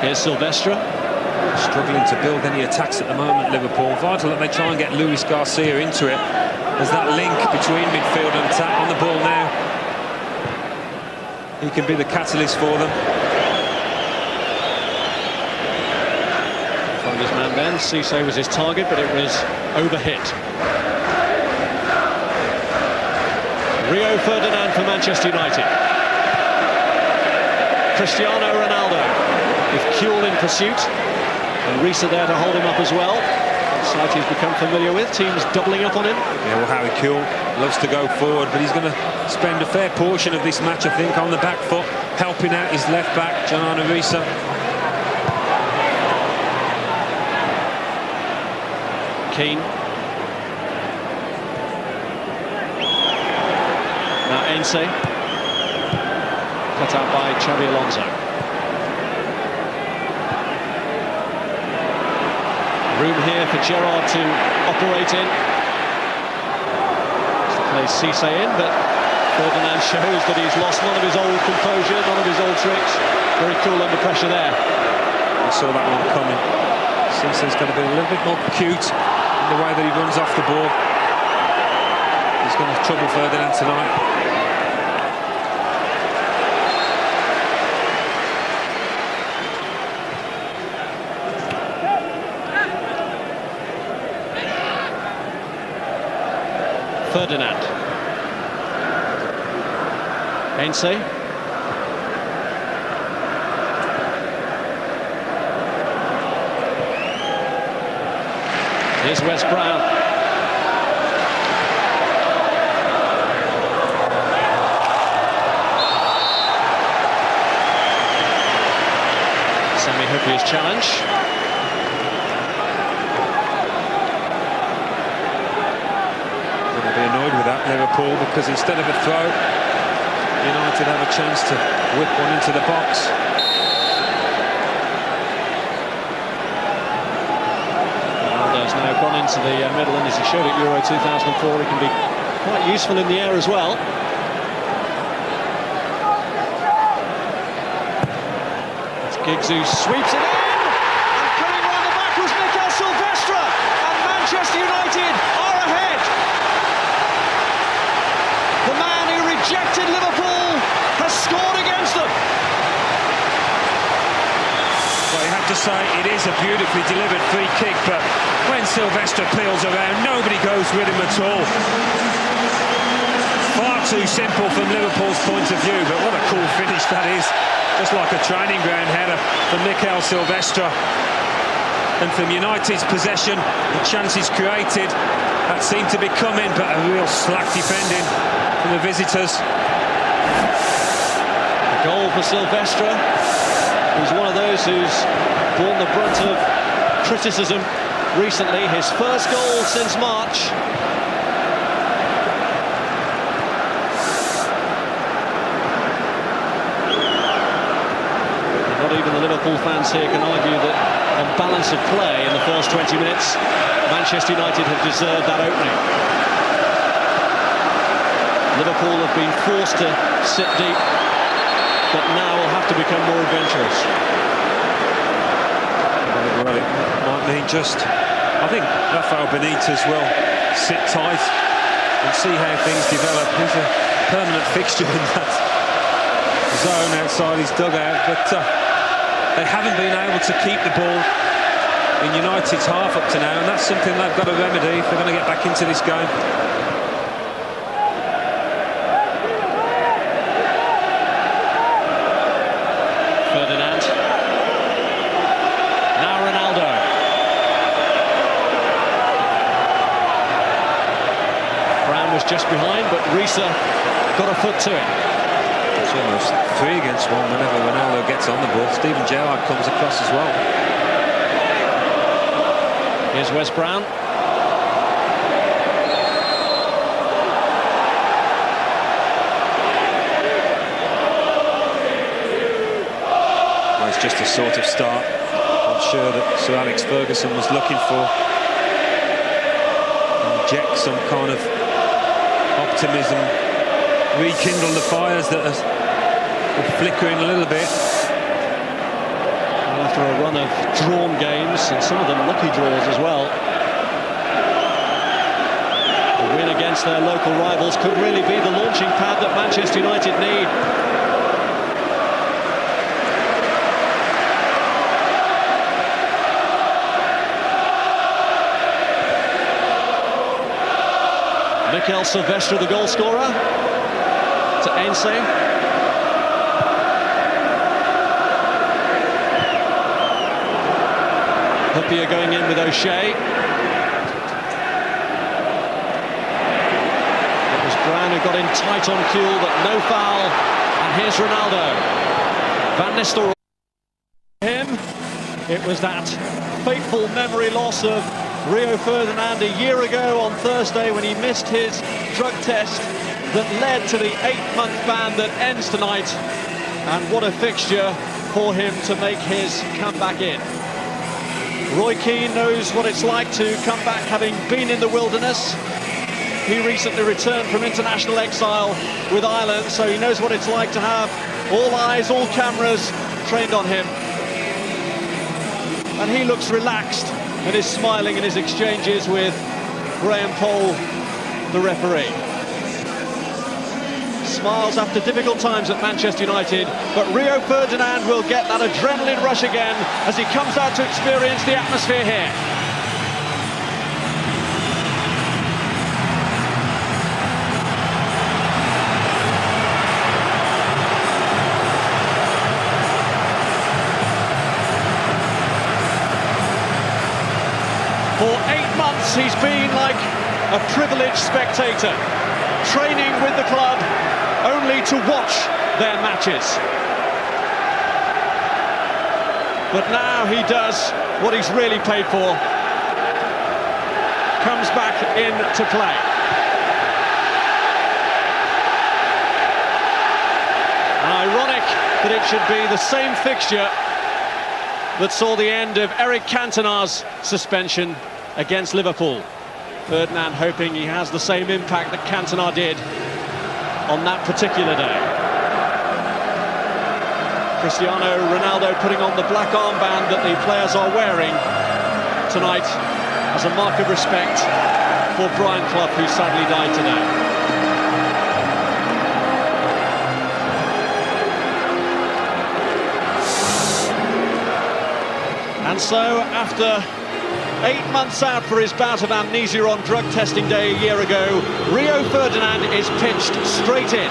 Speaker 1: Here's Silvestre.
Speaker 2: Struggling to build any attacks at the moment, Liverpool. Vital that they try and get Luis Garcia into it. There's that link between midfield and attack. On the ball now, he can be the catalyst for them.
Speaker 1: Found his man then. Cisse was his target, but it was overhit. Rio Ferdinand for Manchester United. Cristiano Ronaldo with Keane in pursuit, and Risa there to hold him up as well. Sight he's become familiar with, teams doubling up on him.
Speaker 2: Yeah, well, Harry Kuehl loves to go forward, but he's going to spend a fair portion of this match, I think, on the back foot, helping out his left back, John Arisa.
Speaker 1: Keane. Now Heinze. Cut out by Xabi Alonso. Room here for Gerrard to operate in. Plays Cisse in, but Ferdinand shows that he's lost none of his old composure, none of his old tricks. Very cool under pressure there.
Speaker 2: I saw that one coming. Cisse's going to be a little bit more cute in the way that he runs off the ball. He's going to trouble Ferdinand tonight.
Speaker 1: Ferdinand. Heinze. Here's Wes Brown. Hyypia's challenge.
Speaker 2: Be annoyed with that, Liverpool, because instead of a throw, United have a chance to whip one into the box.
Speaker 1: Ronaldo's now gone into the middle, and as he showed at Euro 2004, he can be quite useful in the air as well. It's Giggs who sweeps it in, and coming round the back was Silvestre, and Manchester United are ahead. The man who rejected Liverpool has scored against them.
Speaker 2: Well, you have to say it is a beautifully delivered free kick, but when Silvestre peels around, nobody goes with him at all. Far too simple from Liverpool's point of view, but what a cool finish that is. Just like a training ground header from Silvestre. And from United's possession, the chances created, that seemed to be coming, but a real slack defending from the visitors.
Speaker 1: A goal for Silvestre, who's one of those who's borne the brunt of criticism recently. His first goal since March. Not even the Liverpool fans here can argue that on balance of play in the first 20 minutes, Manchester United have deserved that opening. Liverpool have been forced to sit deep, but now will have to become more adventurous.
Speaker 2: Well, it might mean just, I think Rafael Benitez will sit tight and see how things develop. He's a permanent fixture in that zone outside his dugout, but they haven't been able to keep the ball in United's half up to now, and that's something they've got to remedy if they're going to get back into this game.
Speaker 1: Ferdinand. Now Ronaldo. Brown was just behind, but Risa got a foot to it.
Speaker 2: It's almost 3 against 1 whenever Ronaldo gets on the ball. Steven Gerrard comes across as well.
Speaker 1: Here's Wes Brown.
Speaker 2: Well, it's just a sort of start I'm sure that Sir Alex Ferguson was looking for. Inject some kind of optimism, rekindle the fires that are flickering a little bit.
Speaker 1: And after a run of drawn games, and some of them lucky draws as well, a win against their local rivals could really be the launching pad that Manchester United need. Silvestre, the goal scorer, to Heinze. Hyypia going in with O'Shea. Mascherano got in tight on cue, but no foul. And here's Ronaldo. Van Nistelrooy. It was that fateful memory loss of Rio Ferdinand a year ago on Thursday when he missed his drug test that led to the 8-month ban that ends tonight. And what a fixture for him to make his comeback in. Roy Keane knows what it's like to come back having been in the wilderness. He recently returned from international exile with Ireland, so he knows what it's like to have all eyes, all cameras trained on him. And he looks relaxed and is smiling in his exchanges with Graham Poll, the referee. Smiles after difficult times at Manchester United, but Rio Ferdinand will get that adrenaline rush again as he comes out to experience the atmosphere here. For 8 months he's been like a privileged spectator, training with the club only to watch their matches. But now he does what he's really paid for, comes back into play. Ironic that it should be the same fixture that saw the end of Eric Cantona's suspension against Liverpool. Ferdinand hoping he has the same impact that Cantona did on that particular day. Cristiano Ronaldo putting on the black armband that the players are wearing tonight as a mark of respect for Brian Clough, who sadly died today. And so, after 8 months out for his bout of amnesia on drug testing day a year ago, Rio Ferdinand is pitched straight in.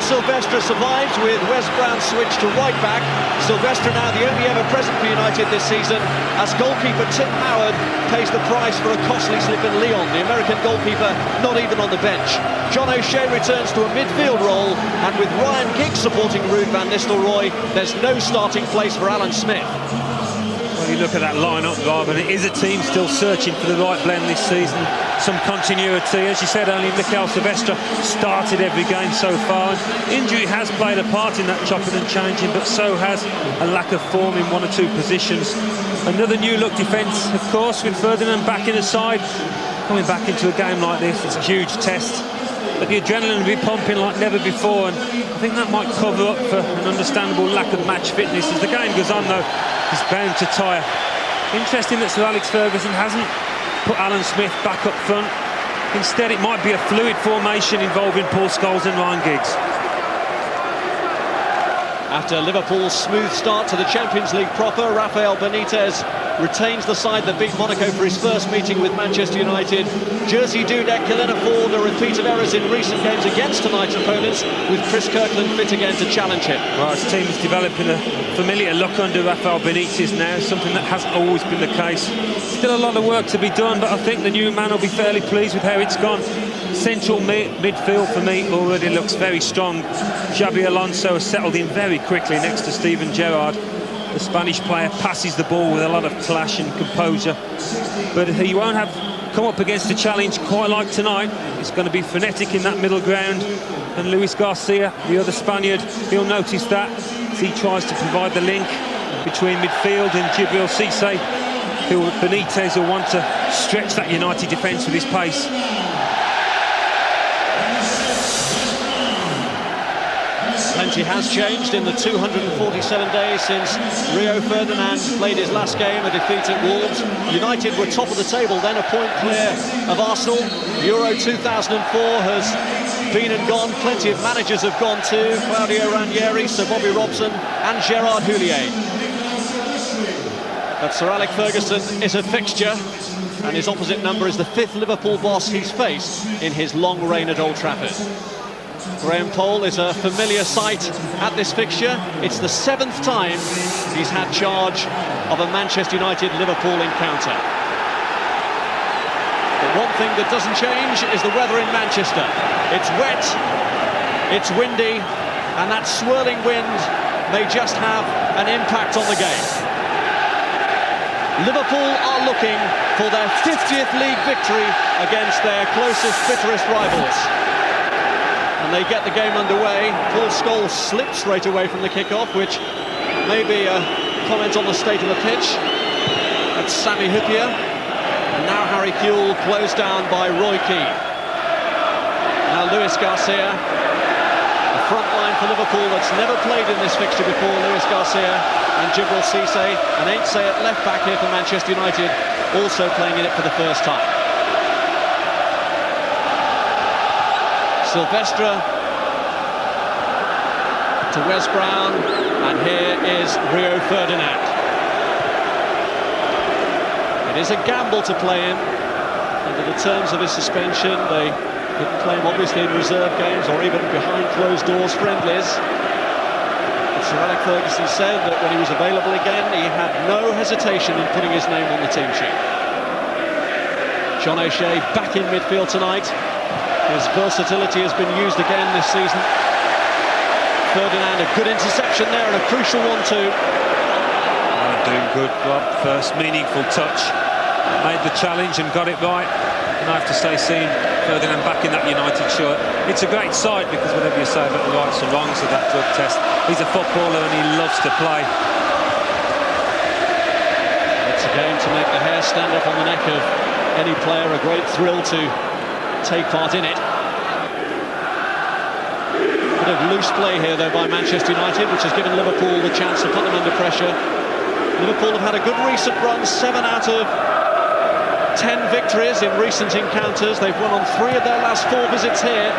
Speaker 1: Silvestre survives with Wes Brown's switch to right back. Silvestre now the only ever present for United this season, as goalkeeper Tim Howard pays the price for a costly slip in Lyon. The American goalkeeper not even on the bench. John O'Shea returns to a midfield role, and with Ryan Giggs supporting Ruud van Nistelrooy, there's no starting place for Alan Smith.
Speaker 2: Well, you look at that line-up, Bob, and it is a team still searching for the right blend this season. Some continuity. As you said, only Silvestre started every game so far. Injury has played a part in that chopping and changing, but so has a lack of form in one or two positions. Another new-look defence, of course, with Ferdinand back in the side. Coming back into a game like this, it's a huge test. But the adrenaline will be pumping like never before, and I think that might cover up for an understandable lack of match fitness. As the game goes on, though, it's bound to tire. Interesting that Sir Alex Ferguson hasn't put Alan Smith back up front. Instead, it might be a fluid formation involving Paul Scholes and Ryan Giggs.
Speaker 1: After Liverpool's smooth start to the Champions League proper, Rafael Benitez retains the side that beat Monaco for his first meeting with Manchester United. Jersey Dudek can then afford a repeat of errors in recent games against tonight's opponents, with Chris Kirkland fit again to challenge him.
Speaker 2: Well, his team is developing a familiar look under Rafael Benitez now, something that hasn't always been the case. Still a lot of work to be done, but I think the new man will be fairly pleased with how it's gone. Central midfield for me already looks very strong. Xabi Alonso has settled in very quickly next to Steven Gerrard. The Spanish player passes the ball with a lot of clash and composure, but he won't have come up against a challenge quite like tonight. It's going to be frenetic in that middle ground, and Luis Garcia, the other Spaniard, he'll notice that as he tries to provide the link between midfield and Djibril Cissé, who Benitez will want to stretch that United defence with his pace.
Speaker 1: Plenty has changed in the 247 days since Rio Ferdinand played his last game, a defeat at Wolves. United were top of the table, then a point clear of Arsenal. Euro 2004 has been and gone. Plenty of managers have gone too. Claudio Ranieri, Sir Bobby Robson and Gerard Houllier. But Sir Alex Ferguson is a fixture, and his opposite number is the 5th Liverpool boss he's faced in his long reign at Old Trafford. Graham Poll is a familiar sight at this fixture. It's the 7th time he's had charge of a Manchester United-Liverpool encounter. But One thing that doesn't change is the weather in Manchester. It's wet, it's windy, and that swirling wind may just have an impact on the game. Liverpool are looking for their 50th league victory against their closest, bitterest rivals. And they get the game underway. Paul Scholes slipped straight away from the kickoff, which may be a comment on the state of the pitch. That's Sami Hyypia. And now Harry Kewell closed down by Roy Keane. Now Luis Garcia. The front line for Liverpool that's never played in this fixture before, Luis Garcia and Djibril Cissé, and Heinze at left back here for Manchester United, also playing in it for the first time. Silvestre to Wes Brown, and here is Rio Ferdinand. It is a gamble to play him. Under the terms of his suspension, they couldn't play him obviously in reserve games or even behind closed doors friendlies. Sir Alex Ferguson said that when he was available again, he had no hesitation in putting his name on the team sheet. John O'Shea back in midfield tonight. His versatility has been used again this season. Ferdinand, a good interception there and a crucial one too.
Speaker 2: Doing good, Rob. First meaningful touch. Made the challenge and got it right. And I have to say, seeing Ferdinand back in that United shirt, it's a great sight, because whatever you say about the rights and wrongs of that drug test, he's a footballer and he loves to play.
Speaker 1: It's a game to make the hair stand up on the neck of any player, a great thrill to take part in it. Bit of loose play here though by Manchester United, which has given Liverpool the chance to put them under pressure. Liverpool have had a good recent run, 7 out of 10 victories in recent encounters. They've won on 3 of their last 4 visits here.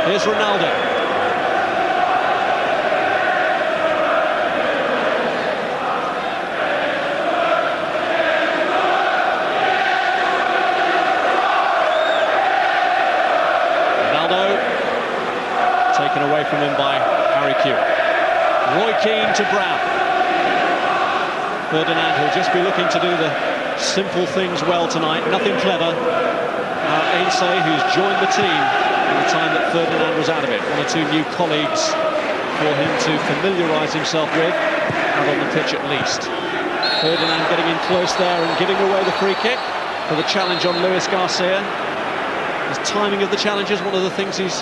Speaker 1: Here's Ronaldo. Ronaldo taken away from him by Harry Kewell. Roy Keane to Brown. Ferdinand will just be looking to do the simple things well tonight, nothing clever. Heinze, who's joined the team in the time that Ferdinand was out of it. 1 or 2 new colleagues for him to familiarise himself with, out on the pitch at least. Ferdinand getting in close there and giving away the free kick for the challenge on Luis Garcia. His timing of the challenge is one of the things he's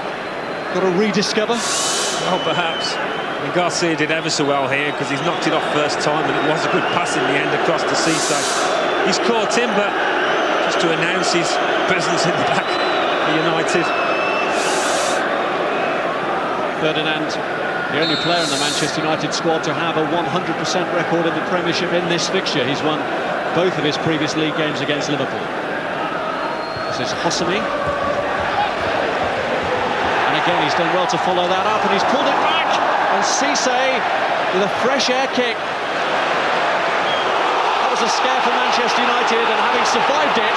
Speaker 1: got to rediscover.
Speaker 2: Well, perhaps. And Garcia did ever so well here, because he's knocked it off first time, and it was a good pass in the end across to Cissé. He's caught him, but just to announce his presence in the back for United.
Speaker 1: Ferdinand, the only player in the Manchester United squad to have a 100% record in the Premiership in this fixture. He's won both of his previous league games against Liverpool. This is Hosami. And again, he's done well to follow that up, and he's pulled it back. And Cissé with a fresh air kick. That was a scare for Manchester United, and having survived it,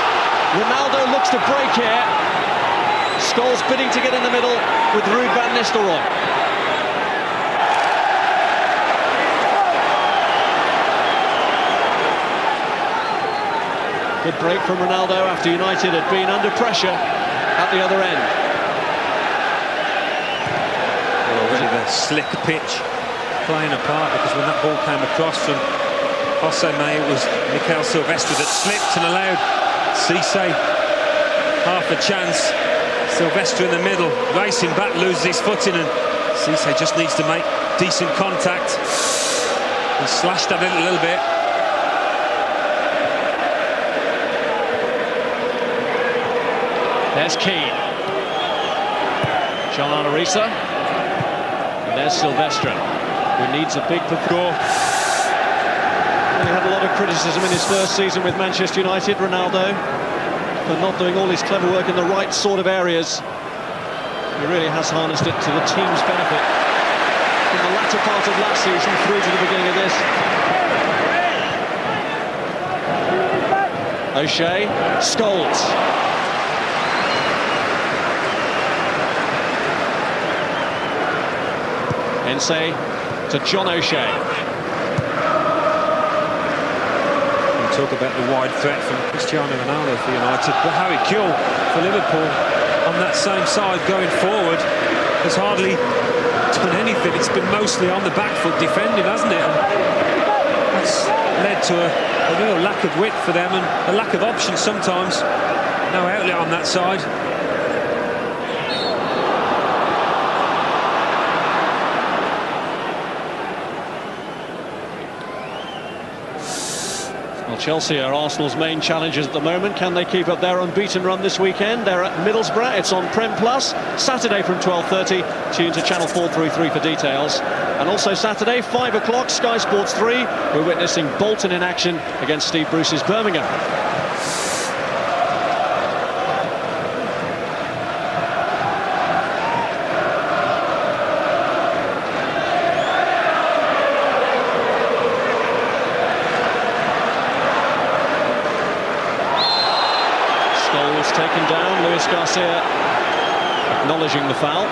Speaker 1: Ronaldo looks to break here. Scholes bidding to get in the middle with Ruud van Nistelrooy. Good break from Ronaldo after United had been under pressure at the other end.
Speaker 2: The slick pitch playing a part, because when that ball came across from Hosami, it was Silvestre that slipped and allowed Cissé half a chance. Silvestre in the middle, racing back, loses his footing, and Cissé just needs to make decent contact. He slashed at it a little bit.
Speaker 1: There's Keane. John Arisa. And there's Silvestre, who needs a big performance. He had a lot of criticism in his first season with Manchester United, Ronaldo, for not doing all his clever work in the right sort of areas. He really has harnessed it to the team's benefit from the latter part of last season through to the beginning of this. O'Shea, Scholes. Heinze to John O'Shea. And
Speaker 2: Talk about the wide threat from Cristiano Ronaldo for United, but Harry Kewell for Liverpool on that same side going forward has hardly done anything. It's been mostly on the back foot defending, hasn't it? And that's led to a real lack of width for them and a lack of options sometimes. No outlet on that side.
Speaker 1: Well, Chelsea are Arsenal's main challengers at the moment. Can they keep up their unbeaten run this weekend? They're at Middlesbrough. It's on Prem Plus, Saturday from 12:30. Tune to Channel 433 for details. And also Saturday, 5 o'clock, Sky Sports 3. We're witnessing Bolton in action against Steve Bruce's Birmingham. Scholes taken down, Luis Garcia acknowledging the foul.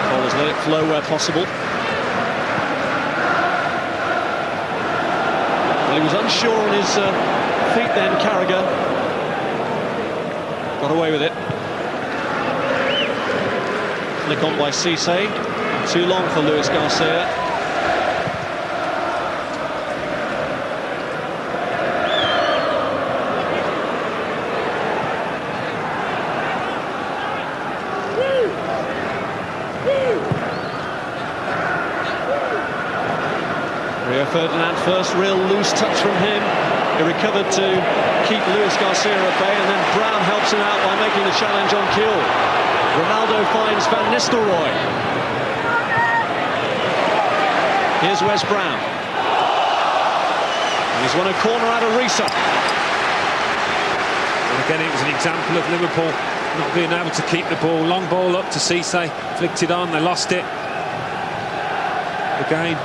Speaker 1: Cole has let it flow where possible. Well, he was unsure on his feet then, Carragher. Got away with it. Flick on by Cisse. Too long for Luis Garcia. Ferdinand, first real loose touch from him. He recovered to keep Luis Garcia at bay, and then Brown helps him out by making the challenge on Kewell. Ronaldo finds Van Nistelrooy. Here's Wes Brown. And he's won a corner out of Risa.
Speaker 2: And again, it was an example of Liverpool not being able to keep the ball. Long ball up to Cisse, flicked it on, they lost it. Again,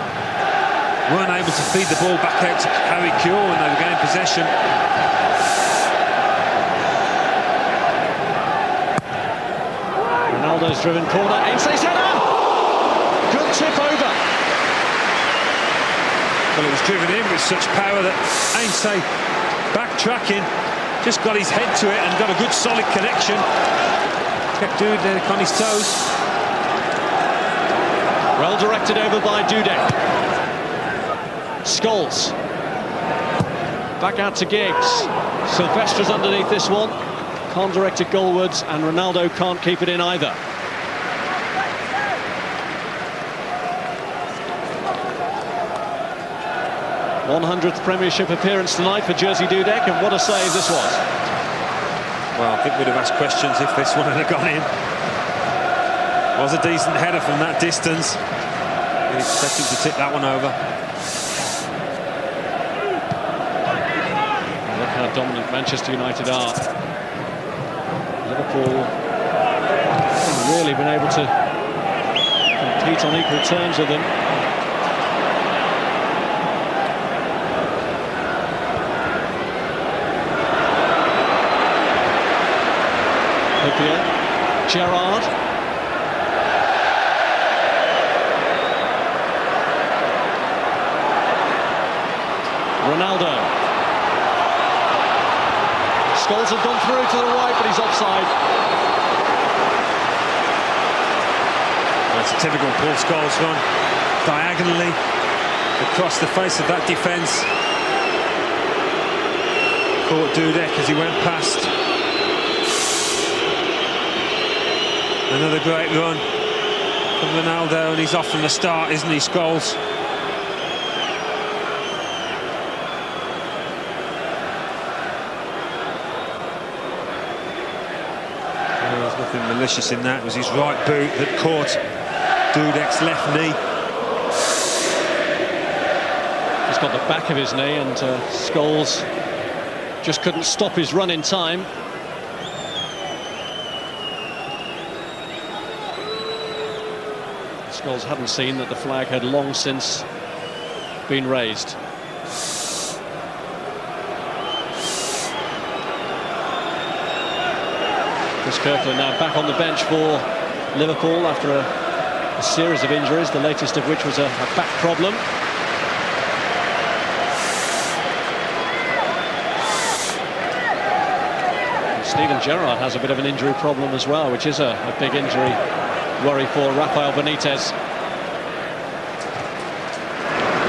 Speaker 2: weren't able to feed the ball back out to Harry Kewell when they were getting possession.
Speaker 1: Ronaldo's driven corner, Heinze's header! Good tip over.
Speaker 2: Well, it was driven in with such power that Heinze, backtracking, just got his head to it and got a good solid connection. Kept Dudek on his toes.
Speaker 1: Well directed over by Dudek. Scholes. Back out to Giggs. Silvestre's underneath this one. Can't direct it goalwards, and Ronaldo can't keep it in either. th Premiership appearance tonight for Jersey Dudek, and what a save this was.
Speaker 2: Well, I think we'd have asked questions if this one had gone in. Was a decent header from that distance. Didn't expect him to tip that one over.
Speaker 1: Look how dominant Manchester United are. Liverpool haven't really been able to compete on equal terms with them. Hyypia, Gerrard. Ronaldo. Scholes had gone through to the right, but he's offside.
Speaker 2: That's a typical Paul Scholes run. Diagonally across the face of that defence. Caught Dudek as he went past. Another great run from Ronaldo, and he's off from the start, isn't he, Scholes? There's nothing malicious in that. It was his right boot that caught Dudek's left knee.
Speaker 1: He's got the back of his knee, and Scholes just couldn't stop his run in time. Scholes hadn't seen that the flag had long since been raised. Chris Kirkland now back on the bench for Liverpool after a a series of injuries, the latest of which was a back problem. Steven Gerrard has a bit of an injury problem as well, which is a big injury worry for Rafael Benitez.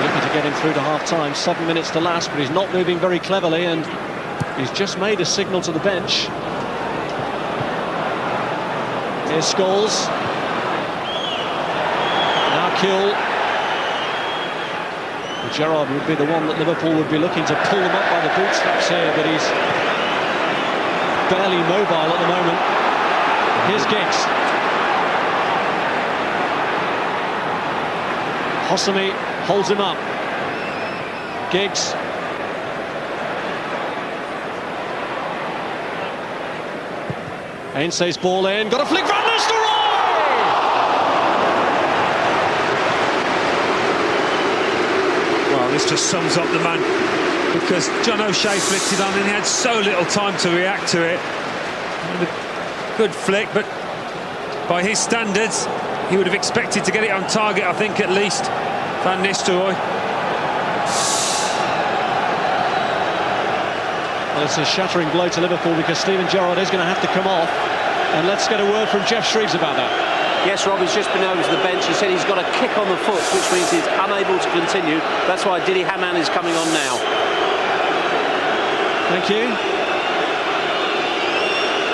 Speaker 1: Looking to get him through to half-time, 7 minutes to last, but he's not moving very cleverly, and he's just made a signal to the bench. Here's Scholes. Now Keane. Gerrard would be the one that Liverpool would be looking to pull him up by the bootstraps here, but he's barely mobile at the moment. Here's Giggs. Hosami holds him up. Giggs. Heinze's ball in, got a flick from Nistelrooy!
Speaker 2: Well, this just sums up the man, because John O'Shea flicked it on and he had so little time to react to it. Good flick, but by his standards, he would have expected to get it on target, I think, at least. Van Nistelrooy.
Speaker 1: Well, it's a shattering blow to Liverpool, because Steven Gerrard is going to have to come off. And let's get a word from Jeff Shreves about that.
Speaker 3: Yes, Rob, he's just been over to the bench. He said he's got a kick on the foot, which means he's unable to continue. That's why Didi Hamann is coming on now.
Speaker 1: Thank you.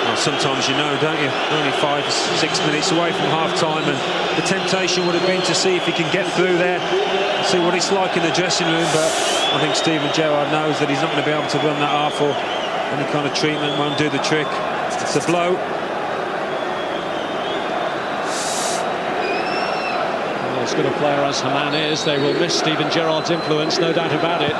Speaker 2: Well, sometimes you know, don't you? Only 5 or 6 minutes away from half-time, and the temptation would have been to see if he can get through there, see what it's like in the dressing room, but I think Steven Gerrard knows that he's not going to be able to run that half, or any kind of treatment won't do the trick. It's a blow.
Speaker 1: Well, as good a player as Hamann is, they will miss Steven Gerrard's influence, no doubt about it.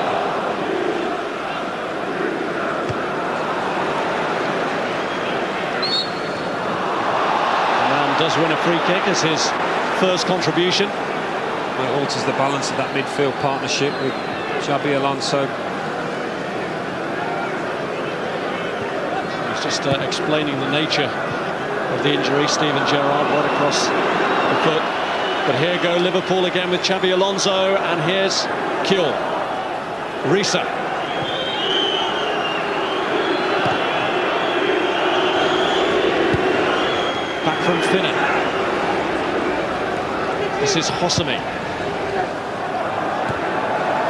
Speaker 1: Does win a free kick as his first contribution.
Speaker 2: It alters the balance of that midfield partnership with Xabi Alonso.
Speaker 1: He's just explaining the nature of the injury, Steven Gerrard, right across the foot. But here go Liverpool again with Xabi Alonso, and here's Keane. Risa. Back from Finnan. This is Hosami.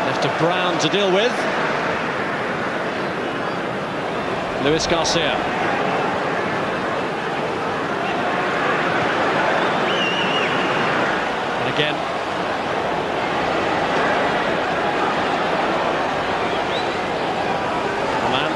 Speaker 1: Left to Brown to deal with. Luis Garcia. And again. Forlan.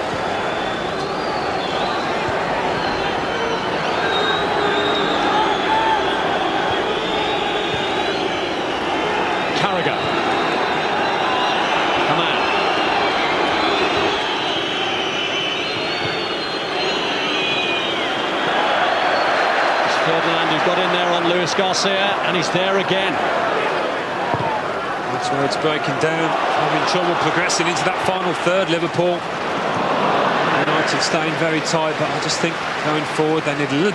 Speaker 1: Ferdinand, who's got in there on Luis Garcia, and he's there again.
Speaker 2: That's where it's breaking down. Having trouble progressing into that final third, Liverpool. United staying very tight, but I just think going forward they need a little bit